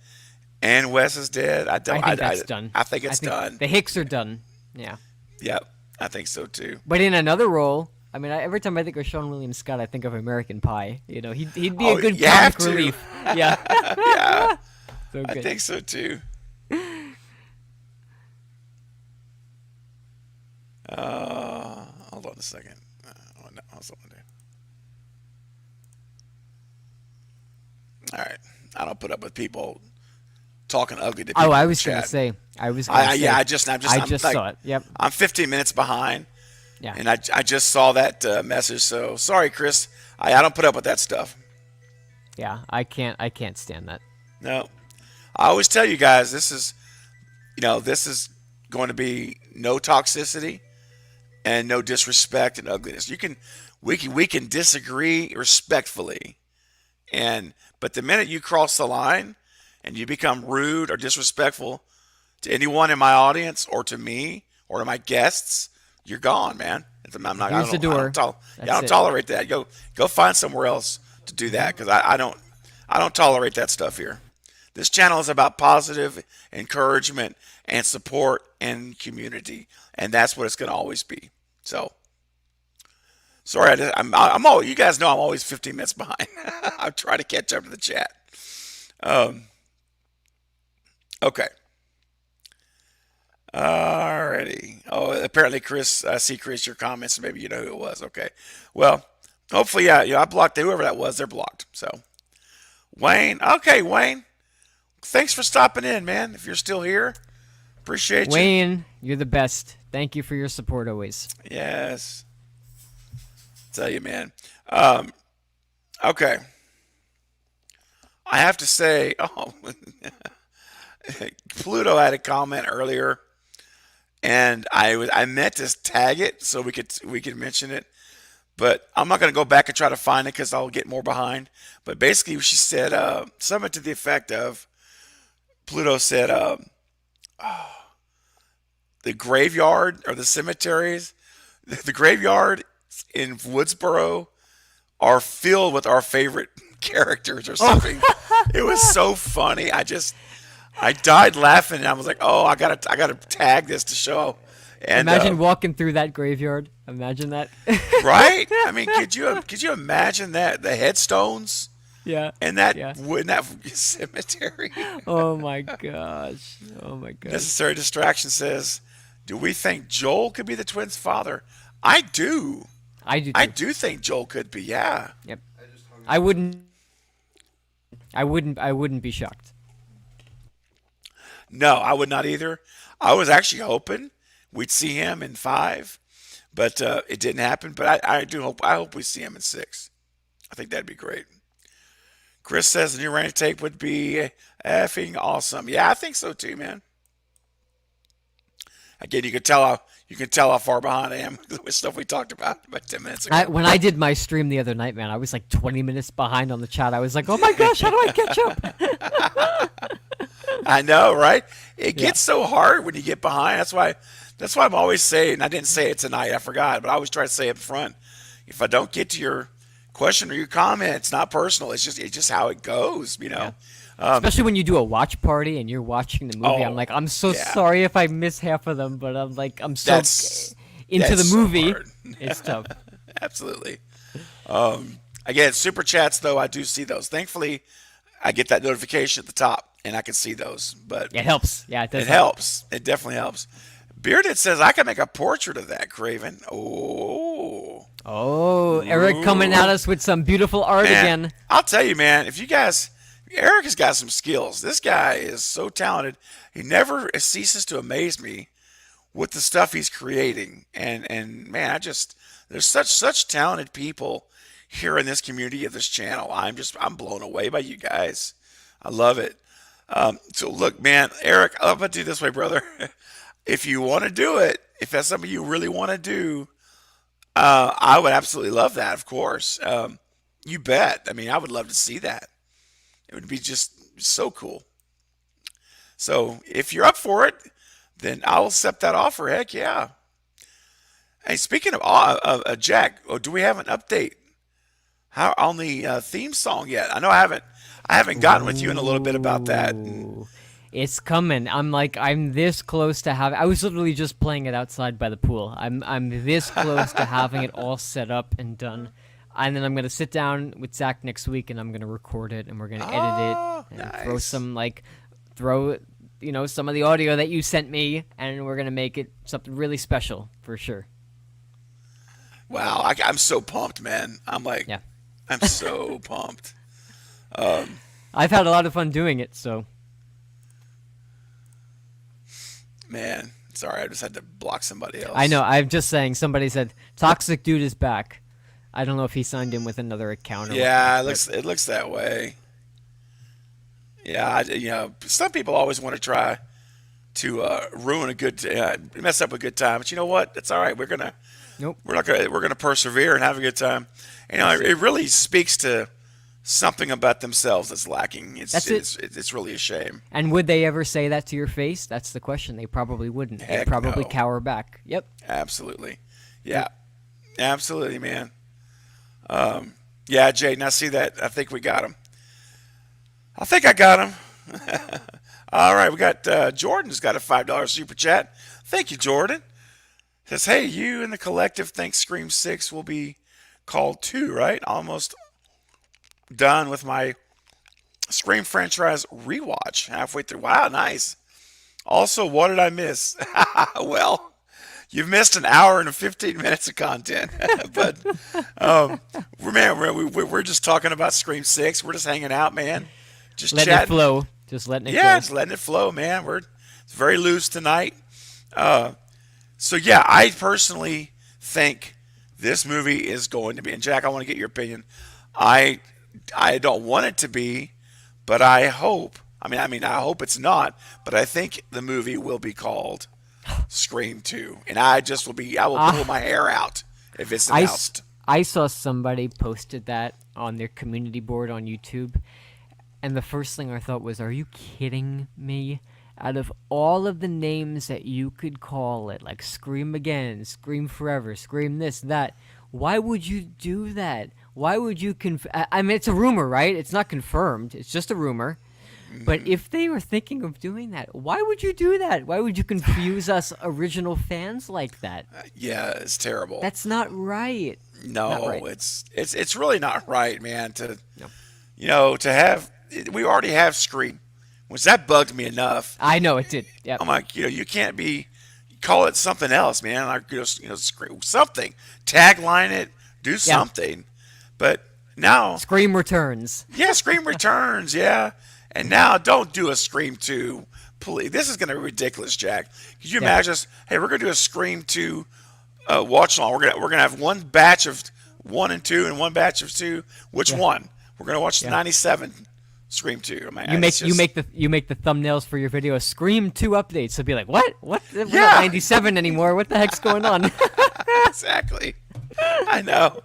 and Wes is dead, I don't. I think that's done. I think it's done. The Hicks are done. Yeah. Yep, I think so too. But in another role, I mean, every time I think of Sean William Scott, I think of American Pie. He'd be Oh, a good you have comic to. relief. Yeah. Yeah, So I good. think so too. Hold on a second. No, I was something to do. All right, I don't put up with people talking ugly to people. Oh, I in was the gonna chat. say. I was gonna say. Yeah, I'm just like, saw it. Yep. I'm 15 minutes behind, Yeah. and I just saw that message. So sorry, Chris. I don't put up with that stuff. Yeah. I can't stand that. No, I always tell you guys this is going to be no toxicity and no disrespect and ugliness. We can disagree respectfully, but the minute you cross the line and you become rude or disrespectful to anyone in my audience or to me or to my guests, you're gone, man. I'm not. Here's the door. I That's don't it. tolerate that. Go find somewhere else to do that because I don't tolerate that stuff here. This channel is about positive encouragement and support and community, and that's what it's going to always be. So, sorry, you guys know I'm always 15 minutes behind. I'm trying to catch up to the chat. Okay. Alrighty. Oh, apparently, Chris, I see Chris, your comments, maybe you know who it was. Okay. Well, hopefully, yeah, I blocked whoever that was. They're blocked. So, Wayne. Okay, Wayne. Thanks for stopping in, man. If you're still here, appreciate you. Wayne, you're the best. Thank you for your support always. Yes. Tell you, man. Okay. I have to say, Pluto had a comment earlier, and I meant to tag it so we could mention it, but I'm not going to go back and try to find it because I'll get more behind. But basically, she said something to the effect of, Pluto said, the graveyard or the cemeteries, the graveyard in Woodsboro are filled with our favorite characters or something. It was so funny. I died laughing, and I was like, "Oh, I gotta tag this to show." And Imagine walking through that graveyard. Imagine that. right? I mean, could you imagine that the headstones Yeah. in that Yeah. in that cemetery? Oh my gosh. Oh my gosh. Necessary Distraction says, "Do we think Joel could be the twins' father?" I do. I do. Too. I do think Joel could be. Yeah. Yep. I wouldn't be shocked. No, I would not either. I was actually hoping we'd see him in 5, but it didn't happen. But I hope we see him in 6. I think that'd be great. Chris says the new Rain tape would be effing awesome. Yeah, I think so too, man. Again, you can tell how far behind I am with stuff we talked about 10 minutes ago. When I did my stream the other night, man, I was like 20 minutes behind on the chat. I was like, oh my gosh, how do I catch up? I know, right? It gets so hard when you get behind. That's why I'm always saying, I didn't say it tonight, I forgot, but I always try to say up front, if I don't get to your question or your comment. It's not personal. It's just how it goes. Yeah. Especially when you do a watch party and you're watching the movie. I'm Oh, like, I'm so yeah. sorry if I miss half of them, but I'm like, I'm so That's into the that's so movie. hard. It's tough. Absolutely. Again, super chats though, I do see those. Thankfully, I get that notification at the top and I can see those. But Yeah, it helps. Yeah, it does it help. helps. It definitely helps. Bearded says I can make a portrait of that Craven. Oh, Oh, Eric coming at ooh, us with some beautiful art man! again. I'll tell you, man. If you guys, Eric has got some skills. This guy is so talented. He never ceases to amaze me with the stuff he's creating. And man, there's such talented people here in this community of this channel. I'm blown away by you guys. I love it. So look, man, Eric, I'm gonna do it this way, brother. If you want to do it, if that's something you really want to do, I would absolutely love that. Of course, you bet. I mean, I would love to see that. It would be just so cool. So if you're up for it, then I'll accept that offer. Heck yeah. Hey, speaking of Jack, do we have an update how on the theme song yet? I know I haven't gotten with you in a little bit about that. Ooh, it's coming. I'm this close to having. I was literally just playing it outside by the pool. I'm this close to having it all set up and done. And then I'm gonna sit down with Zach next week, and I'm gonna record it, and we're gonna Oh, edit it, and throw nice. some some of the audio that you sent me, and we're gonna make it something really special for sure. Wow, I'm so pumped, man. Yeah, I'm so pumped. Um, I've had a lot of fun doing it. So man, sorry, I just had to block somebody I know. else. I'm just saying. Somebody said Toxic Dude is back. I don't know if he signed in with another account or whatnot, Yeah, but it looks that way. Yeah, some people always want to try to ruin a mess up a good time, but you know what? It's all right. nope. We're gonna persevere and have a good time. That's it. It really speaks to something about themselves that's lacking. That's it. It's really a shame. And would they ever say that to your face? That's the question. They probably wouldn't. They'd Heck probably no. cower back. Yep. Absolutely. Yep. Yeah. Absolutely, man. Yeah, Jay. Now see that? I think we got him. I think I got him. All right, we got Jordan's got a $5 super chat. Thank you, Jordan. Says, hey, you and the collective think Scream 6 will be called 2, right? Almost done with my Scream franchise rewatch halfway through. Wow, nice. Also, what did I miss? Well, you've missed an hour and 15 minutes of content. But, man, we're just talking about Scream 6. We're just hanging out, man. Just Letting it chatting. flow. Just letting it Yeah, go. just letting it flow, man. It's very loose tonight. So yeah, I personally think this movie is going to be. And Jack, I want to get your opinion. I I don't want it to be, but I hope. I hope it's not. But I think the movie will be called Scream 2, and I will pull Ah, my hair out if it's I, s- announced. I saw somebody posted that on their community board on YouTube, and the first thing I thought was, are you kidding me? Out of all of the names that you could call it, like Scream Again, Scream Forever, Scream this, that, why would you do that? Why would you I mean, it's a rumor, right? It's not confirmed. It's just a rumor. But if they were thinking of doing that, why would you do that? Why would you confuse us original fans like that? Yeah, it's terrible. That's not right. Not No, right. it's really not right, man. No. To have we already have Scream, which that bugged me enough. I know it did. Yep. I'm like, you can't call it something else, man. Like, Scream something, tagline it, do Yeah. something. But now, Scream returns. yeah, Scream returns, yeah. And now, don't do a Scream 2, please. This is going to be ridiculous, Jack. Could you Yeah. imagine us? Hey, we're going to do a Scream 2 watch along. We're gonna have one batch of 1 and 2 and one batch of 2. Which Yeah. one? We're gonna watch the Yeah. '97 Scream 2. I mean, You it's make just, you make the thumbnails for your video Scream 2 updates. So be like, what? What? We're Yeah. not 97 anymore. What the heck's going on? exactly. I know.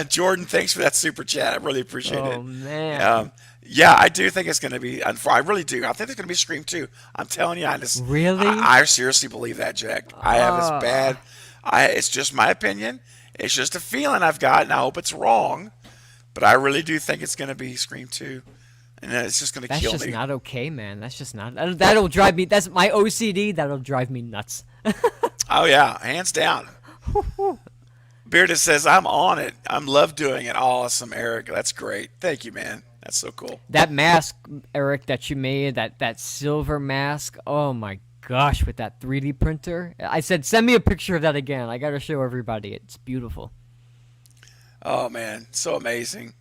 Jordan, thanks for that super chat. I really appreciate Oh it. man. Yeah, I do think it's going to be. I really do. I think it's going to be Scream 2. I'm telling you, Really? I seriously believe that, Jack. I have this bad. It's just my opinion. It's just a feeling I've got, and I hope it's wrong. but I really do think it's going to be Scream 2, and then it's just going to That's kill just me. not okay, man. That's just not. That'll drive me. That's my OCD. That'll drive me nuts. Oh yeah, hands down. Bearded says I'm on it. I'm love doing it. Awesome, Eric. That's great. Thank you, man. That's so cool. That mask, Eric, that you made, that silver mask. Oh my gosh, with that 3D printer. I said, send me a picture of that again. I gotta show everybody. It's beautiful. Oh man, so amazing.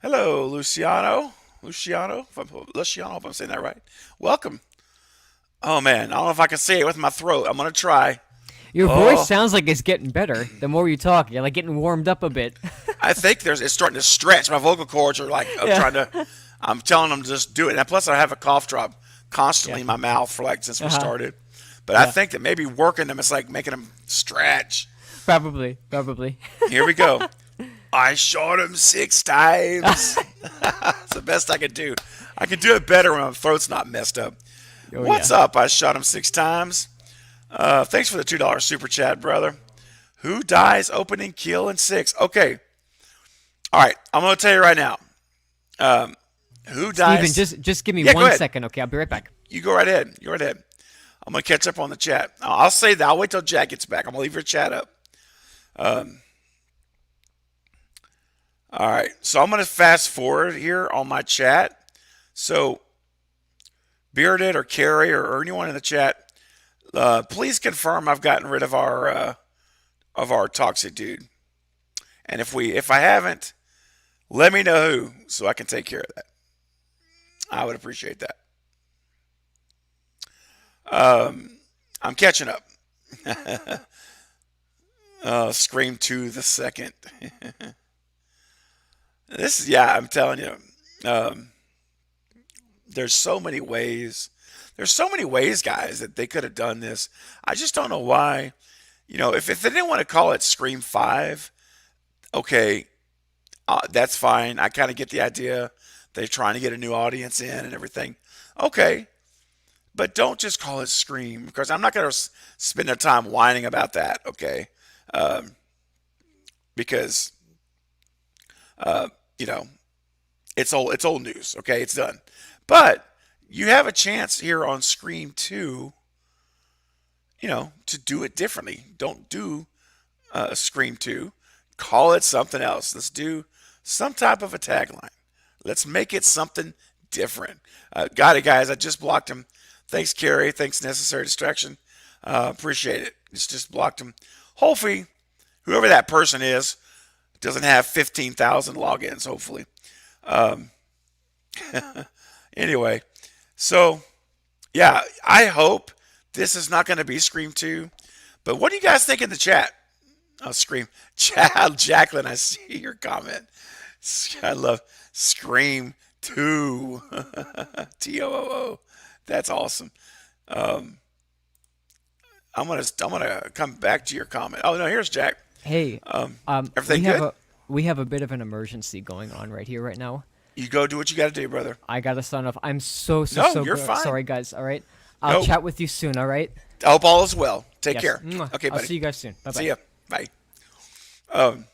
Hello, Luciano. Luciano, if I'm saying that right. Welcome. Oh man, I don't know if I can say it with my throat. I'm gonna try. Your voice Oh, sounds like it's getting better the more you talk. You're like getting warmed up a bit. I think it's starting to stretch. My vocal cords are like I'm Yeah. trying to. I'm telling them to just do it. And plus, I have a cough drop Yeah. constantly in my mouth for like since we Uh-huh. started. But I Yeah. think that maybe working them is like making them stretch. Probably. Probably. Here we go. I shot him 6 times. That's the best I could do. I can do it better when my throat's not messed up. Oh What's yeah. up? I shot him 6 times. Thanks for the $2 super chat, brother. Who dies opening kill in 6? Okay. All right. I'm going to tell you right now. Who Steven, dies? just give me Yeah, go one ahead. second, okay? I'll be right back. You go right ahead. You go right ahead. I'm going to catch up on the chat. I'll say that. I'll wait till Jack gets back. I'm going to leave your chat up. All right. So I'm going to fast forward here on my chat. So Bearded or Carrie or anyone in the chat, please confirm I've gotten rid of our toxic dude. And if I haven't, let me know who so I can take care of that. I would appreciate that. I'm catching up. Scream 2 the second. Yeah, I'm telling you. Um, there's so many ways. There's so many ways, guys, that they could have done this. I just don't know why. If they didn't want to call it Scream 5, okay, that's fine. I kind of get the idea. They're trying to get a new audience in and everything. Okay, but don't just call it Scream because I'm not going to spend their time whining about that. Okay, um, because uh, you know it's old news. Okay, it's done. But you have a chance here on Scream 2, to do it differently. Don't do Scream 2. Call it something else. Let's do some type of a tagline. Let's make it something different. Got it, guys. I just blocked him. Thanks, Carrie. Thanks, Necessary Distraction. Appreciate it. Just blocked him. Hopefully, whoever that person is doesn't have 15,000 logins, hopefully. Um, anyway, so, yeah, I hope this is not going to be Scream 2. But what do you guys think in the chat? Oh, Scream. Child Jacqueline, I see your comment. I love Scream 2. TOOO. That's awesome. Um, I'm gonna come back to your comment. Oh no, here's Jack. Hey, Everything good? We have a bit of an emergency going on right here, right now. You go do what you got to do, brother. I gotta sign off. I'm No, so you're fine. sorry, guys. All right, I'll No, chat with you soon. All right. I hope all is well. Take Yes. care. Mwah. Okay, I'll buddy. see you guys soon. Bye See bye. ya. Bye. Um,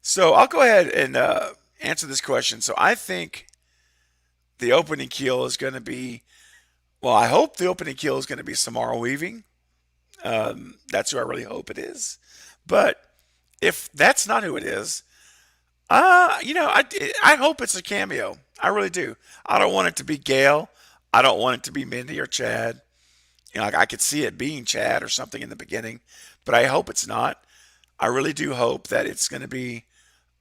so I'll go ahead and answer this question. So I think the opening kill is going to be. Well, I hope the opening kill is going to be Samara Weaving. That's who I really hope it is. But if that's not who it is, I hope it's a cameo. I really do. I don't want it to be Gail. I don't want it to be Mindy or Chad. I could see it being Chad or something in the beginning, but I hope it's not. I really do hope that it's going to be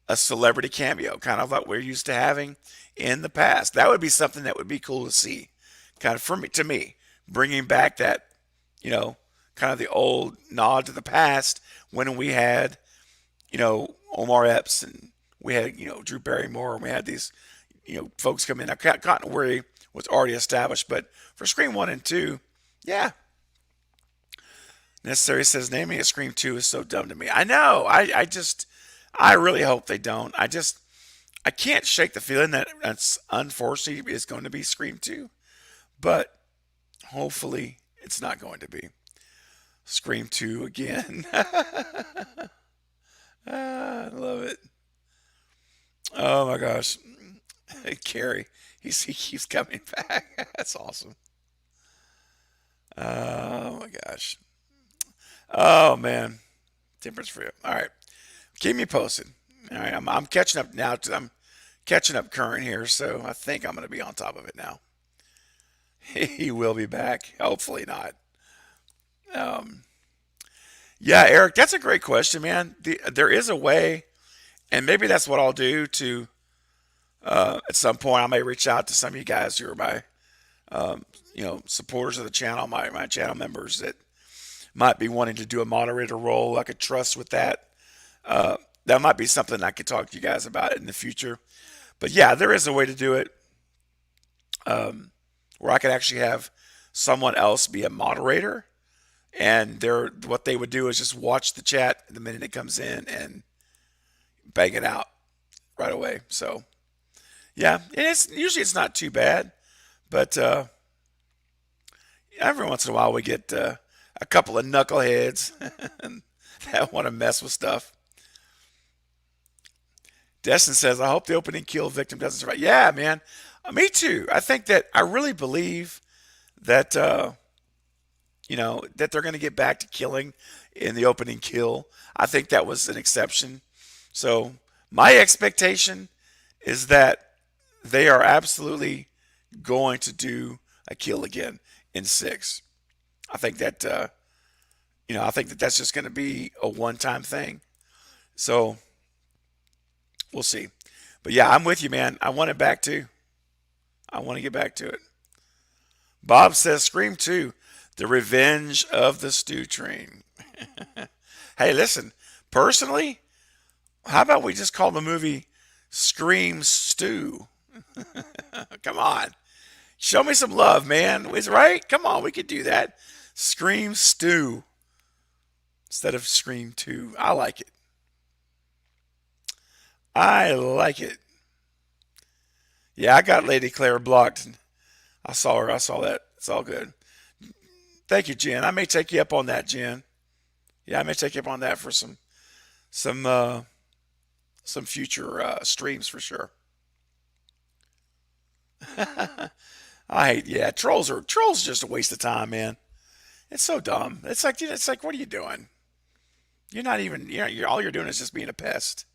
a celebrity cameo, kind of like we're used to having in the past. That would be something that would be cool to see, kind of to me, bringing back that, kind of the old nod to the past when we had, Omar Epps and we had, Drew Barrymore and we had these, folks come in. Now, Cotton Weary was already established, but for Scream 1 and 2, yeah. Necessary says naming a Scream 2 is so dumb to me. I know. I really hope they don't. I can't shake the feeling that it's unfortunately is going to be Scream 2, but hopefully it's not going to be Scream 2 again. I love it. Oh my gosh. Carrie, he keeps coming back. That's awesome. Oh my gosh. Oh man. Temperance for you. All right. Keep me posted. All right. I'm catching up now. I'm catching up current here, so I think I'm going to be on top of it now. He will be back. Hopefully not. Um, yeah, Eric, that's a great question, man. There is a way, and maybe that's what I'll do to, at some point, I may reach out to some of you guys who are my, supporters of the channel, my channel members that might be wanting to do a moderator role. I could trust with that. That might be something I could talk to you guys about in the future. But yeah, there is a way to do it, where I could actually have someone else be a moderator, and what they would do is just watch the chat the minute it comes in and bang it out right away. So yeah, and it's not too bad, but every once in a while we get a couple of knuckleheads that want to mess with stuff. Destin says, I hope the opening kill victim doesn't survive. Yeah, man. Me too. I really believe that, that they're going to get back to killing in the opening kill. I think that was an exception. So my expectation is that they are absolutely going to do a kill again in 6. I think that, I think that that's just going to be a one-time thing. So we'll see. But yeah, I'm with you, man. I want it back too. I want to get back to it. Bob says, Scream 2, The Revenge of the Stew Train. Hey, listen, personally, how about we just call the movie Scream Stew? Come on. Show me some love, man. Is right? Come on, we could do that. Scream Stew instead of Scream 2. I like it. I like it. Yeah, I got Lady Claire blocked. I saw her. I saw that. It's all good. Thank you, Jen. I may take you up on that, Jen. Yeah, I may take you up on that for some future streams for sure. Trolls are just a waste of time, man. It's so dumb. It's like what are you doing? You're not even all you're doing is just being a pest.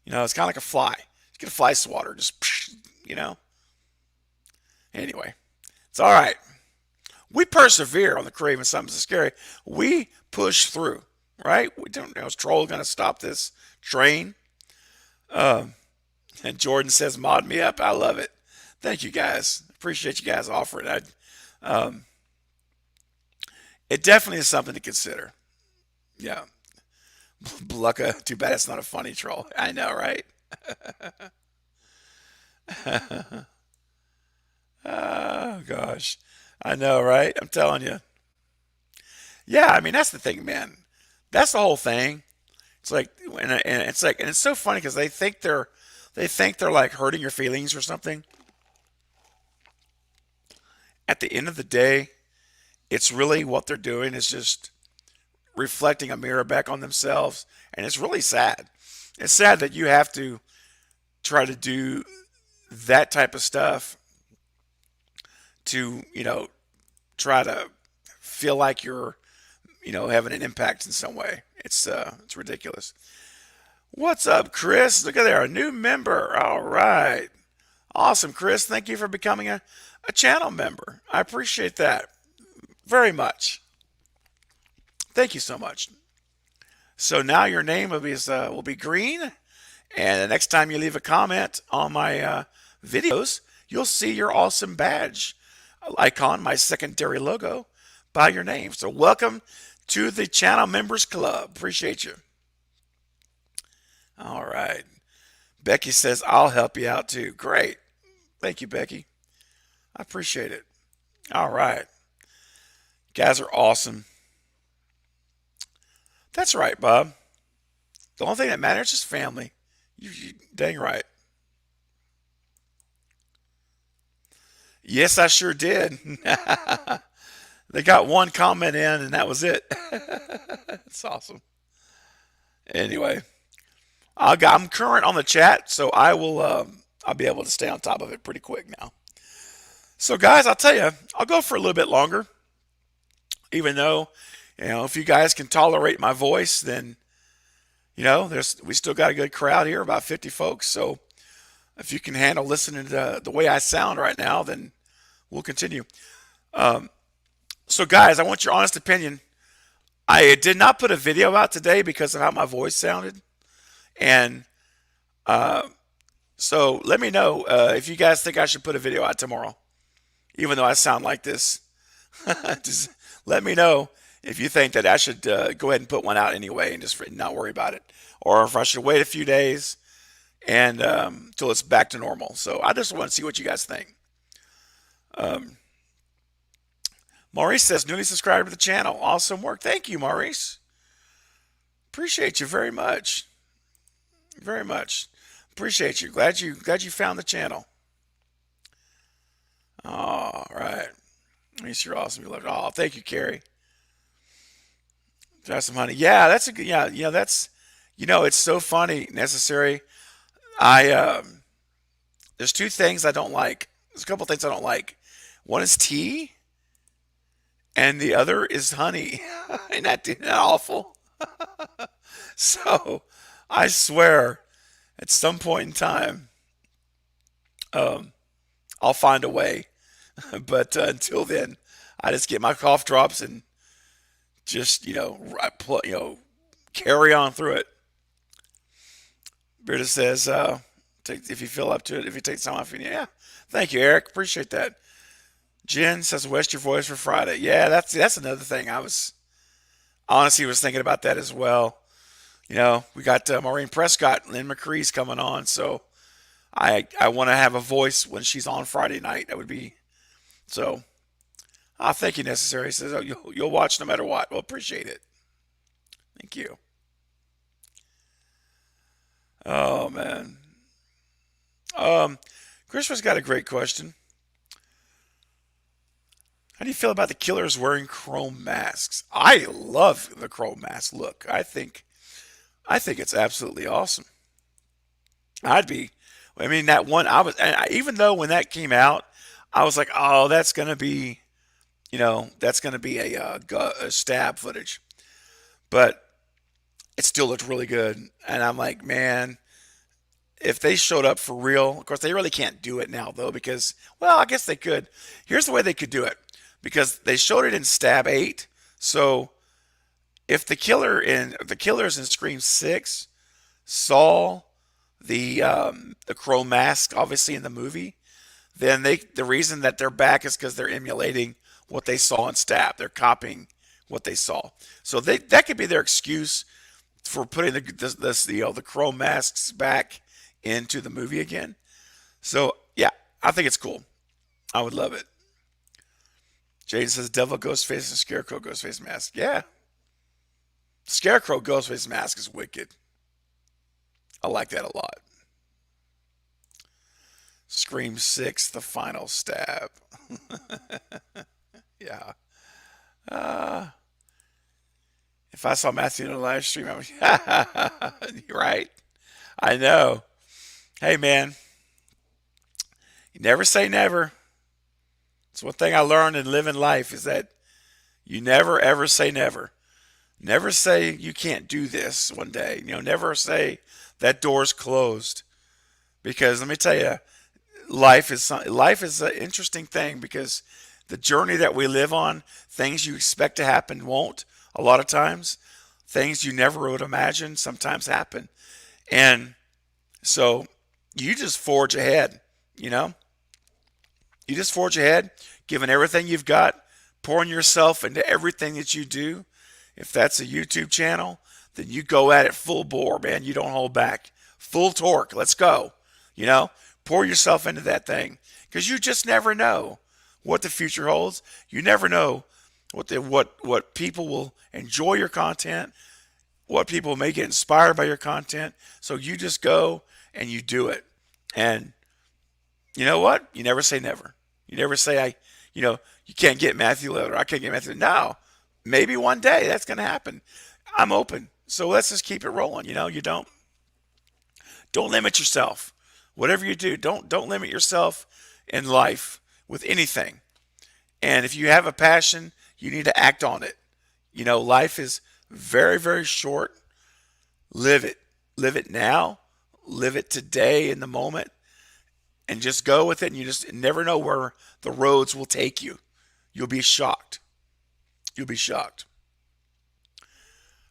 It's kind of like a fly. You get a fly swatter, just. Anyway, it's all right. We persevere on the Craven Something So Scary. We push through, right? We don't know is Troll going to stop this train. And Jordan says, mod me up. I love it. Thank you guys. Appreciate you guys offering it. It definitely is something to consider. Yeah. Blucka, too bad it's not a funny troll. I know, right? Oh, gosh. I know, right? I'm telling you. Yeah, I mean, that's the thing, man. That's the whole thing. It's like, and it's so funny because they think they're like hurting your feelings or something. At the end of the day, it's really what they're doing is just reflecting a mirror back on themselves. And it's really sad. It's sad that you have to try to do that type of stuff to, try to feel like you're, having an impact in some way. It's ridiculous. What's up, Chris? Look at there, a new member. All right. Awesome, Chris. Thank you for becoming a channel member. I appreciate that very much. Thank you so much. So now your name will be green, and the next time you leave a comment on my videos, you'll see your awesome badge icon, my secondary logo, by your name. So welcome to the channel members club. Appreciate you. All right. Becky says, I'll help you out too. Great. Thank you, Becky. I appreciate it. All right. Guys are awesome. That's right, Bob. The only thing that matters is family. You dang right. Yes, I sure did. They got one comment in, and that was it. It's awesome. Anyway, I'm current on the chat, so I will. I'll be able to stay on top of it pretty quick now. So, guys, I'll tell you, I'll go for a little bit longer, even though, if you guys can tolerate my voice, then we still got a good crowd here, about 50 folks. So, if you can handle listening to the way I sound right now, then we'll continue. So, guys, I want your honest opinion. I did not put a video out today because of how my voice sounded, and so let me know if you guys think I should put a video out tomorrow, even though I sound like this. Just let me know if you think that I should go ahead and put one out anyway and just not worry about it, or if I should wait a few days and till it's back to normal. So I just want to see what you guys think. Maurice says, newly subscribed to the channel. Awesome work. Thank you, Maurice. Appreciate you very much. Very much. Appreciate you. Glad you found the channel. All right. Maurice, you're awesome. You love it. Oh, thank you, Carrie. Try some honey. Yeah, that's a good. Yeah, that's. It's so funny. Necessary. I There's two things I don't like. There's a couple things I don't like. One is tea, and the other is honey. Isn't that awful? So, I swear, at some point in time, I'll find a way. But until then, I just get my cough drops and just carry on through it. Britta says, if you feel up to it, if you take time off, yeah. Thank you, Eric. Appreciate that. Jen says, "West your voice for Friday." Yeah, that's another thing. I honestly was thinking about that as well. We got Maureen Prescott, Lynn McCree's coming on, so I want to have a voice when she's on Friday night. That would be so. Thank you, necessary. He says, "Oh, you'll watch no matter what." Well, appreciate it. Thank you. Oh man. Christopher's got a great question. How do you feel about the killers wearing chrome masks? I love the chrome mask look. I think it's absolutely awesome. I'd be. I mean, that one. Even though when that came out, I was like, oh, that's gonna be, that's gonna be a stab footage. But it still looked really good, and I'm like, man, if they showed up for real, of course they really can't do it now though because, well, I guess they could. Here's the way they could do it because they showed it in Stab 8. So if the killers in Scream 6 saw the chrome mask obviously in the movie, then the reason that they're back is because they're emulating what they saw in Stab. They're copying what they saw. So that could be their excuse for putting the chrome masks back into the movie again. So yeah, I think it's cool. I would love it. Jaden says Devil Ghostface and Scarecrow Ghostface mask. Yeah. Scarecrow Ghostface mask is wicked. I like that a lot. Scream 6, the final stab. Yeah. If I saw Matthew in a live stream, I would. You're right. I know. Hey, man. You never say never. It's one thing I learned in living life is that you never, ever say never. Never say you can't do this one day. Never say that door's closed. Because let me tell you, life is an interesting thing because the journey that we live on, things you expect to happen won't. A lot of times, things you never would imagine sometimes happen. And so you just forge ahead, You just forge ahead, giving everything you've got, pouring yourself into everything that you do. If that's a YouTube channel, then you go at it full bore, man. You don't hold back. Full torque. Let's go. Pour yourself into that thing because you just never know what the future holds. You never know what people will enjoy your content, what people may get inspired by your content. So you just go and you do it. And you know what? You never say never. You never say you can't get Matthew later. I can't get Matthew. No, maybe one day that's going to happen. I'm open. So let's just keep it rolling. You don't. Don't limit yourself. Whatever you do, don't limit yourself in life with anything. And if you have a passion, you need to act on it. Life is very, very short. Live it. Live it now. Live it today in the moment and just go with it. And you just never know where the roads will take you. You'll be shocked. You'll be shocked.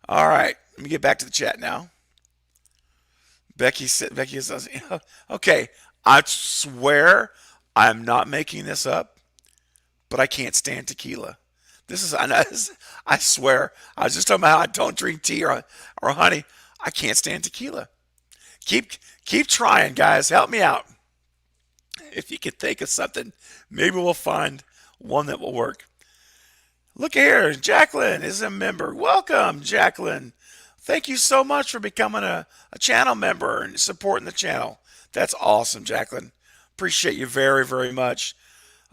All right. Let me get back to the chat now. Becky says, okay, I swear I'm not making this up, but I can't stand tequila. I swear, I was just talking about how I don't drink tea or honey. I can't stand tequila. Keep trying, guys. Help me out. If you could think of something, maybe we'll find one that will work. Look here, Jacqueline is a member. Welcome, Jacqueline. Thank you so much for becoming a channel member and supporting the channel. That's awesome, Jacqueline. Appreciate you very, very much.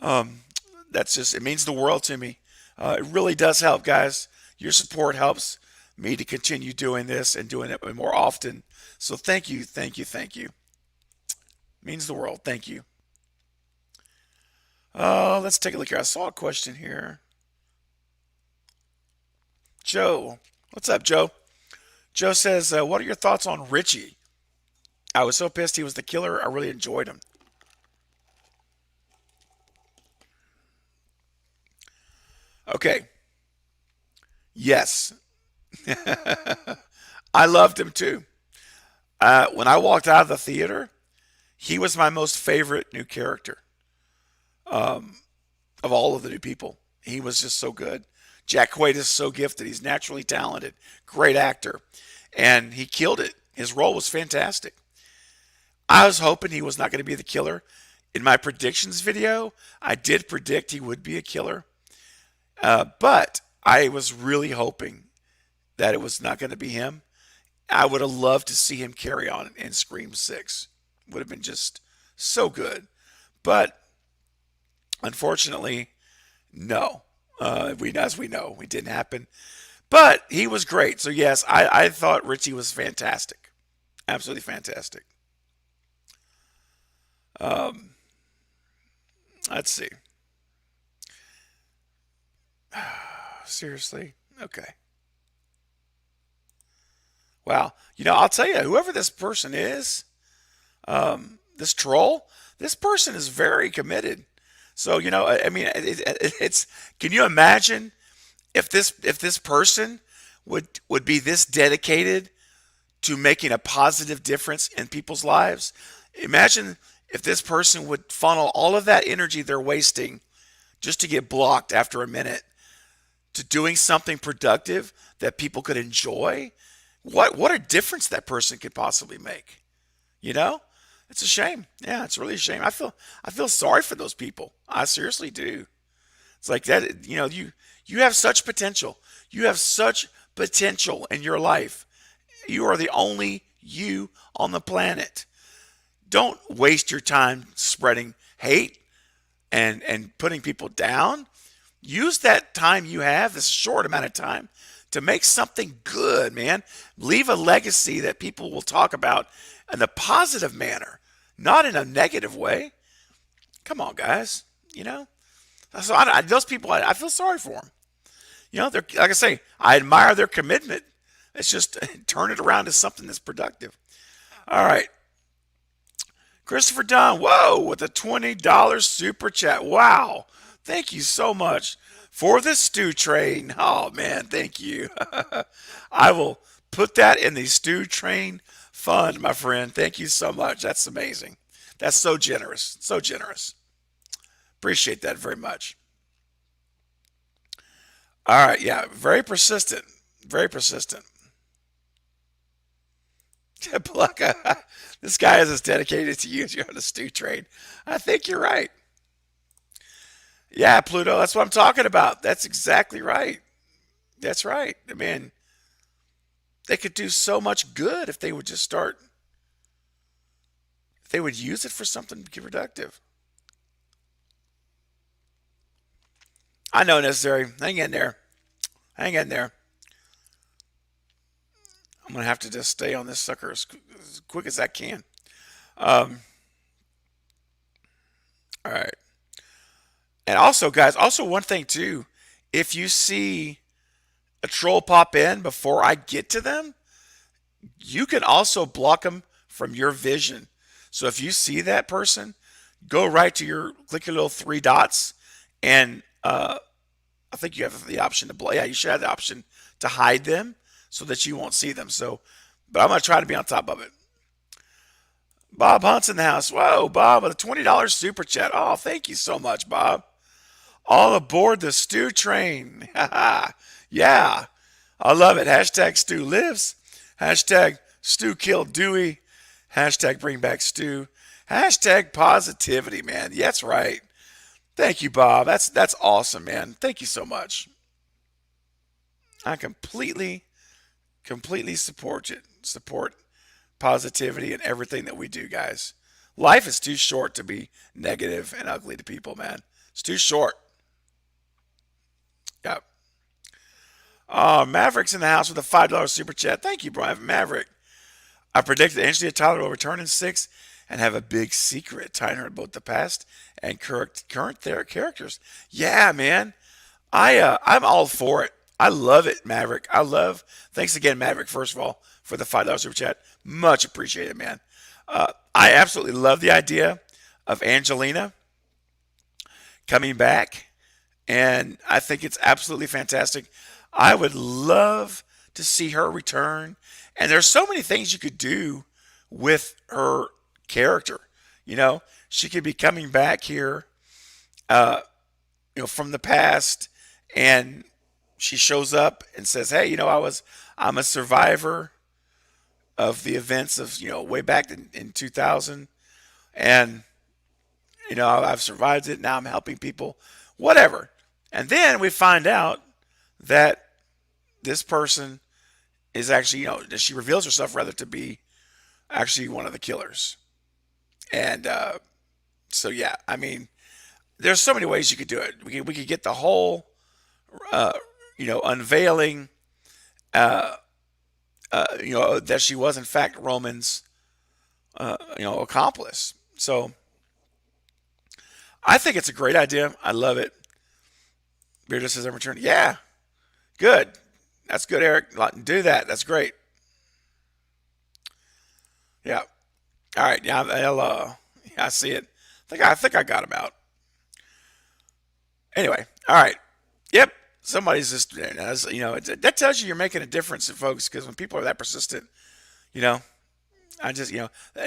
It means the world to me. It really does help, guys. Your support helps me to continue doing this and doing it more often. So thank you, thank you, thank you. It means the world. Thank you. Let's take a look here. I saw a question here. Joe. What's up, Joe? Joe says, what are your thoughts on Richie? I was so pissed he was the killer. I really enjoyed him. Okay. Yes. I loved him too. When I walked out of the theater, he was my most favorite new character of all of the new people. He was just so good. Jack Quaid is so gifted. He's naturally talented, great actor, and he killed it. His role was fantastic. I was hoping he was not going to be the killer. In my predictions video, I did predict he would be a killer, but I was really hoping that it was not going to be him. I would have loved to see him carry on in Scream 6. Would have been just so good. But unfortunately, no. As we know, it didn't happen. But he was great. So yes, I thought Richie was fantastic. Absolutely fantastic. Let's see. Seriously? Okay. Wow. I'll tell you, whoever this person is, this troll, this person is very committed. So, I mean, it's, can you imagine if this person would be this dedicated to making a positive difference in people's lives? Imagine if this person would funnel all of that energy they're wasting just to get blocked after a minute to doing something productive that people could enjoy. What a difference that person could possibly make. It's a shame. Yeah, it's really a shame. I feel sorry for those people. I seriously do. It's like that, you have such potential. You have such potential in your life. You are the only you on the planet. Don't waste your time spreading hate and putting people down. Use that time you have, this short amount of time, to make something good, man. Leave a legacy that people will talk about in a positive manner, not in a negative way. Come on, guys. So those people, I feel sorry for them. They're, like I say, I admire their commitment. It's just turn it around to something that's productive. All right. Christopher Dunn, whoa, with a $20 super chat. Wow. Thank you so much for the stew train. Oh, man, thank you. I will put that in the stew train fund, my friend. Thank you so much. That's amazing. That's so generous. So generous. Appreciate that very much. All right, yeah, very persistent. Very persistent. Palaka, this guy is as dedicated to you as you're on the stew train. I think you're right. Yeah, Pluto, that's what I'm talking about. That's exactly right. That's right. I mean, they could do so much good if they would just start, if they would use it for something productive. I know necessary. Hang in there. Hang in there. I'm gonna have to just stay on this sucker as quick as I can. Um, all right. And also, guys, also one thing too, if you see a troll pop in before I get to them, you can also block them from your vision. So if you see that person, go right to click your little three dots, and I think you have the option to block. Yeah, you should have the option to hide them so that you won't see them. So, but I'm gonna try to be on top of it. Bob Hunt's in the house. Whoa, Bob, with a $20 super chat. Oh, thank you so much, Bob. All aboard the stew train. Yeah, I love it. Hashtag Stu lives. Hashtag Stu killed Dewey. Hashtag bring back Stu. Hashtag positivity, man. Yeah, that's right. Thank you, Bob. That's awesome, man. Thank you so much. I completely support it. Support positivity and everything that we do, guys. Life is too short to be negative and ugly to people, man. It's too short. Yep. Maverick's in the house with a $5 super chat. Thank you, Brian Maverick. I predict that Angela Tyler will return in 6 and have a big secret tying her to both the past and current their characters. Yeah, man. I'm all for it. I love it, Maverick. Thanks again, Maverick, first of all, for the $5 super chat. Much appreciated, man. I absolutely love the idea of Angelina coming back, and I think it's absolutely fantastic. I would love to see her return, and there's so many things you could do with her character. She could be coming back here, from the past, and she shows up and says, "Hey, I'm a survivor of the events of way back in 2000, and I've survived it. Now I'm helping people, whatever." And then we find out that this person is actually, she reveals herself rather to be actually one of the killers. And so yeah, I mean, there's so many ways you could do it. We could get the whole unveiling, that she was in fact Roman's, accomplice. So I think it's a great idea. I love it. Beardo says I'm returning. Yeah, good. That's good, Eric. Do that. That's great. Yeah. All right. Yeah. I see it. I think I got him out. Anyway. All right. Yep. Somebody's just, that tells you you're making a difference, folks. Because when people are that persistent, you know, it's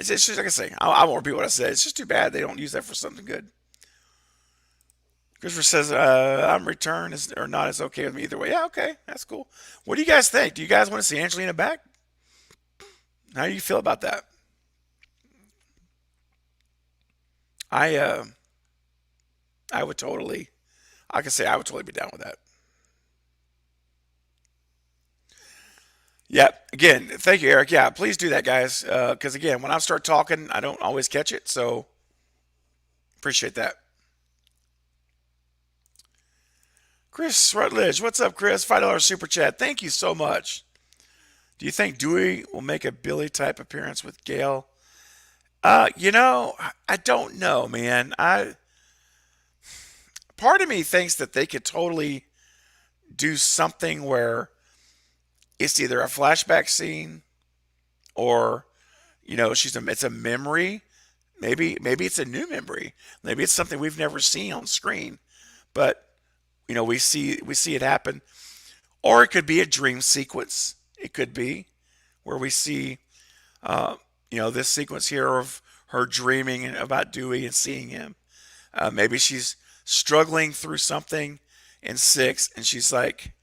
just like I say. I won't repeat what I said. It's just too bad they don't use that for something good. Christopher says, I'm return or not is okay with me either way. Yeah, okay. That's cool. What do you guys think? Do you guys want to see Angelina back? How do you feel about that? I I would totally, I can say I would totally be down with that. Yeah. Again, thank you, Eric. Yeah, please do that, guys. Because again, when I start talking, I don't always catch it. So appreciate that. Chris Rutledge, what's up, Chris? $5 super chat. Thank you so much. Do you think Dewey will make a Billy type appearance with Gail? I don't know, man. Part of me thinks that they could totally do something where it's either a flashback scene or it's a memory. Maybe it's a new memory. Maybe it's something we've never seen on screen, but we see it happen. Or it could be a dream sequence. It could be where we see this sequence here of her dreaming about Dewey and seeing him. Maybe she's struggling through something in 6, and she's like,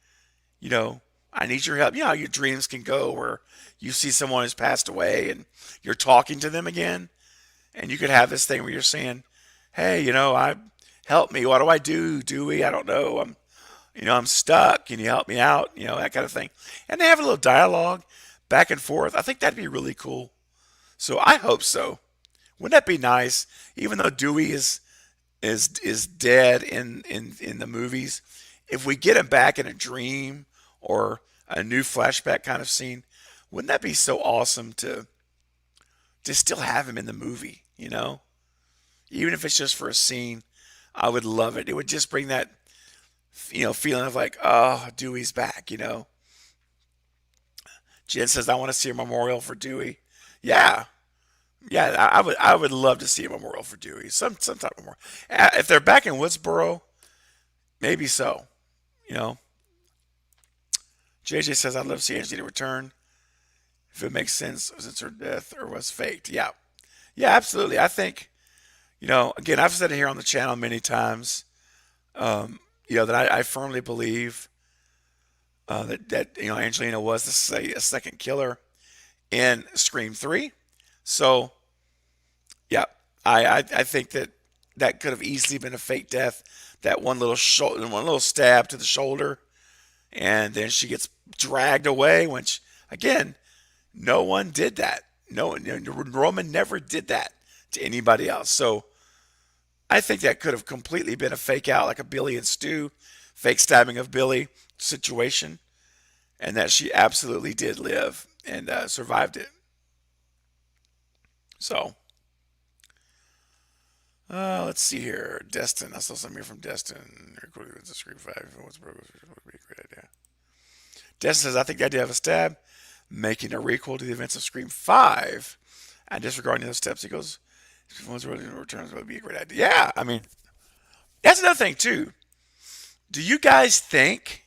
I need your help. You know how your dreams can go where you see someone who's passed away and you're talking to them again, and you could have this thing where you're saying, "Hey, I help me. What do I do, Dewey? I don't know. I'm stuck. Can you help me out?" That kind of thing. And they have a little dialogue back and forth. I think that'd be really cool. So I hope so. Wouldn't that be nice? Even though Dewey is dead in the movies, if we get him back in a dream or a new flashback kind of scene, Wouldn't that be so awesome to still have him in the movie? Even if it's just for a scene, I would love it. It would just bring that feeling of like, oh, Dewey's back. Jen says, I want to see a memorial for Dewey. Yeah, yeah, I would love to see a memorial for Dewey. Some type of memorial. If they're back in Woodsboro, maybe so. You know, JJ says, I'd love to see Angelina return if it makes sense since her death or was faked. Yeah, yeah, absolutely. I think again, I've said it here on the channel many times. That I firmly believe that Angelina was a second killer in Scream 3. So yeah, I think that could have easily been a fake death. That one little stab to the shoulder, and then she gets dragged away. Which again, no one did that. No, Roman never did that to anybody else. So I think that could have completely been a fake out, like a Billy and Stu fake stabbing of Billy situation, and that she absolutely did live and survived it. So, let's see here. Destin. I saw something here from Destin. It's a Scream 5. What's would be a great idea. Destin says, I think the idea of a stab, making a requel to the events of Scream 5, and disregarding those steps, he goes, if one's really returns, would be a great idea. Yeah, I mean, that's another thing, too. Do you guys think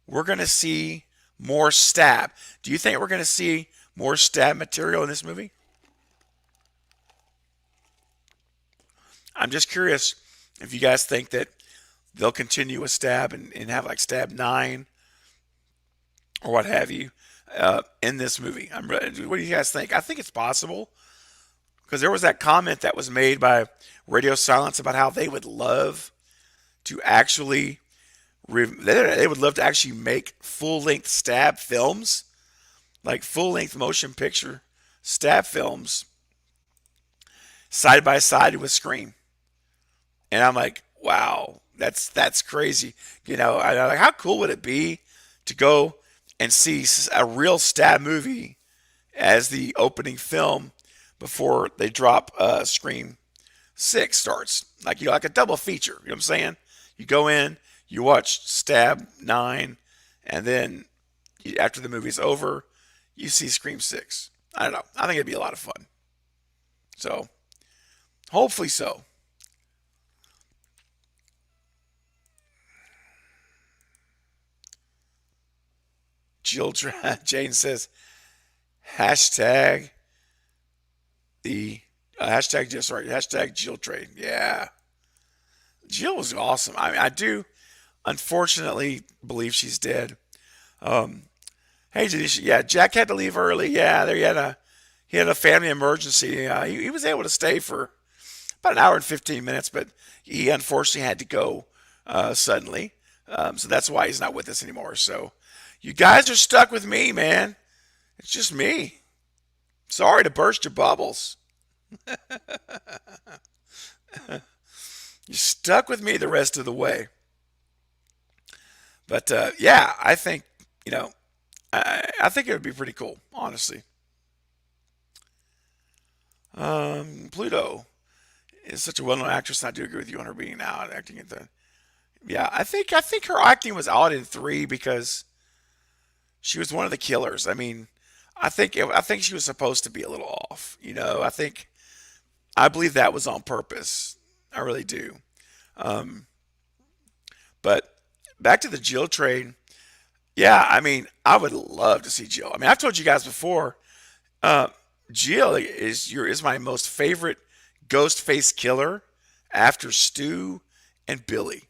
we're going to see more stab? Do you think we're going to see more stab material in this movie? I'm just curious if you guys think that they'll continue with stab and have like stab 9 or what have you in this movie. What do you guys think? I think it's possible because there was that comment that was made by Radio Silence about how they would love to actually they would love to actually make full-length stab films, like full-length motion picture stab films side by side with Scream. And I'm like, wow, that's crazy. I like, how cool would it be to go and see a real stab movie as the opening film before they drop Scream 6 starts? Like a double feature. You know what I'm saying? You go in, you watch Stab 9, and then after the movie's over, you see Scream 6. I don't know. I think it'd be a lot of fun. So, hopefully so. Jane says, hashtag hashtag Jill trade. Yeah. Jill was awesome. I mean, I do unfortunately believe she's dead. Hey, Janisha, yeah, Jack had to leave early. Yeah, he had a family emergency. He was able to stay for about an hour and 15 minutes, but he unfortunately had to go suddenly. So that's why he's not with us anymore. So you guys are stuck with me, man. It's just me. Sorry to burst your bubbles. You're stuck with me the rest of the way. But yeah, I think I think it would be pretty cool, honestly. Pluto is such a well-known actress, and I do agree with you on her being out acting at the. Yeah, I think her acting was odd in 3 because she was one of the killers. I mean, I think she was supposed to be a little off. I believe that was on purpose. I really do. But back to the Jill trade. Yeah, I mean, I would love to see Jill. I mean, I've told you guys before. Uh, Jill is my most favorite ghost face killer after Stu and Billy.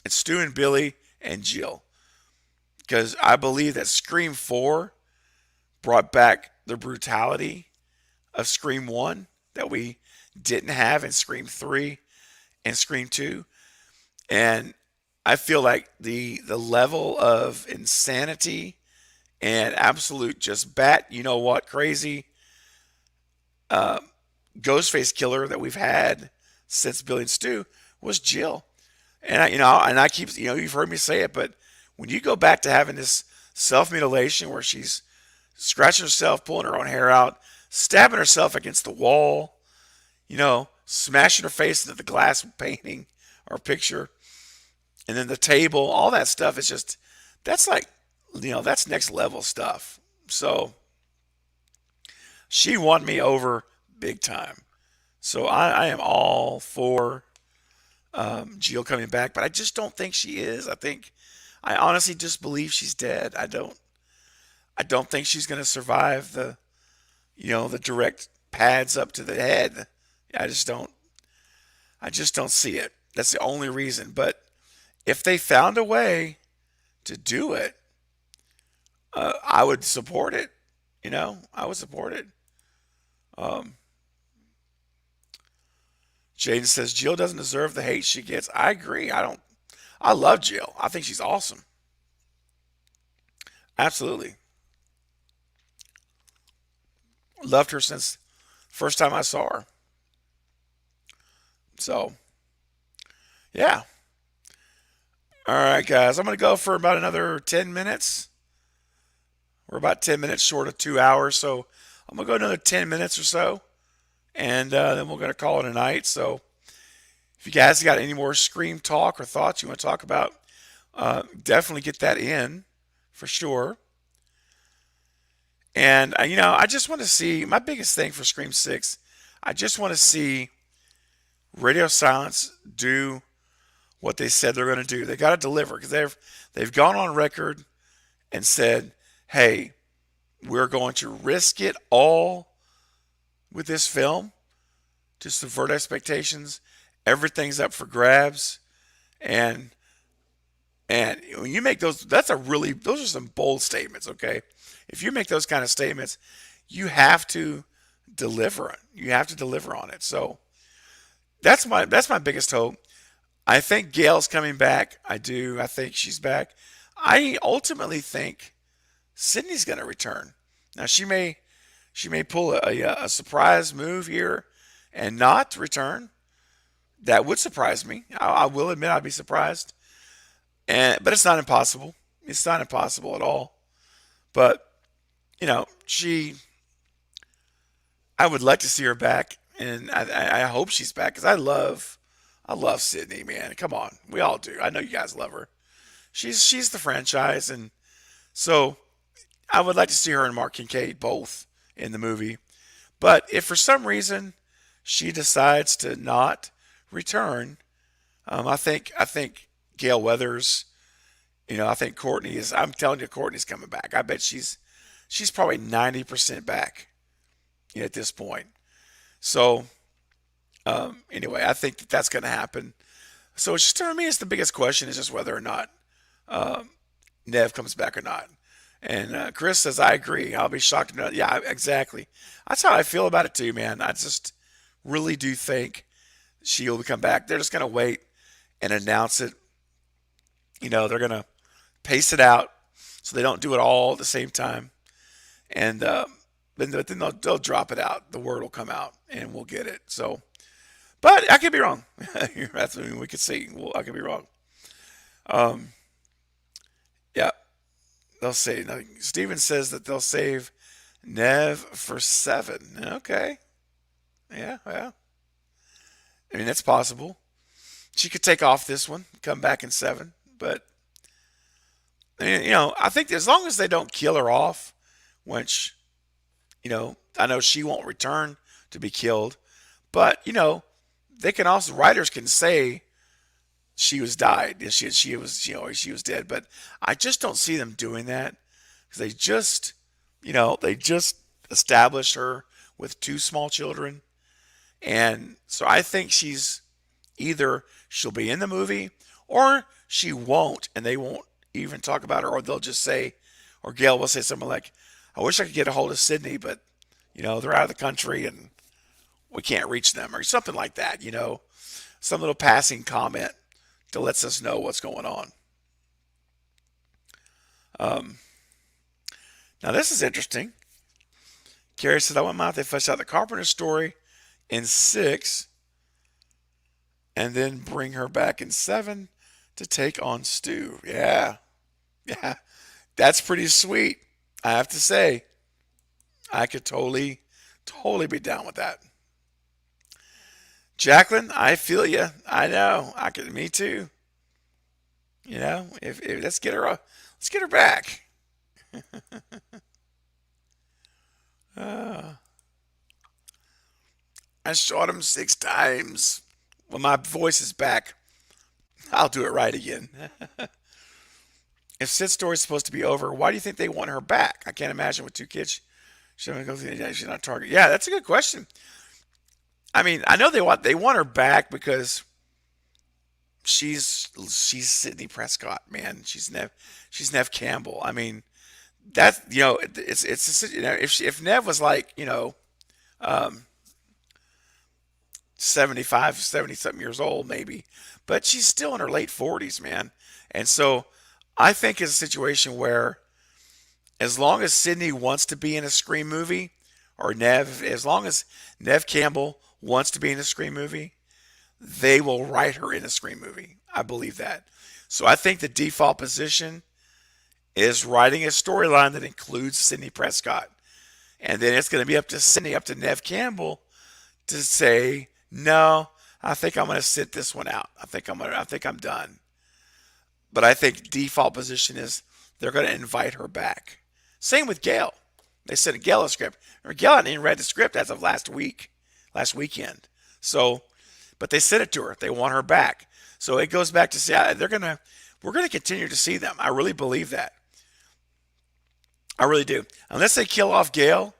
It's Stu and Billy and Jill because I believe that Scream 4 brought back the brutality of Scream 1 that we didn't have in Scream 3 and Scream 2. And I feel like the level of insanity and absolute just crazy Ghostface killer that we've had since Billy and Stu was Jill. And I keep, you've heard me say it, but when you go back to having this self mutilation where she's scratching herself, pulling her own hair out, stabbing herself against the wall, smashing her face into the glass painting or picture, and then the table, all that stuff is just, that's like, that's next level stuff. So she won me over big time. So I am all for Jill coming back, but I just don't think she is. I honestly just believe she's dead. I don't think she's going to survive the direct pads up to the head. I just don't. I just don't see it. That's the only reason. But if they found a way to do it, I would support it. I would support it. Um, Jaden says Jill doesn't deserve the hate she gets. I agree. I don't. I love Jill. I think she's awesome. Absolutely. Loved her since first time I saw her. So yeah. All right, guys. I'm gonna go for about another 10 minutes. We're about 10 minutes short of 2 hours, so I'm gonna go another 10 minutes or so, and then we're gonna call it a night. So if you guys got any more Scream talk or thoughts you want to talk about, definitely get that in for sure. And I just want to see my biggest thing for Scream 6. I just want to see Radio Silence do what they said they're going to do. They got to deliver because they've gone on record and said, "Hey, we're going to risk it all with this film to subvert expectations. Everything's up for grabs." And when you make those, those are some bold statements, okay? If you make those kind of statements, you have to deliver it. You have to deliver on it. So that's my biggest hope. I think Gail's coming back. I do. I think she's back. I ultimately think Sydney's going to return. Now she may pull a surprise move here and not return. That would surprise me. I will admit I'd be surprised. But it's not impossible. It's not impossible at all. But I would like to see her back, and I hope she's back because I love Sydney, man. Come on, we all do. I know you guys love her. She's the franchise, and so I would like to see her and Mark Kincaid both in the movie. But if for some reason she decides to not return, I think Gail Weathers. I think Courtney is. I'm telling you, Courtney's coming back. I bet she's probably 90% back at this point. So anyway, I think that's going to happen. So it's just to me, it's the biggest question is just whether or not Nev comes back or not. And Chris says, I agree. I'll be shocked. Yeah, exactly. That's how I feel about it too, man. I just really do think she will come back. They're just going to wait and announce it. They're going to pace it out so they don't do it all at the same time. And then they'll drop it out. The word will come out and we'll get it. So, but I could be wrong. That's what we could see. Well, I could be wrong. Um, yeah, they'll say. Steven says that they'll save Nev for 7. Okay. Yeah, yeah. I mean, that's possible. She could take off this one, come back in 7. But, I think as long as they don't kill her off, which, I know she won't return to be killed. But, they can also, writers can say she was died. She was dead. But I just don't see them doing that because they just established her with 2 small children. And so I think either she'll be in the movie or she won't, and they won't even talk about her, or they'll just say, or Gail will say something like, I wish I could get a hold of Sydney, but, they're out of the country and we can't reach them, or something like that, some little passing comment to let us know what's going on. Um, Now, this is interesting. Carrie said, I wouldn't mind if they fleshed out the Carpenter story in 6 and then bring her back in 7 to take on Stu. Yeah. Yeah. That's pretty sweet, I have to say. I could totally be down with that. Jacqueline, I feel you. I know. I could. Me too. If let's get her back. Uh, I shot him 6 times. When my voice is back, I'll do it right again. If Sid's story is supposed to be over, why do you think they want her back? I can't imagine with 2 kids. She's not target. Yeah, that's a good question. I mean, I know they want her back because she's Sydney Prescott, man. She's Nev Campbell. I mean, that's if Nev was like um, 75, 70 something years old maybe, but she's still in her late 40s, man. And so I think it's a situation where as long as Sydney wants to be in a Scream movie, or as long as Nev Campbell wants to be in a Scream movie, they will write her in a Scream movie. I believe that. So I think the default position is writing a storyline that includes Sydney Prescott. And then it's going to be up to Sydney, up to Nev Campbell to say, no, I think I'm going to sit this one out. I think I'm done. But I think default position is they're going to invite her back. Same with Gail. They sent Gail a script. Or Gail hadn't even read the script as of last weekend. So, but they sent it to her. They want her back. So it goes back to say we're gonna continue to see them. I really believe that. I really do. Unless they kill off Gail,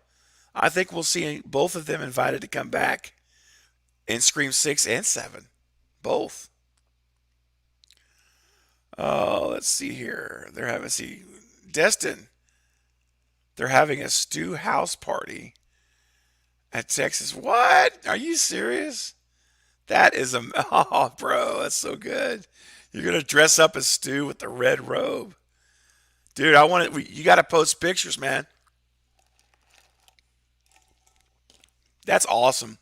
I think we'll see both of them invited to come back in Scream 6 and 7. Both. Oh, let's see here. Destin. They're having a stew house party at Texas. What? Are you serious? That is oh, bro, that's so good. You're gonna dress up as Stu with the red robe, dude. I want it. You got to post pictures, man. That's awesome.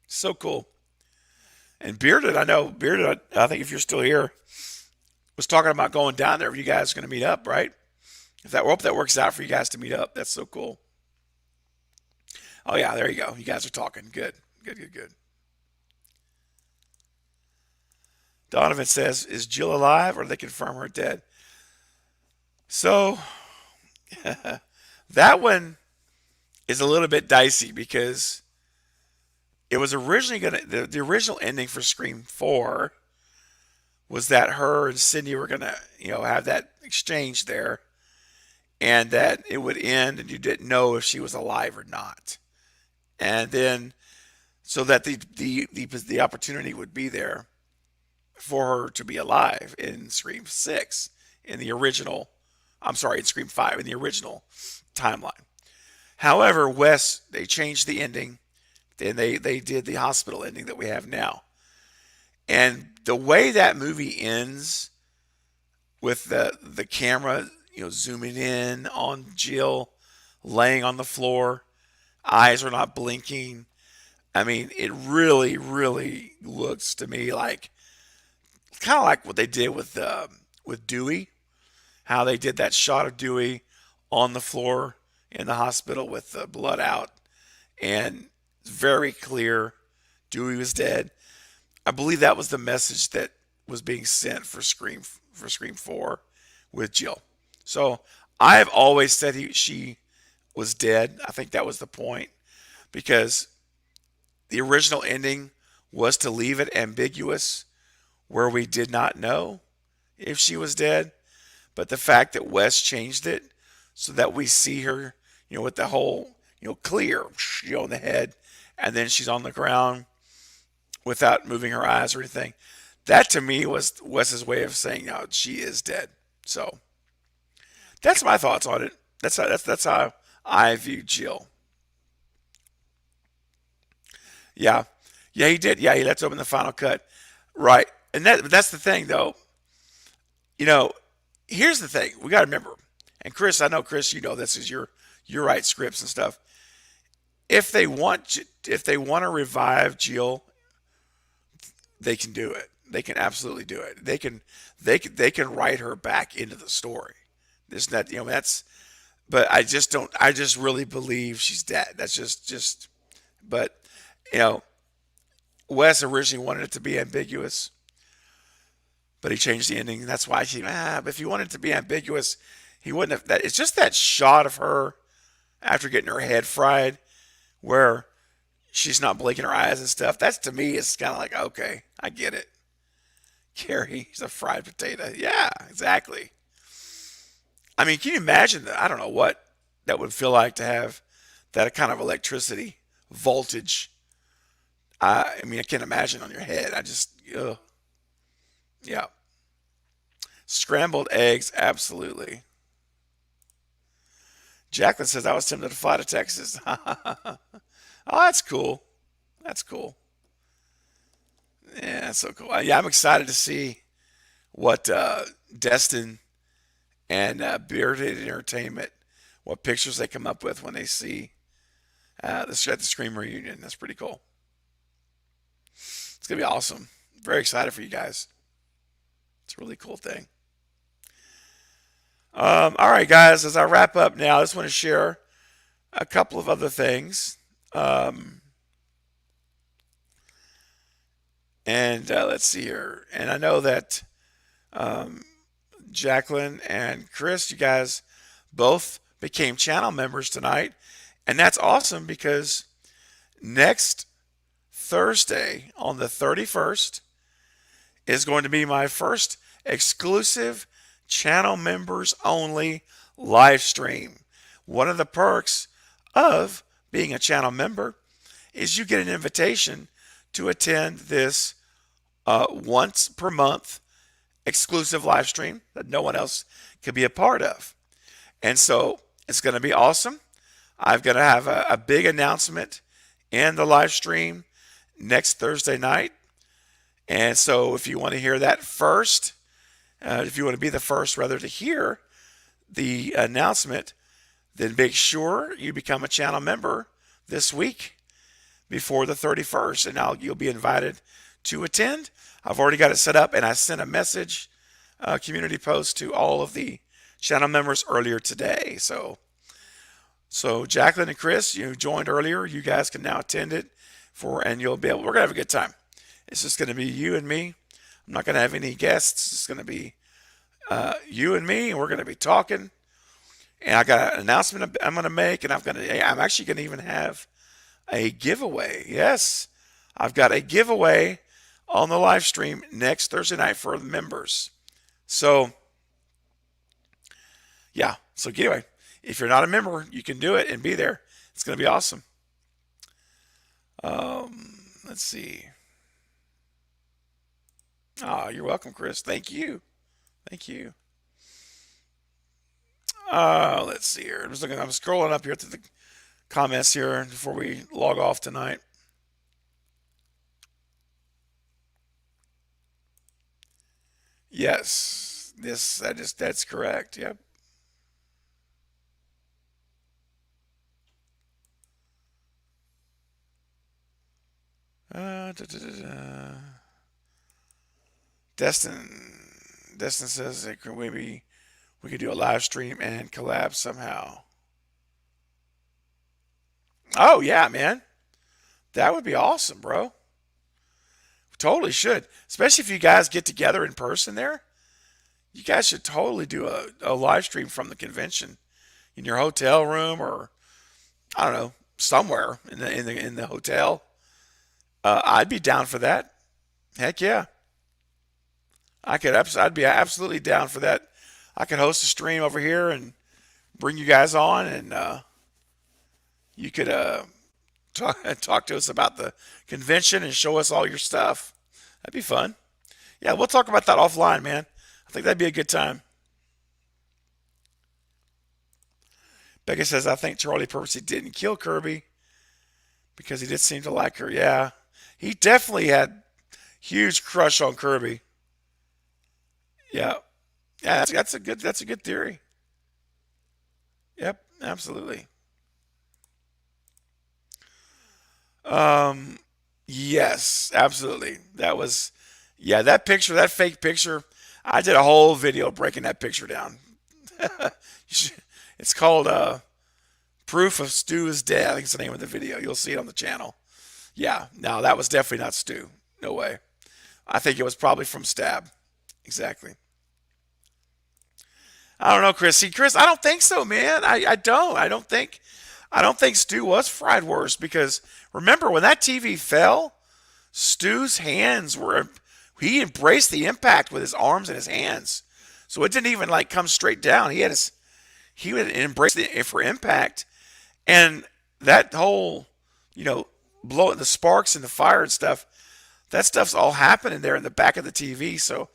So cool. And Bearded, I know Bearded. I think if you're still here, was talking about going down there. If you guys are gonna meet up, right? Hope that works out for you guys to meet up. That's so cool. Oh yeah, there you go. You guys are talking. Good, good, good, good. Donovan says, "Is Jill alive, or did they confirm her dead?" So that one is a little bit dicey because it was originally the original ending for Scream 4 was that her and Sydney were gonna have that exchange there, and that it would end, and you didn't know if she was alive or not, and then so that the opportunity would be there for her to be alive in Scream 6 in the original. I'm sorry, in Scream 5 in the original timeline. However, they changed the ending. Then they did the hospital ending that we have now. And the way that movie ends with the camera, zooming in on Jill laying on the floor, eyes are not blinking. I mean, it really, really looks to me like kind of like what they did with Dewey, how they did that shot of Dewey on the floor in the hospital with the blood out, and it's very clear Dewey was dead. I believe that was the message that was being sent for Scream 4 with Jill. So I have always said she was dead. I think that was the point because the original ending was to leave it ambiguous where we did not know if she was dead. But the fact that Wes changed it so that we see her, with the whole, clear, in the head, and then she's on the ground without moving her eyes or anything. That to me was Wes's way of saying, no, she is dead. So that's my thoughts on it. That's how I view Jill. Yeah, yeah, he did. Yeah, he lets open the final cut, right? And that's the thing, though. You know, here's the thing we got to remember. And Chris, I know Chris, this is your write scripts and stuff. If they want to revive Jill, they can do it. They can absolutely do it. They can write her back into the story. This that that's but I just don't. I just really believe she's dead. That's just. But you know, Wes originally wanted it to be ambiguous, but he changed the ending. That's why she. But if he wanted it to be ambiguous, he wouldn't have. That it's just that shot of her after getting her head fried, where she's not blinking her eyes and stuff. That's to me is kind of like okay, I get it. Carrie's a fried potato. Yeah, exactly. I mean, can you imagine that? I don't know what that would feel like to have that kind of electricity voltage. I mean, I can't imagine on your head. I just, ugh. Yeah. Scrambled eggs, absolutely. Jacqueline says, I was tempted to fly to Texas. Oh, that's cool. That's cool. Yeah, that's so cool. Yeah, I'm excited to see what Destin and Bearded Entertainment, what pictures they come up with when they see at the Scream reunion. That's pretty cool. It's gonna be awesome. Very excited for you guys. It's a really cool thing. All right, guys. As I wrap up now, I just want to share a couple of other things. Um, and let's see here. And I know that Jacqueline and Chris, you guys both became channel members tonight. And that's awesome because next Thursday on the 31st is going to be my first exclusive channel members only live stream. One of the perks of being a channel member is you get an invitation to attend this once per month exclusive live stream that no one else could be a part of. And so it's going to be awesome. I'm going to have a big announcement in the live stream next Thursday night. And so if you want to hear that first, if you want to be the first rather to hear the announcement, then make sure you become a channel member this week before the 31st. And now you'll be invited to attend. I've already got it set up and I sent a message, community post to all of the channel members earlier today. So Jacqueline and Chris, you joined earlier. You guys can now attend it and you'll be able, we're going to have a good time. It's just going to be you and me. I'm not going to have any guests. It's going to be you and me, and we're going to be talking. And I got an announcement I'm going to make, and I'm actually going to even have a giveaway. Yes, I've got a giveaway on the live stream next Thursday night for the members. So, yeah. So anyway, if you're not a member, you can do it and be there. It's going to be awesome. Let's see. Oh, you're welcome, Chris. Thank you. Thank you. Let's see here. I'm scrolling up here to the comments here before we log off tonight. Yes, that's correct. Yep. Da, da, da, da. Destin says that maybe we could do a live stream and collab somehow. Oh yeah, man, that would be awesome, bro. Totally should, especially if you guys get together in person there. You guys should totally do a live stream from the convention in your hotel room or I don't know somewhere in the hotel. I'd be down for that. Heck yeah, I'd be absolutely down for that. I could host a stream over here and bring you guys on, and you could talk to us about the convention and show us all your stuff. That'd be fun. Yeah, we'll talk about that offline, man. I think that'd be a good time. Becca says, I think Charlie purposely didn't kill Kirby because he did seem to like her. Yeah, he definitely had huge crush on Kirby. Yeah, yeah, that's a good theory. Yep, absolutely. Um, yes, absolutely. That was, yeah, that picture, that fake picture. I did a whole video breaking that picture down. You should, It's called Proof of Stu is Dead. I think it's the name of the video. You'll see it on the channel. Yeah, no, that was definitely not Stu. No way. I think it was probably from Stab. Exactly. I don't know, Chris. See, Chris, I don't think so, man. I don't. I don't think Stu was fried worse because remember when that TV fell, Stu's hands were he embraced the impact with his arms and his hands. So it didn't even like come straight down. He would embrace it for impact. And that whole, you know, blowing the sparks and the fire and stuff, that stuff's all happening there in the back of the TV. So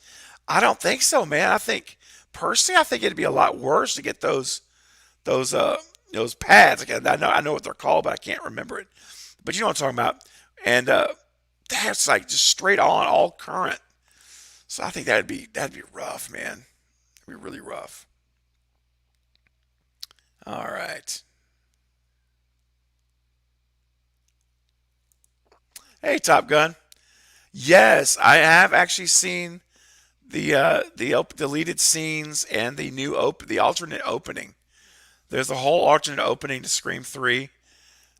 I don't think so, man. I think it'd be a lot worse to get those those pads. Again, I know what they're called, but I can't remember it. But you know what I'm talking about. And that's like just straight on, all current. So I think that'd be rough, man. It'd be really rough. All right. Hey, Top Gun. Yes, I have actually seen the deleted scenes and the alternate opening. There's a whole alternate opening to Scream 3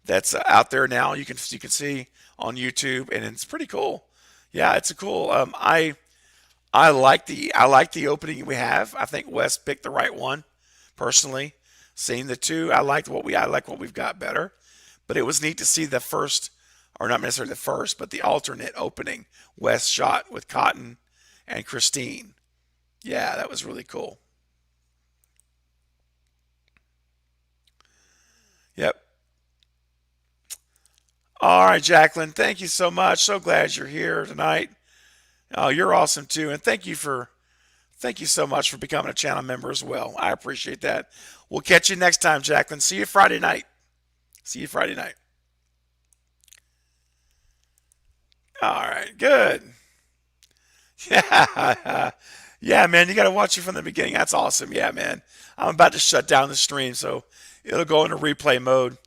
that's out there now. You can see on YouTube, and it's pretty cool. Yeah, it's a cool. I like the opening we have. I think Wes picked the right one, personally. Seeing the two, I like what we've got better. But it was neat to see the first, or not necessarily the first, but the alternate opening Wes shot with Cotton and Christine. Yeah, that was really cool. Yep. All right, Jacqueline. Thank you so much. So glad you're here tonight. Oh, you're awesome too, and thank you so much for becoming a channel member as well. I appreciate that. We'll catch you next time, Jacqueline. See you Friday night. See you Friday night. All right, good. Yeah, yeah, man. You got to watch it from the beginning. That's awesome. Yeah, man. I'm about to shut down the stream, so it'll go into replay mode.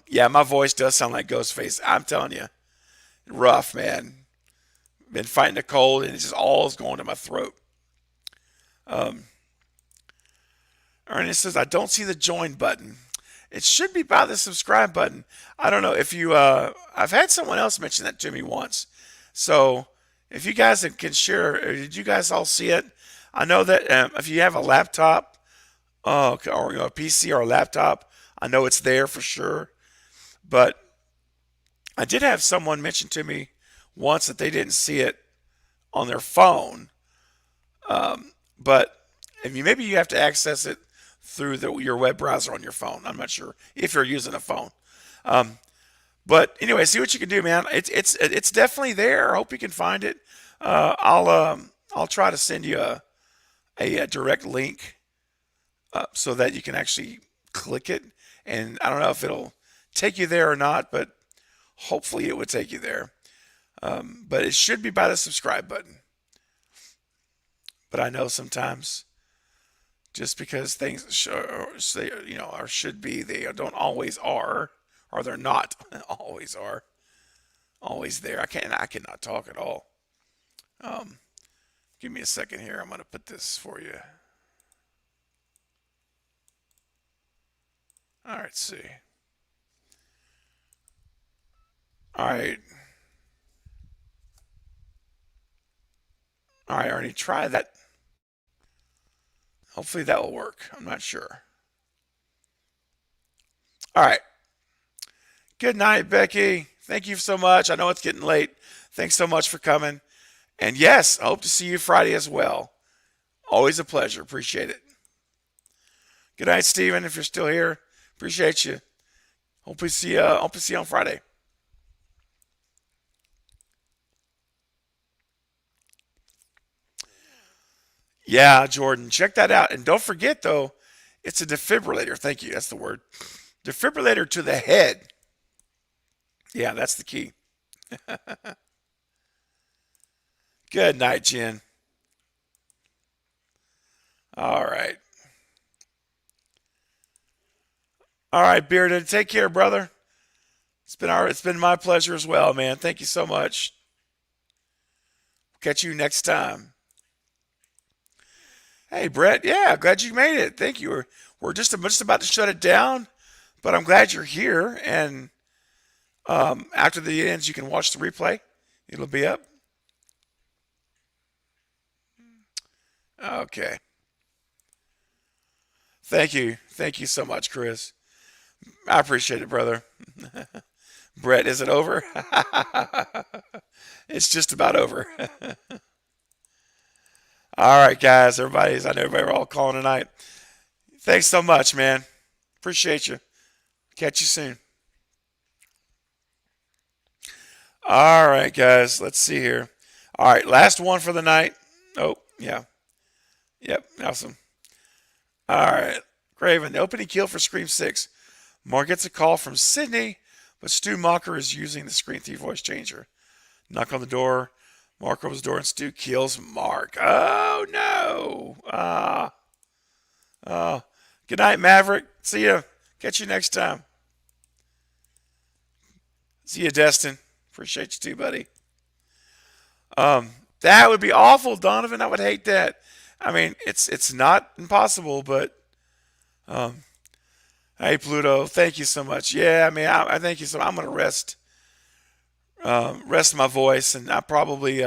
Yeah, my voice does sound like Ghostface. I'm telling you, rough, man. Been fighting a cold, and it's just all is going to my throat. Um, Ernest says, I don't see the join button. It should be by the subscribe button. I don't know if you, I've had someone else mention that to me once. So if you guys can share, did you guys all see it? I know that if you have a laptop, or you know, a PC or a laptop, I know it's there for sure. But I did have someone mention to me once that they didn't see it on their phone. But maybe you have to access it through your web browser on your phone. I'm not sure if you're using a phone. But anyway, see what you can do, man. It's definitely there. I hope you can find it. I'll try to send you a direct link so that you can actually click it. And I don't know if it'll take you there or not, but hopefully it would take you there. But it should be by the subscribe button. But I know sometimes just because things say, you know, or should be, they don't always are, or they're not always there. I cannot talk at all. Um, Give me a second here. I'm going to put this for you. All right, let's see. All right. All right, Arnie, try that. Hopefully that will work. I'm not sure. All right. Good night, Becky. Thank you so much. I know it's getting late. Thanks so much for coming. And yes, I hope to see you Friday as well. Always a pleasure. Appreciate it. Good night, Steven, if you're still here. Appreciate you. Hope we see you on Friday. Yeah, Jordan, check that out. And don't forget though, it's a defibrillator. Thank you. That's the word. Defibrillator to the head. Yeah, that's the key. Good night, Jen. All right. All right, Bearded. Take care, brother. It's been my pleasure as well, man. Thank you so much. Catch you next time. Hey, Brett. Yeah, glad you made it. Thank you. we're just about to shut it down, but I'm glad you're here. And after the ends, you can watch the replay. It'll be up. Okay. Thank you so much, Chris. I appreciate it, brother. Brett, is it over? It's just about over. All right, guys. I know everybody are all calling tonight. Thanks so much, man. Appreciate you. Catch you soon. All right, guys. Let's see here. All right, last one for the night. Oh, yeah. Yep, awesome. All right. Craven, the opening kill for Scream 6. Mark gets a call from Sydney, but Stu Mocker is using the Scream 3 voice changer. Knock on the door. Mark opens the door and Stu kills Mark. Oh, no. Good night, Maverick. See ya. Catch you next time. See you, Destin. Appreciate you too, buddy. That would be awful, Donovan. I would hate that. I mean, it's not impossible, but hey, Pluto, thank you so much. Yeah, I mean, I thank you so much. I'm gonna rest my voice, and I probably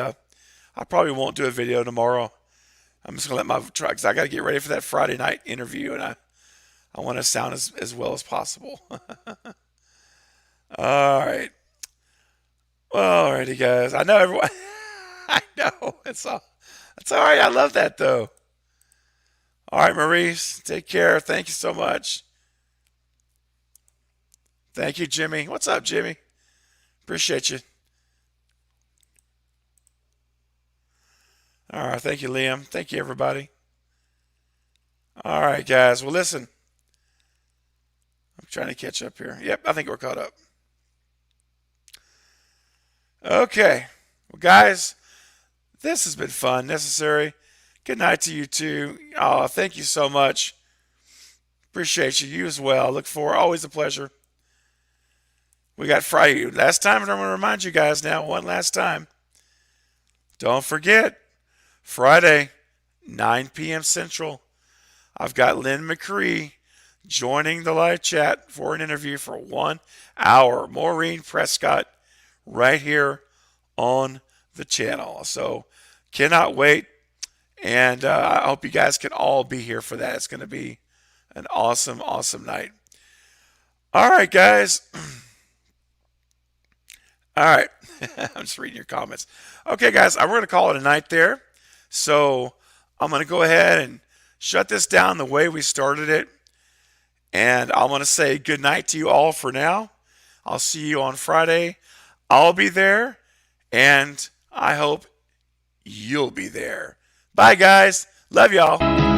won't do a video tomorrow. I'm just gonna let my try because I got to get ready for that Friday night interview, and I want to sound as well as possible. All right. Well, alrighty, guys. I know everyone. I know it's all right. I love that though. All right, Maurice. Take care. Thank you so much. Thank you, Jimmy. What's up, Jimmy? Appreciate you. All right. Thank you, Liam. Thank you, everybody. All right, guys. Well, listen. I'm trying to catch up here. Yep, I think we're caught up. Okay. Well, guys, this has been fun, necessary. Good night to you too. Oh, thank you so much. Appreciate you. You as well. Look forward. Always a pleasure. We got Friday. Last time, and I'm going to remind you guys now, one last time. Don't forget, Friday, 9 p.m. Central. I've got Lynn McCree joining the live chat for an interview for 1 hour. Maureen Prescott right here on the channel. So cannot wait. And I hope you guys can all be here for that. It's going to be an awesome, awesome night. All right, guys. All right. I'm just reading your comments. Okay, guys, we're going to call it a night there. So I'm going to go ahead and shut this down the way we started it. And I'm going to say good night to you all for now. I'll see you on Friday. I'll be there. And I hope you'll be there. Bye, guys. Love y'all.